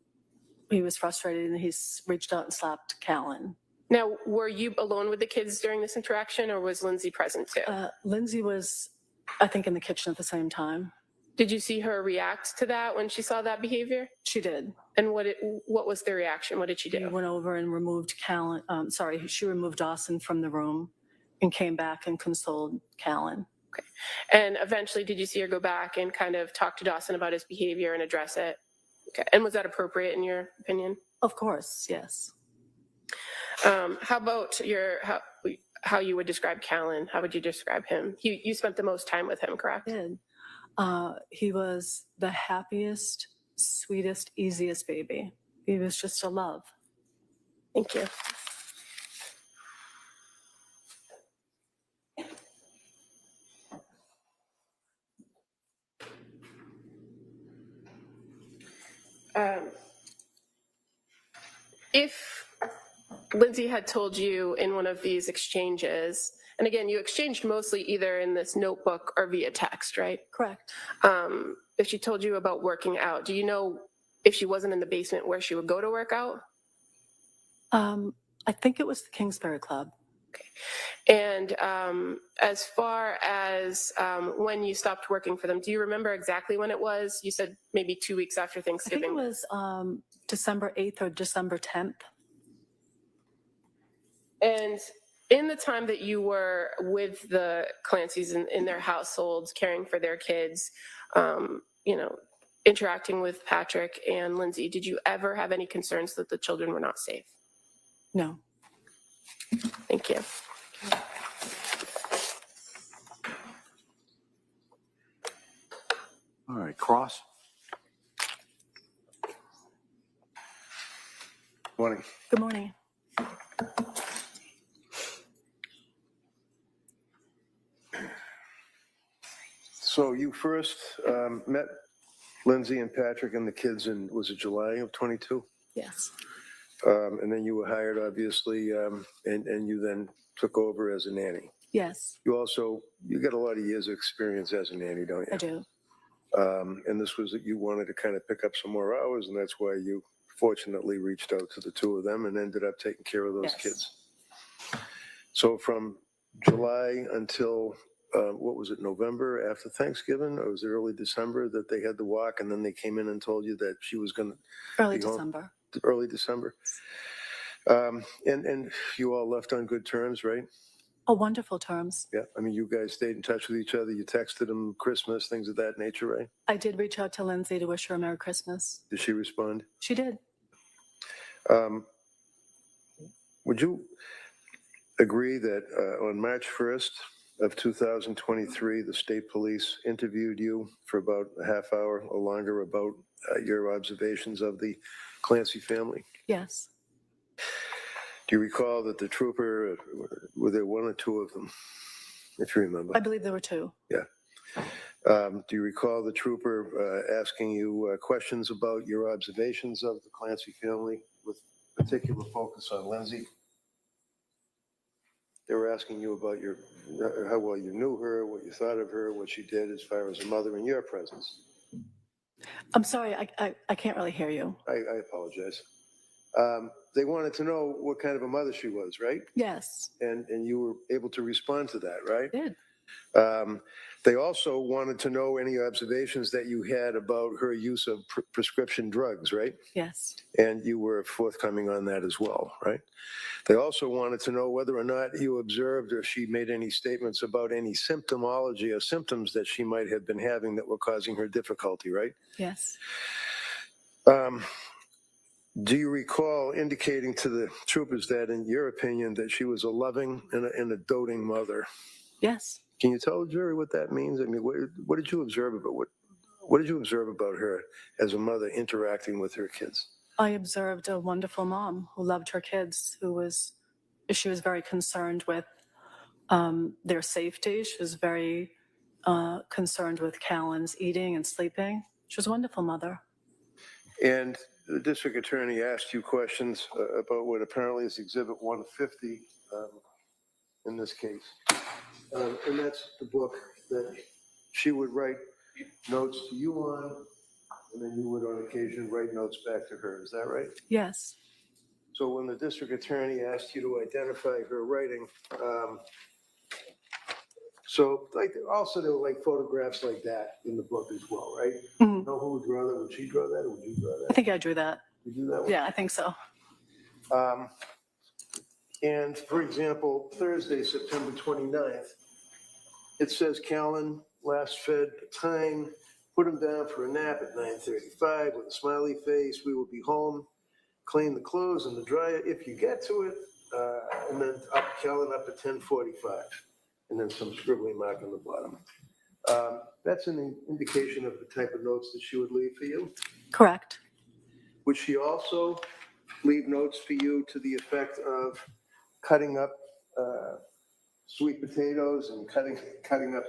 he was frustrated, and he reached out and slapped Callan. Now, were you alone with the kids during this interaction, or was Lindsay present too? Lindsay was, I think, in the kitchen at the same time. Did you see her react to that when she saw that behavior? She did. And what was the reaction? What did she do? She went over and removed she removed Dawson from the room and came back and consoled Callan. Okay. And eventually, did you see her go back and kind of talk to Dawson about his behavior and address it? Okay. And was that appropriate in your opinion? Of course, yes. How about how you would describe Callan? How would you describe him? You spent the most time with him, correct? I did. He was the happiest, sweetest, easiest baby. He was just a love. Thank you. If Lindsay had told you in one of these exchanges, and again, you exchanged mostly either in this notebook or via text, right? Correct. If she told you about working out, do you know if she wasn't in the basement where she would go to work out? I think it was the Kingsbury Club. And as far as when you stopped working for them, do you remember exactly when it was? You said maybe 2 weeks after I think Thanksgiving. it was December 8th or December 10th. And in the time that you were with the Clancys in their households, caring for their kids, interacting with Patrick and Lindsay, did you ever have any concerns that the children were not safe? No. Thank you. All right, Cross. Morning. Good morning. So you first met Lindsay and Patrick and the kids in, was it July of 22? Yes. And then you were hired, obviously, and you then took over as a nanny. Yes, You got a lot of years of experience as a nanny, don't you? I do. And this was that you wanted to kind of pick up some more hours, and that's why you fortunately reached out to the two of them and ended up taking care of those Yes. kids. So from July until, what was it, November after Thanksgiving, or was it early December that they had the walk, and then they came in and told you that she was going to Early be home? December. Early December. And you all left on good terms, right? Oh, wonderful terms. Yeah. I mean, you guys stayed in touch with each other. You texted them Christmas, things of that nature, right? I did reach out to Lindsay to wish her a Merry Christmas. Did she respond? She did. Would you agree that on March 1st of 2023, the state police interviewed you for about a half hour or longer about your observations of the Clancy family? Yes. Do you recall that the trooper, were there one or two of them, if you remember? I believe there were two. Yeah. Do you recall the trooper asking you questions about your observations of the Clancy family with particular focus on Lindsay? They were asking you about how well you knew her, what you thought of her, what she did as far as a mother in your presence. I'm sorry, I can't really hear you. I apologize. They wanted to know what kind of a mother she was, right? Yes. And you were able to respond to that, right? I did. They also wanted to know any observations that you had about her use of prescription drugs, right? Yes. And you were forthcoming on that as well, right? They also wanted to know whether or not you observed or she made any statements about any symptomology or symptoms that she might have been having that were causing her difficulty, right? Yes. Do you recall indicating to the troopers that, in your opinion, that she was a loving and a doting mother? Yes. Can you tell the jury what that means? I mean, what did you observe about what did you observe about her as a mother interacting with her kids? I observed a wonderful mom who loved her kids, she was very concerned with their safety. She was very concerned with Callan's eating and sleeping. She was a wonderful mother. And the district attorney asked you questions about what apparently is Exhibit 150 in this case. And that's the book that she would write notes to you on, and then you would on occasion write notes back to her. Is that right? Yes. So when the district attorney asked you to identify her writing, so like also there were like photographs like that in the book as well, right? Mhm. You know who would draw that? Would she draw that or would you draw I that? think I drew that. You do that one? Yeah, I think so. And for example, Thursday, September 29th, it says Callan last fed time Put him down for a nap at 9:35 with a smiley face. We will be home. Clean the clothes in the dryer if you get to it. And then Kellen up at 10:45. And then some scribbling mark on the bottom. That's an indication of the type of notes that she would leave for you. Correct. Would she also leave notes for you to the effect of cutting up sweet potatoes and cutting up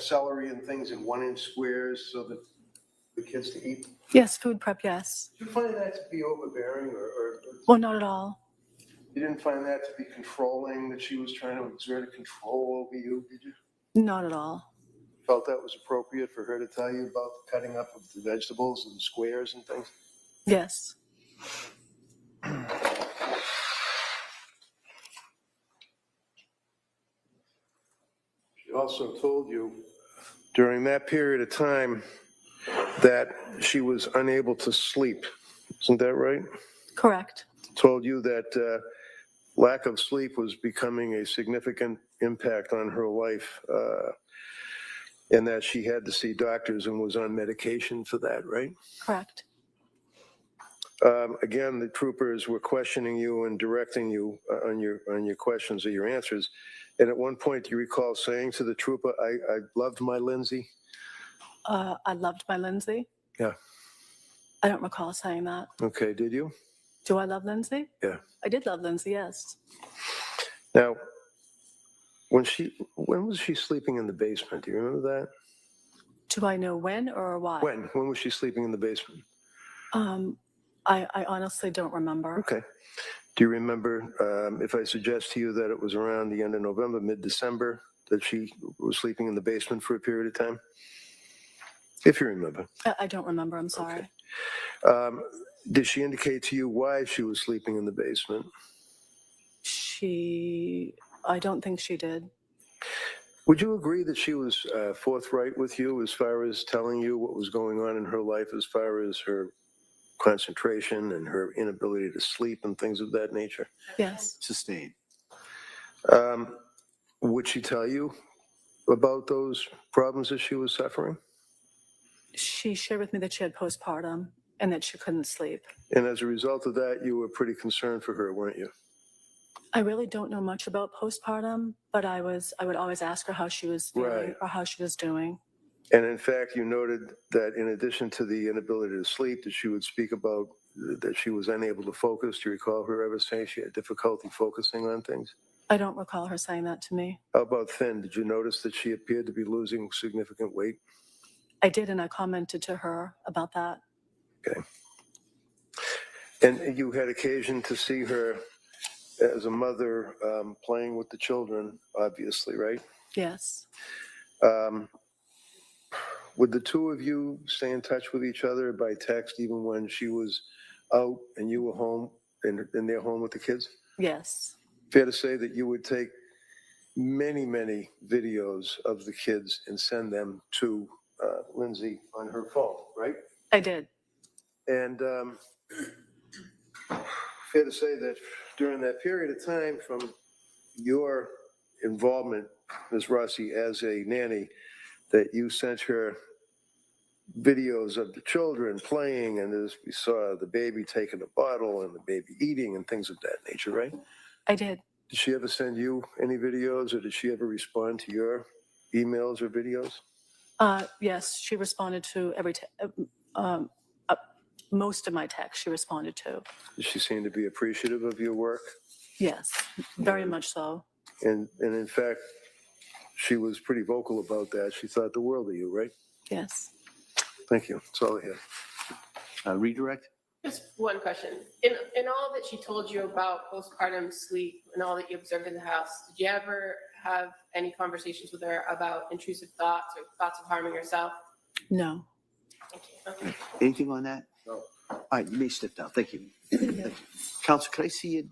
celery and things in 1-inch squares so that the kids to eat? Yes, food prep, yes. Did you find that to be overbearing or Well, not at all. you didn't find that to be controlling, that she was trying to exert a control over you, did you? Not at all. Felt that was appropriate for her to tell you about the cutting up of the vegetables and squares and things? Yes. She also told you during that period of time that she was unable to sleep. Isn't that right? Correct. Told you that lack of sleep was becoming a significant impact on her life, and that she had to see doctors and was on medication for that, right? Correct. Again, the troopers were questioning you and directing you on your questions or your answers. And at one point, do you recall saying to the trooper, I loved my Lindsay? I loved my Lindsay. Yeah. I don't recall saying that. Okay, did you? Do I love Lindsay? Yeah. I did love Lindsay, yes. Now, when was she sleeping in the basement? Do you remember that? Do I know when or why? When was she sleeping in the basement? I honestly don't remember. Okay. Do you remember if I suggest to you that it was around the end of November, mid-December, that she was sleeping in the basement for a period of time? If you remember. I don't remember, I'm sorry. Okay. Did she indicate to you why she was sleeping in the basement? I don't think she did. Would you agree that she was forthright with you as far as telling you what was going on in her life, as far as her concentration and her inability to sleep and things of that nature? Yes. Sustained. Would she tell you about those problems that she was suffering? She shared with me that she had postpartum and that she couldn't sleep. And as a result of that, you were pretty concerned for her, weren't you? I really don't know much about postpartum, but I would always ask her how she was feeling Right. or how she was doing. And in fact, you noted that in addition to the inability to sleep, that she would speak about that she was unable to focus. Do you recall her ever saying she had difficulty focusing on things? I don't recall her saying that to me. How about thin? Did you notice that she appeared to be losing significant weight? I did, and I commented to her about that. Okay. And you had occasion to see her as a mother playing with the children, obviously, right? Yes. Would the two of you stay in touch with each other by text even when she was out and you were home and they're home with the kids? Yes. Fair to say that you would take many, many videos of the kids and send them to Lindsay on her phone, right? I did. And fair to say that during that period of time from your involvement, Ms. Rossi, as a nanny, that you sent her videos of the children playing, and as we saw the baby taking a bottle and the baby eating and things of that nature, right? I did. Did she ever send you any videos, or did she ever respond to your emails or videos? Yes, she responded to most of my texts she responded to. Did she seem to be appreciative of your work? Yes, very much so. And in fact, she was pretty vocal about that. She thought the world of you, right? Yes. Thank you. That's all I have. Redirect? Just one question. In all that she told you about postpartum sleep and all that you observed in the house, did you ever have any conversations with her about intrusive thoughts or thoughts of harming yourself? No. Thank you. Okay. Anything on that? No. All right, you may step down. Thank you. Thank you. Counsel, could I see it?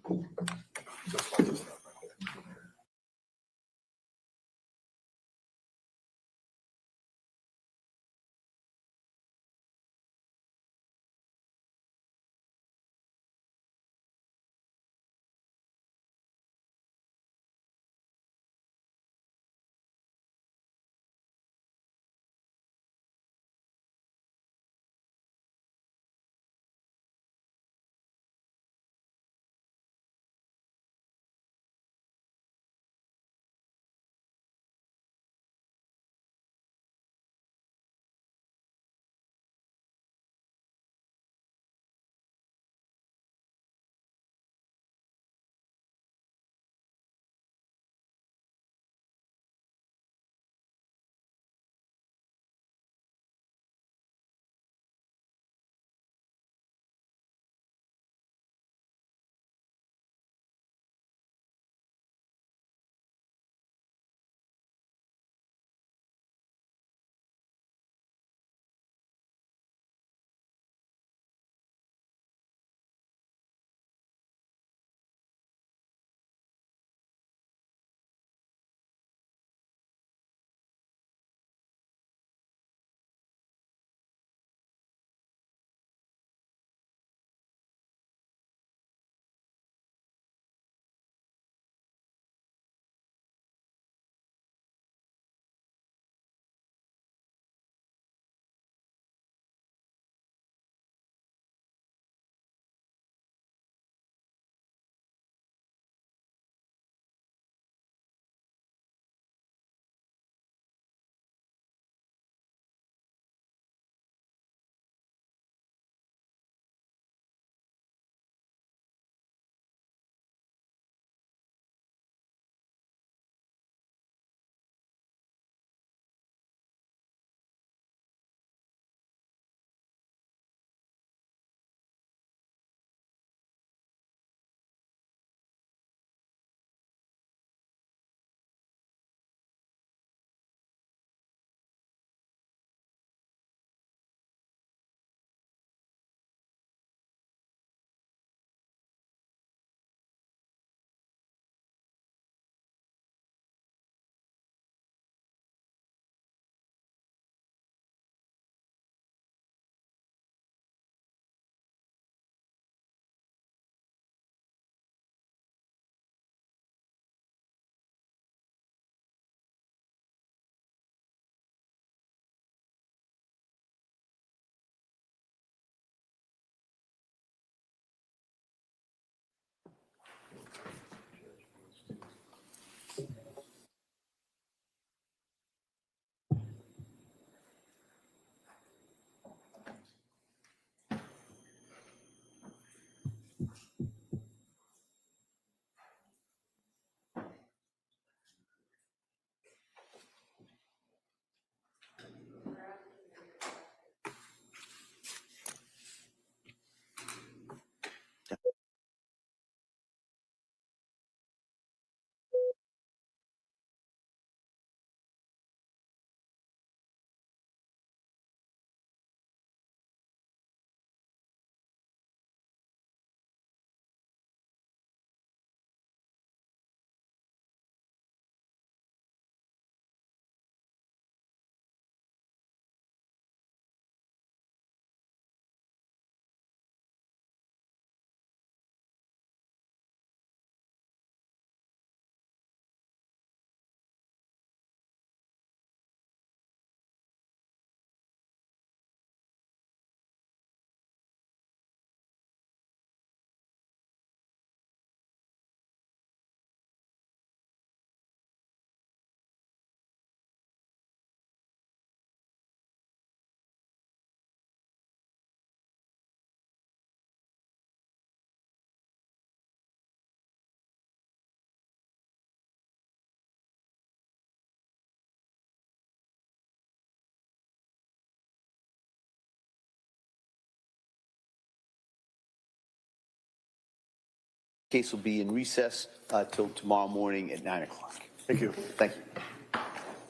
Case will be in recess till tomorrow morning at 9 o'clock. Thank you. Thank you.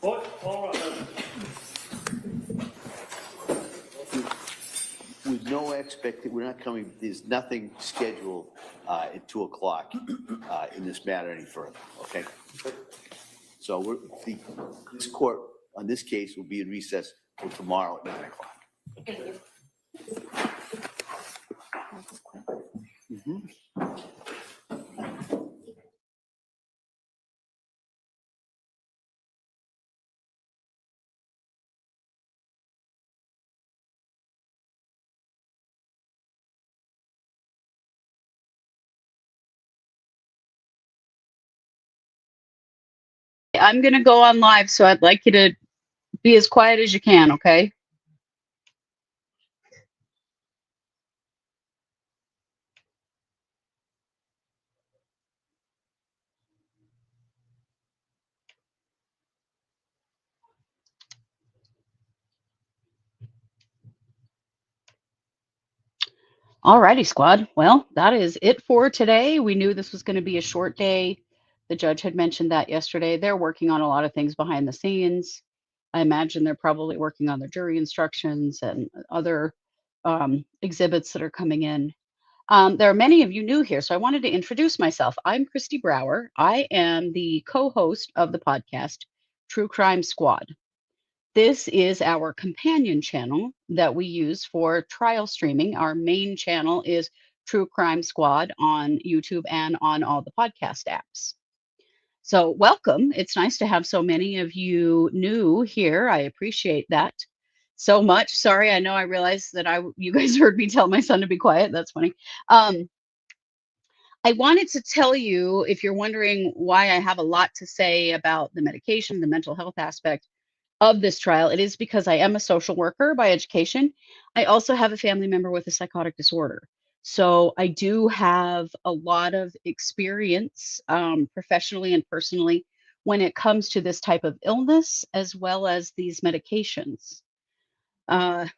All right. With no we're not coming, there's nothing scheduled at 2 o'clock in this matter any further, okay? So this court on this case will be in recess till tomorrow at 9 o'clock. Thank you. I'm going to go on live, so I'd like you to be as quiet as you can, okay? Alrighty, squad. Well, that is it for today. We knew this was going to be a short day. The judge had mentioned that yesterday. They're working on a lot of things behind the scenes. I imagine they're probably working on their jury instructions and other exhibits that are coming in. There are many of you new here, so I wanted to introduce myself. I'm Christy Brower. I am the co-host of the podcast, True Crime Squad. This is our companion channel that we use for trial streaming. Our main channel is True Crime Squad on YouTube and on all the podcast apps. So welcome. It's nice to have so many of you new here. I appreciate that so much. Sorry, I know I realized that you guys heard me tell my son to be quiet. That's funny. I wanted to tell you, if you're wondering why I have a lot to say about the medication, the mental health aspect of this trial, it is because I am a social worker by education. I also have a family member with a psychotic disorder. So I do have a lot of experience professionally and personally when it comes to this type of illness, as well as these medications,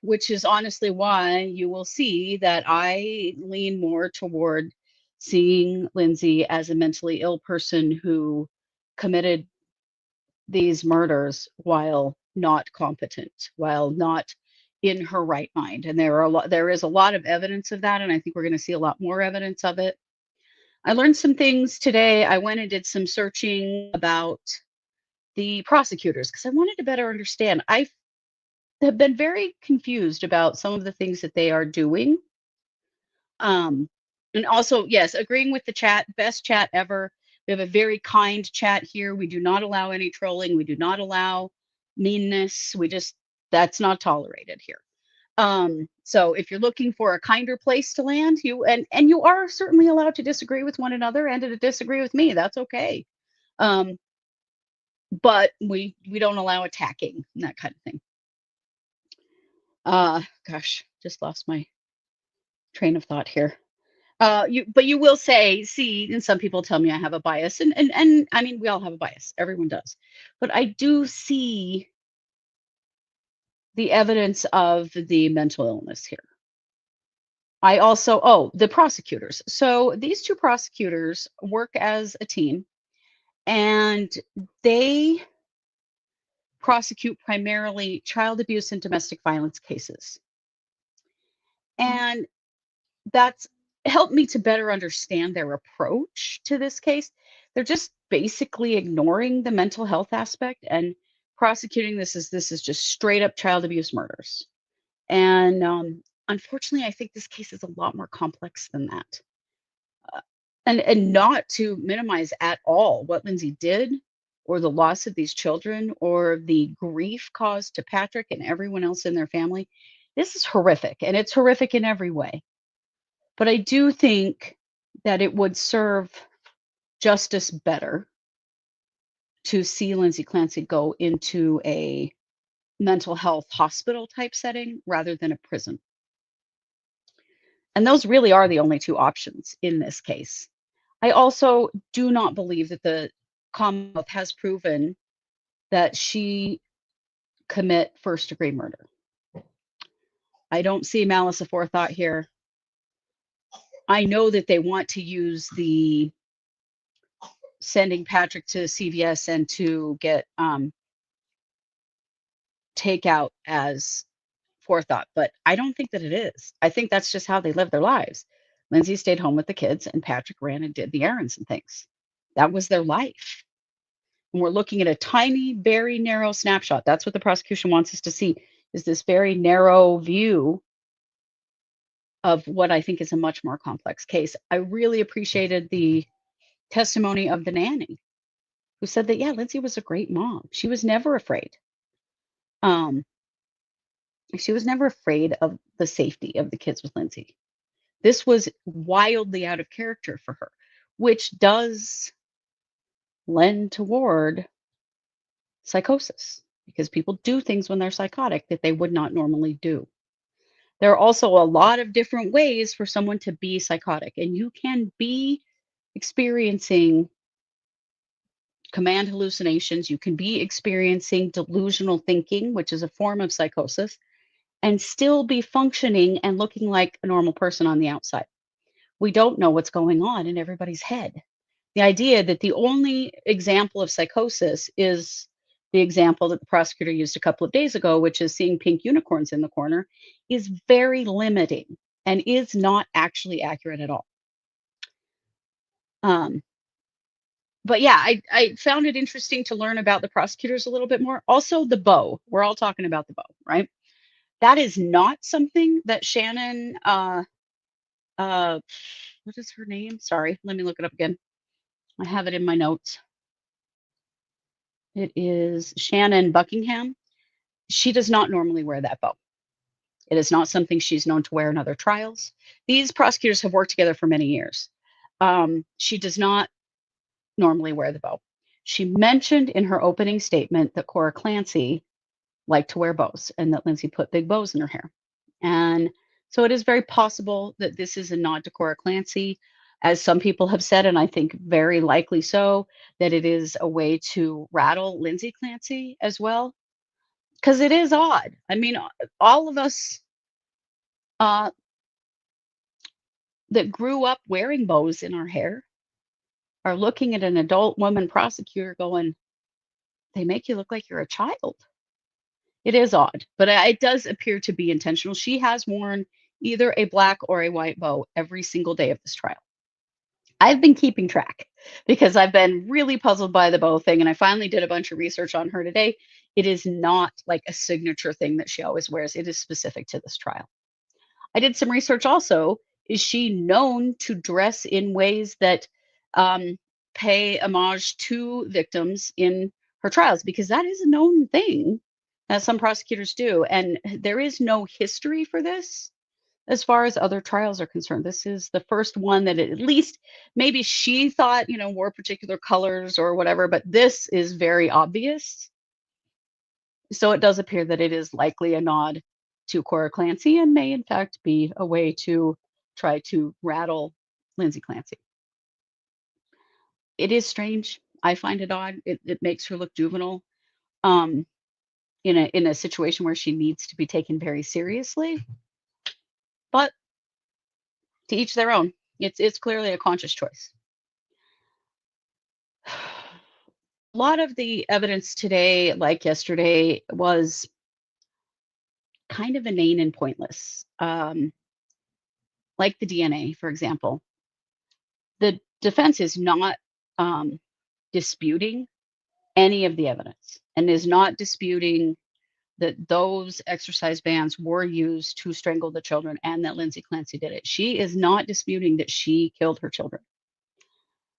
which is honestly why you will see that I lean more toward seeing Lindsay as a mentally ill person who committed these murders while not competent, while not in her right mind. And there is a lot of evidence of that, and I think we're going to see a lot more evidence of it. I learned some things today. I went and did some searching about the prosecutors because I wanted to better understand. I have been very confused about some of the things that they are doing. And also, yes, agreeing with the chat, best chat ever. We have a very kind chat here. We do not allow any trolling. We do not allow meanness. That's not tolerated here. So if you're looking for a kinder place to land, you are certainly allowed to disagree with one another and to disagree with me. That's okay. But we don't allow attacking and that kind of thing. Gosh, just lost my train of thought here. But you will see, and some people tell me I have a bias, and I mean, we all have a bias. Everyone does. But I do see the evidence of the mental illness here. I also, the prosecutors. So these two prosecutors work as a team, and they prosecute primarily child abuse and domestic violence cases. And that's helped me to better understand their approach to this case. They're just basically ignoring the mental health aspect and prosecuting this is just straight up child abuse murders. And unfortunately, I think this case is a lot more complex than that. And not to minimize at all what Lindsay did or the loss of these children or the grief caused to Patrick and everyone else in their family. This is horrific, and it's horrific in every way. But I do think that it would serve justice better to see Lindsay Clancy go into a mental health hospital type setting rather than a prison. And those really are the only two options in this case. I also do not believe that the Commonwealth has proven that she commit first-degree murder. I don't see malice aforethought here. I know that they want to use the sending Patrick to CVS and to get takeout as forethought, but I don't think that it is. I think that's just how they live their lives. Lindsay stayed home with the kids and Patrick ran and did the errands and things. That was their life. And we're looking at a tiny, very narrow snapshot. That's what the prosecution wants us to see, is this very narrow view of what I think is a much more complex case. I really appreciated the testimony of the nanny who said that, yeah, Lindsay was a great mom. She was never afraid. She was never afraid of the safety of the kids with Lindsay. This was wildly out of character for her, which does lend toward psychosis because people do things when they're psychotic that they would not normally do. There are also a lot of different ways for someone to be psychotic, and you can be experiencing command hallucinations, you can be experiencing delusional thinking, which is a form of psychosis, and still be functioning and looking like a normal person on the outside. We don't know what's going on in everybody's head. The idea that the only example of psychosis is the example that the prosecutor used a couple of days ago, which is seeing pink unicorns in the corner, is very limiting and is not actually accurate at all. But yeah, I found it interesting to learn about the prosecutors a little bit more. Also, the bow. We're all talking about the bow, right? That is not something that Shannon, what is her name? Sorry, let me look it up again. I have it in my notes. It is Shannon Buckingham. She does not normally wear that bow. It is not something she's known to wear in other trials. These prosecutors have worked together for many years. She does not normally wear the bow. She mentioned in her opening statement that Cora Clancy liked to wear bows and that Lindsay put big bows in her hair. And so it is very possible that this is a nod to Cora Clancy, as some people have said, and I think very likely so, that it is a way to rattle Lindsay Clancy as well. Because it is odd. I mean, all of us that grew up wearing bows in our hair are looking at an adult woman prosecutor going, they make you look like you're a child. It is odd, but it does appear to be intentional. She has worn either a black or a white bow every single day of this trial. I've been keeping track because I've been really puzzled by the bow thing, and I finally did a bunch of research on her today. It is not like a signature thing that she always wears. It is specific to this trial. I did some research also. Is she known to dress in ways that pay homage to victims in her trials? Because that is a known thing that some prosecutors do. And there is no history for this as far as other trials are concerned. This is the first one that at least maybe she thought, wore particular colors or whatever, but this is very obvious. So it does appear that it is likely a nod to Cora Clancy and may in fact be a way to try to rattle Lindsay Clancy. It is strange. I find it odd. It makes her look juvenile in a situation where she needs to be taken very seriously. But to each their own. It's clearly a conscious choice. A lot of the evidence today, like yesterday, was kind of inane and pointless. Like the DNA, for example. The defense is not disputing any of the evidence and is not disputing that those exercise bands were used to strangle the children and that Lindsay Clancy did it. She is not disputing that she killed her children.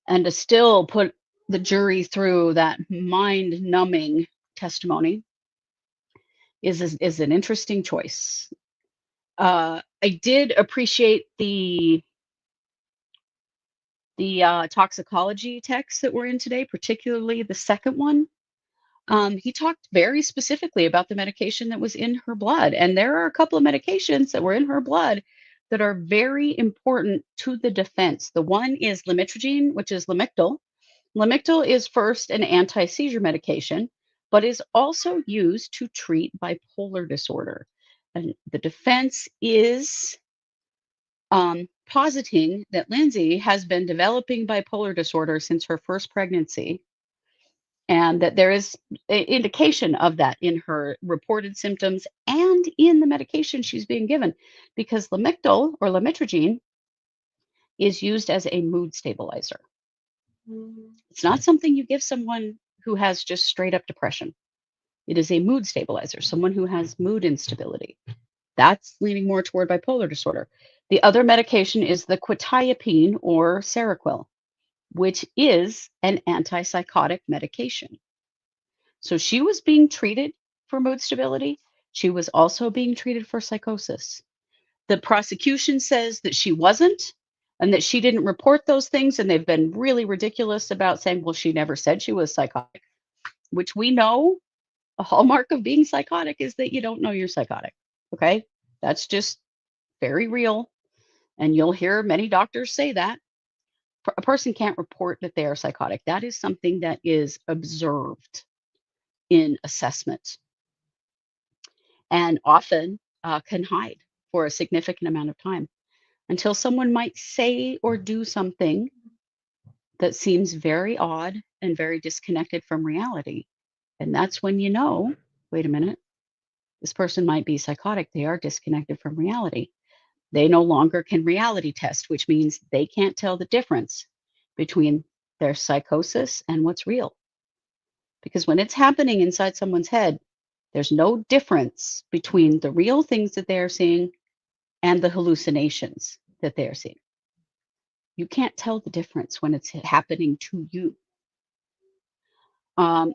And to still put the jury through that mind-numbing testimony is an interesting choice. I did appreciate the toxicology texts that were in today, particularly the second one. He talked very specifically about the medication that was in her blood. And there are a couple of medications that were in her blood that are very important to the defense. The one is lamotrigine, which is Lamictal. Lamictal is first an anti-seizure medication, but is also used to treat bipolar disorder. And the defense is positing that Lindsay has been developing bipolar disorder since her first pregnancy, and that there is indication of that in her reported symptoms and in the medication she's being given, because lamictal or lamotrigine is used as a mood stabilizer. It's not something you give someone who has just straight up depression. It is a mood stabilizer, someone who has mood instability. That's leaning more toward bipolar disorder. The other medication is the quetiapine or Seroquel, which is an antipsychotic medication. So she was being treated for mood stability. She was also being treated for psychosis. The prosecution says that she wasn't, and that she didn't report those things. And they've been really ridiculous about saying, well, she never said she was psychotic, which we know a hallmark of being psychotic is that you don't know you're psychotic. Okay. That's just very real. And you'll hear many doctors say that. A person can't report that they are psychotic. That is something that is observed in assessment and often can hide for a significant amount of time until someone might say or do something that seems very odd and very disconnected from reality. And that's when you know, wait a minute, this person might be psychotic. They are disconnected from reality. They no longer can reality test, which means they can't tell the difference between their psychosis and what's real. Because when it's happening inside someone's head, there's no difference between the real things that they are seeing and the hallucinations that they are seeing. You can't tell the difference when it's happening to you.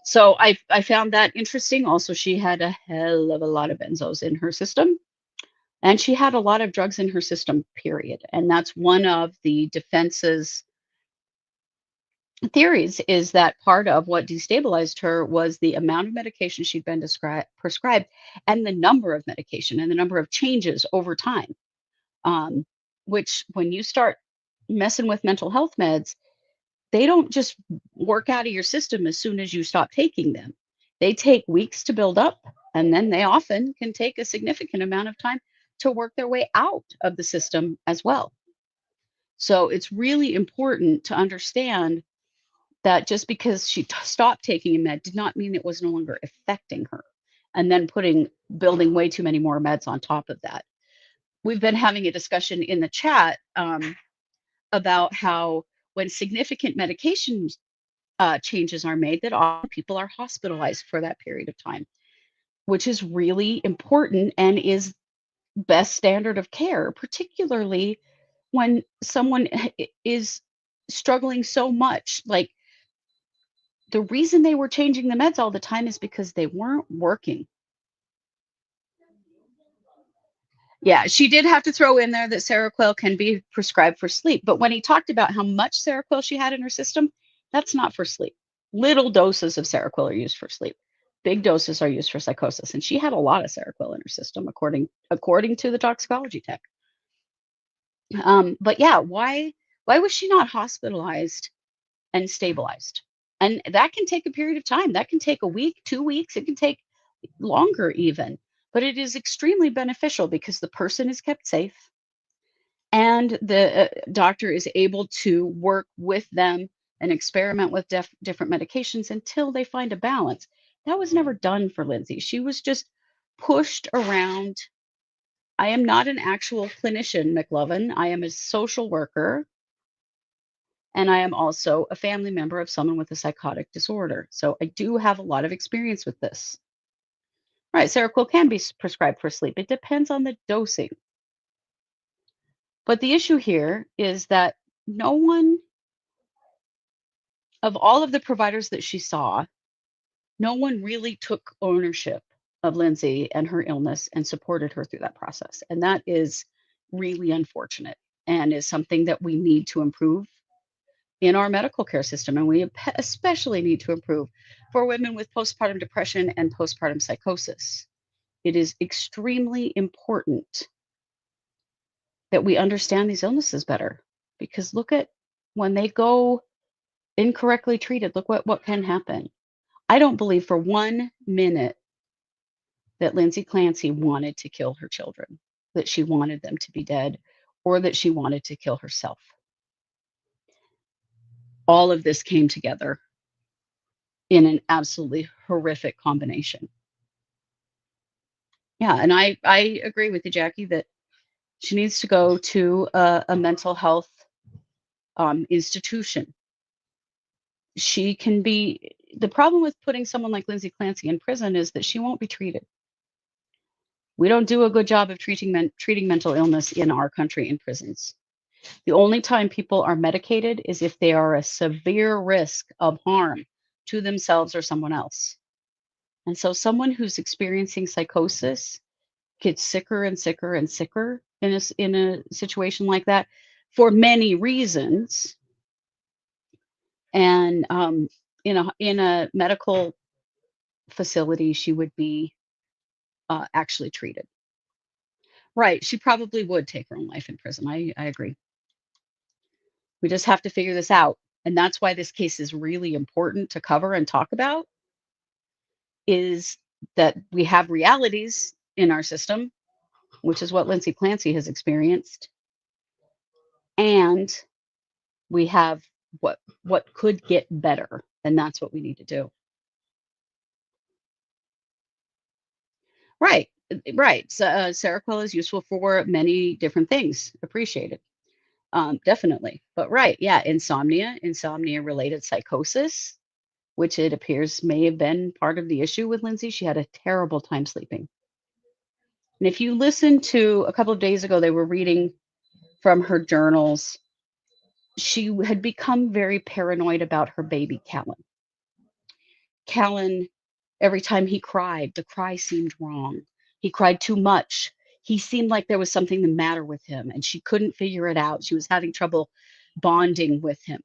So I found that interesting. Also, she had a hell of a lot of benzos in her system, and she had a lot of drugs in her system, period. And that's one of the defense's theories, is that part of what destabilized her was the amount of medication she'd been prescribed and the number of medication and the number of changes over time. Which when you start messing with mental health meds, they don't just work out of your system as soon as you stop taking them. They take weeks to build up, and then they often can take a significant amount of time to work their way out of the system as well. So it's really important to understand that just because she stopped taking a med did not mean it was no longer affecting her, and then building way too many more meds on top of that. We've been having a discussion in the chat about how when significant medication changes are made, that often people are hospitalized for that period of time, which is really important and is best standard of care, particularly when someone is struggling so much. Like, the reason they were changing the meds all the time is because they weren't working. Yeah, she did have to throw in there that Seroquel can be prescribed for sleep. But when he talked about how much Seroquel she had in her system, that's not for sleep. Little doses of Seroquel are used for sleep. Big doses are used for psychosis. And she had a lot of Seroquel in her system, according to the toxicology tech. But yeah, why was she not hospitalized and stabilized? And that can take a period of time. That can take a week, 2 weeks. It can take longer even. But it is extremely beneficial because the person is kept safe and the doctor is able to work with them and experiment with different medications until they find a balance. That was never done for Lindsay. She was just pushed around. I am not an actual clinician, McLovin. I am a social worker, and I am also a family member of someone with a psychotic disorder. So I do have a lot of experience with this. Right, Seroquel can be prescribed for sleep. It depends on the dosing. But the issue here is that no one, of all of the providers that she saw, no one really took ownership of Lindsay and her illness and supported her through that process. And that is really unfortunate and is something that we need to improve in our medical care system. And we especially need to improve for women with postpartum depression and postpartum psychosis. It is extremely important that we understand these illnesses better, because look at when they go incorrectly treated, look what can happen. I don't believe for 1 minute that Lindsay Clancy wanted to kill her children, that she wanted them to be dead, or that she wanted to kill herself. All of this came together in an absolutely horrific combination. Yeah, and I agree with you, Jackie, that she needs to go to a mental health institution. She can be, the problem with putting someone like Lindsay Clancy in prison is that she won't be treated. We don't do a good job of treating mental illness in our country in prisons. The only time people are medicated is if they are a severe risk of harm to themselves or someone else. And so someone who's experiencing psychosis gets sicker and sicker and sicker in a situation like that for many reasons. And in a medical facility, she would be actually treated. Right. She probably would take her own life in prison. I agree. We just have to figure this out. And that's why this case is really important to cover and talk about, is that we have realities in our system, which is what Lindsay Clancy has experienced. And we have what could get better. And that's what we need to do. Right. Right. So, Seroquel is useful for many different things. Appreciated. Definitely. But right. Yeah. Insomnia related psychosis, which it appears may have been part of the issue with Lindsay. She had a terrible time sleeping. And if you listen to a couple of days ago, they were reading from her journals. She had become very paranoid about her baby, Callan. Callan, every time he cried, the cry seemed wrong. He cried too much. He seemed like there was something the matter with him, and she couldn't figure it out. She was having trouble bonding with him.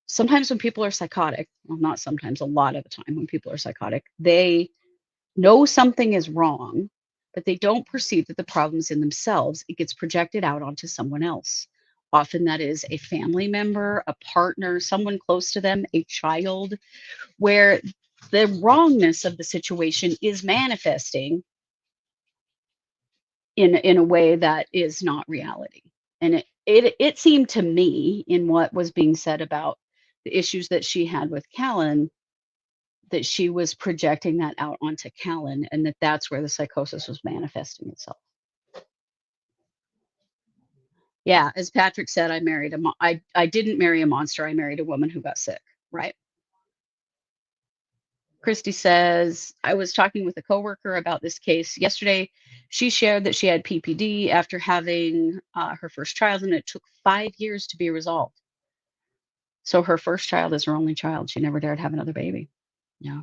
Sometimes when people are psychotic, well, not sometimes, a lot of the time when people are psychotic, they know something is wrong, but they don't perceive that the problem's in themselves. It gets projected out onto someone else. Often that is a family member, a partner, someone close to them, a child, where the wrongness of the situation is manifesting in a way that is not reality. And it seemed to me, in what was being said about the issues that she had with Callan, that she was projecting that out onto Callan, and that's where the psychosis was manifesting itself. Yeah, as Patrick said, I didn't marry a monster. I married a woman who got sick, right? Christy says, I was talking with a coworker about this case yesterday. She shared that she had PPD after having her first child, and it took 5 years to be resolved. So her first child is her only child. She never dared have another baby. Yeah.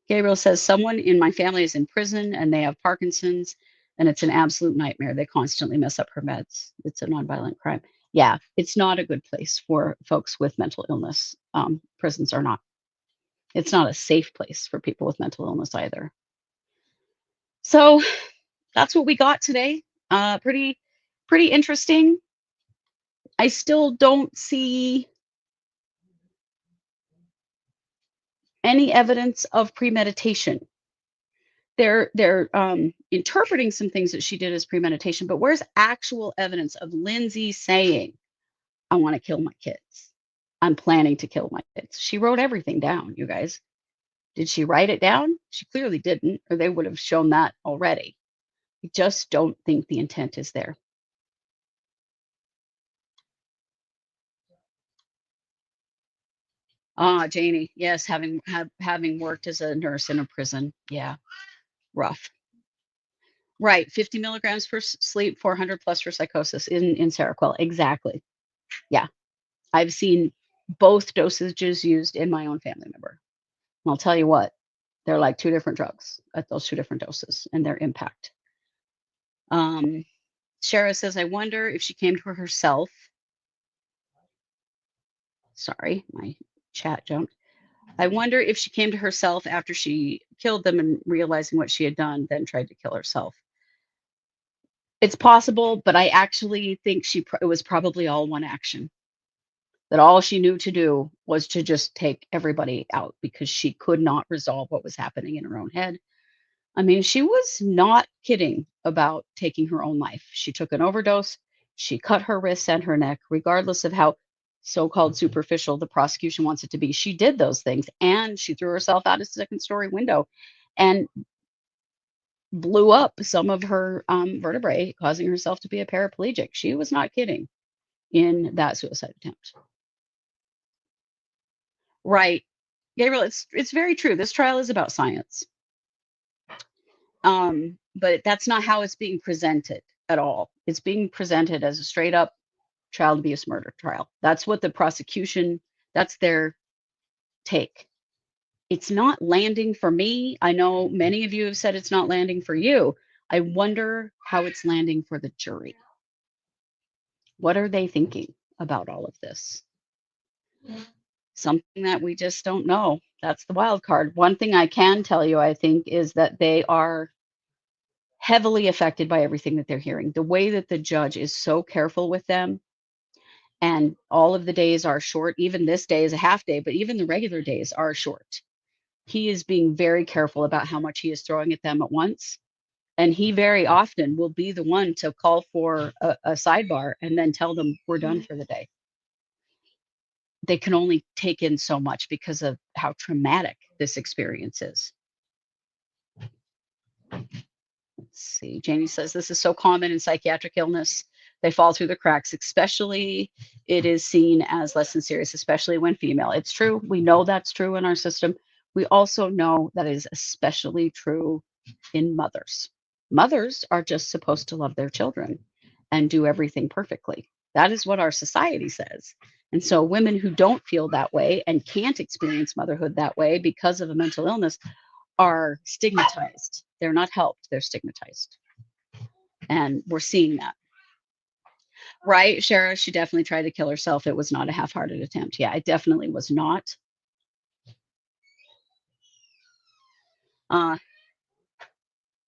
Gabriel says, someone in my family is in prison and they have Parkinson's, and it's an absolute nightmare. They constantly mess up her meds. It's a nonviolent crime. Yeah, it's not a good place for folks with mental illness. Prisons are not. It's not a safe place for people with mental illness either. So that's what we got today. Pretty interesting. I still don't see any evidence of premeditation. They're interpreting some things that she did as premeditation, but where's actual evidence of Lindsay saying, I want to kill my kids. I'm planning to kill my kids. She wrote everything down, you guys. Did she write it down? She clearly didn't, or they would have shown that already. I just don't think the intent is there. Janie, yes, having worked as a nurse in a prison, yeah, rough. Right, 50 milligrams for sleep, 400 plus for psychosis in Seroquel, exactly. Yeah, I've seen both dosages used in my own family member. And I'll tell you what, they're like two different drugs at those two different doses and their impact. Shara says, I wonder if she came to herself. Sorry, my chat jumped. I wonder if she came to herself after she killed them and realizing what she had done, then tried to kill herself. It's possible, but I actually think it was probably all one action. That all she knew to do was to just take everybody out because she could not resolve what was happening in her own head. I mean, she was not kidding about taking her own life. She took an overdose. She cut her wrists and her neck, regardless of how so-called superficial the prosecution wants it to be. She did those things, and she threw herself out a second-story window and blew up some of her vertebrae, causing herself to be a paraplegic. She was not kidding in that suicide attempt. Right. Gabriel, it's very true. This trial is about science. But that's not how it's being presented at all. It's being presented as a straight up child abuse murder trial. That's what the prosecution, that's their take. It's not landing for me. I know many of you have said it's not landing for you. I wonder how it's landing for the jury. What are they thinking about all of this? Something that we just don't know. That's the wild card. One thing I can tell you, I think, is that they are heavily affected by everything that they're hearing. The way that the judge is so careful with them, and all of the days are short. Even this day is a half day, but even the regular days are short. He is being very careful about how much he is throwing at them at once. And he very often will be the one to call for a sidebar and then tell them we're done for the day. They can only take in so much because of how traumatic this experience is. Let's see, Janie says this is so common in psychiatric illness. They fall through the cracks, especially it is seen as less than serious, especially when female. It's true. We know that's true in our system. We also know that is especially true in mothers. Mothers are just supposed to love their children and do everything perfectly. That is what our society says. And so women who don't feel that way and can't experience motherhood that way because of a mental illness are stigmatized. They're not helped, they're stigmatized. And we're seeing that. Right, Shara, she definitely tried to kill herself. It was not a half-hearted attempt. Yeah, it definitely was not.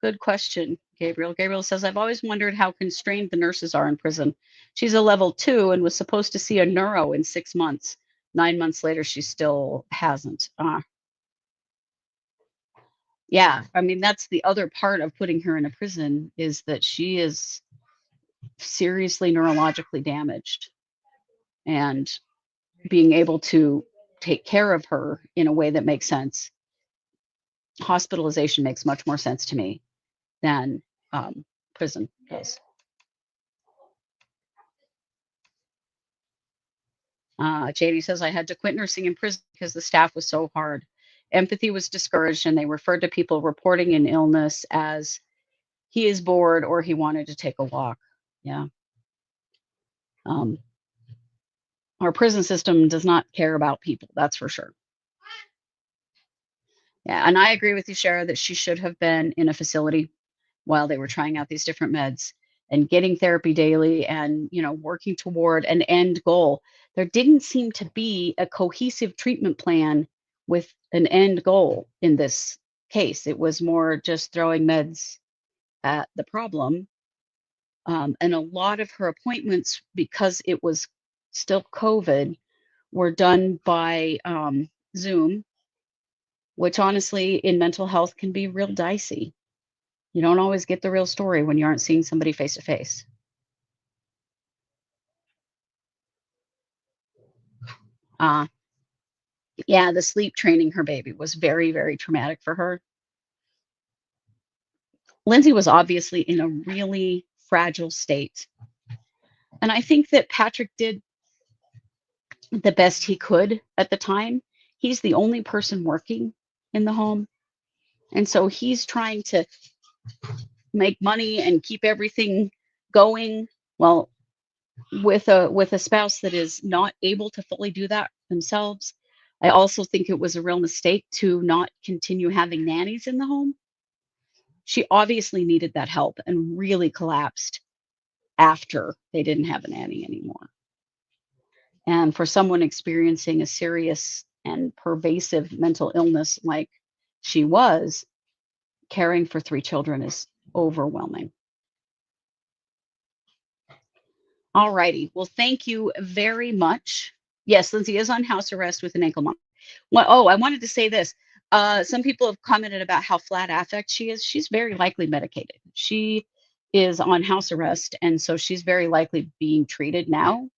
Good question, Gabriel. Gabriel says, I've always wondered how constrained the nurses are in prison. She's a level 2 and was supposed to see a neuro in 6 months. 9 months later, she still hasn't. Yeah, I mean, that's the other part of putting her in a prison is that she is seriously neurologically damaged. And being able to take care of her in a way that makes sense. Hospitalization makes much more sense to me than prison does. JD says, I had to quit nursing in prison because the staff was so hard. Empathy was discouraged, and they referred to people reporting an illness as he is bored or he wanted to take a walk. Yeah. Our prison system does not care about people, that's for sure. Yeah, and I agree with you, Shara, that she should have been in a facility while they were trying out these different meds and getting therapy daily and, you know, working toward an end goal. There didn't seem to be a cohesive treatment plan with an end goal in this case. It was more just throwing meds at the problem. And a lot of her appointments, because it was still COVID, were done by Zoom, which honestly in mental health can be real dicey. You don't always get the real story when you aren't seeing somebody face to face. Yeah, the sleep training her baby was very, very traumatic for her. Lindsay was obviously in a really fragile state. And I think that Patrick did the best he could at the time. He's the only person working in the home. And so he's trying to make money and keep everything going. Well, with a spouse that is not able to fully do that themselves. I also think it was a real mistake to not continue having nannies in the home. She obviously needed that help and really collapsed after they didn't have a nanny anymore. And for someone experiencing a serious and pervasive mental illness like she was, caring for 3 children is overwhelming. All righty. Well, thank you very much. Yes, Lindsay is on house arrest with an ankle monitor. Well, oh, I wanted to say this. Some people have commented about how flat affect she is. She's very likely medicated. She is on house arrest, and so she's very likely being treated now.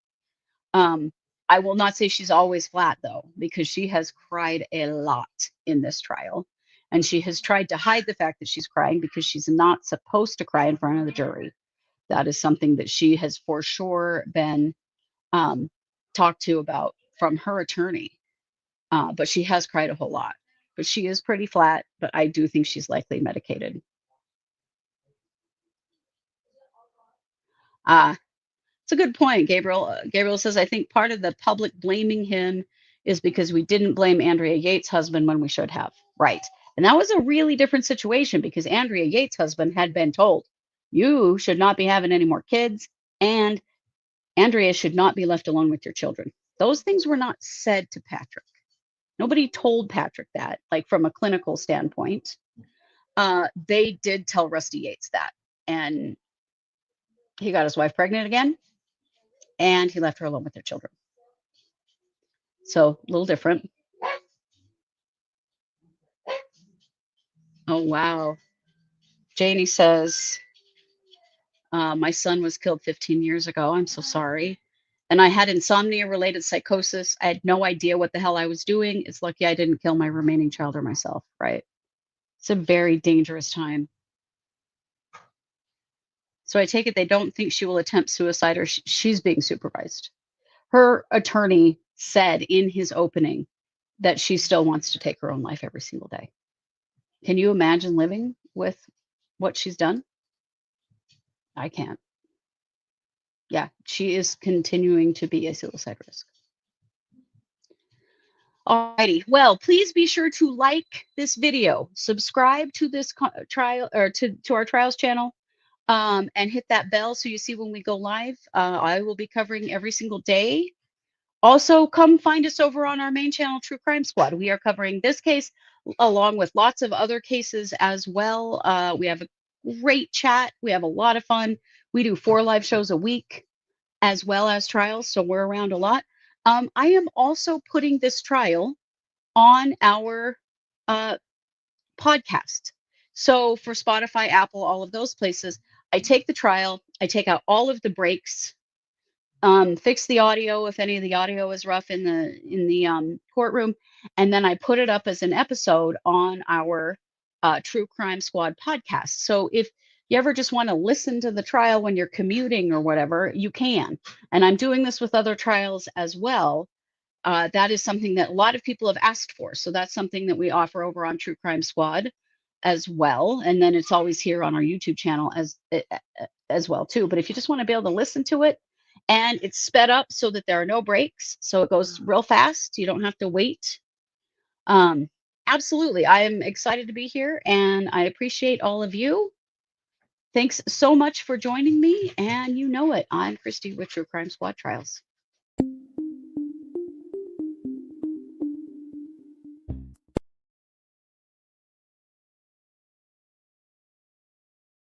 I will not say she's always flat, though, because she has cried a lot in this trial. And she has tried to hide the fact that she's crying because she's not supposed to cry in front of the jury. That is something that she has for sure been talked to about from her attorney. But she has cried a whole lot. But she is pretty flat, but I do think she's likely medicated. It's a good point, Gabriel. Gabriel says, I think part of the public blaming him is because we didn't blame Andrea Yates' husband when we should have. Right. And that was a really different situation because Andrea Yates' husband had been told, you should not be having any more kids, and Andrea should not be left alone with your children. Those things were not said to Patrick. Nobody told Patrick that, like from a clinical standpoint. They did tell Rusty Yates that. And he got his wife pregnant again, and he left her alone with their children. So a little different. Oh, wow. Janie says, my son was killed 15 years ago. I'm so sorry. And I had insomnia-related psychosis. I had no idea what the hell I was doing. It's lucky I didn't kill my remaining child or myself, right? It's a very dangerous time. So I take it they don't think she will attempt suicide, or she's being supervised. Her attorney said in his opening that she still wants to take her own life every single day. Can you imagine living with what she's done? I can't. Yeah, she is continuing to be a suicide risk. Alrighty, well, please be sure to like this video, subscribe to this trial or to our trials channel, and hit that bell so you see when we go live. I will be covering every single day. Also, come find us over on our main channel, True Crime Squad. We are covering this case along with lots of other cases as well. We have a great chat. We have a lot of fun. We do 4 live shows a week as well as trials, so we're around a lot. I am also putting this trial on our podcast. So for Spotify, Apple, all of those places, I take the trial, I take out all of the breaks, fix the audio if any of the audio is rough in the courtroom, and then I put it up as an episode on our True Crime Squad podcast. So if you ever just want to listen to the trial when you're commuting or whatever, you can. And I'm doing this with other trials as well. That is something that a lot of people have asked for. So that's something that we offer over on True Crime Squad as well. And then it's always here on our YouTube channel as well too. But if you just want to be able to listen to it, and it's sped up so that there are no breaks, so it goes real fast, you don't have to wait. Absolutely, I am excited to be here, and I appreciate all of you. Thanks so much for joining me, and you know it, I'm Christy with True Crime Squad Trials.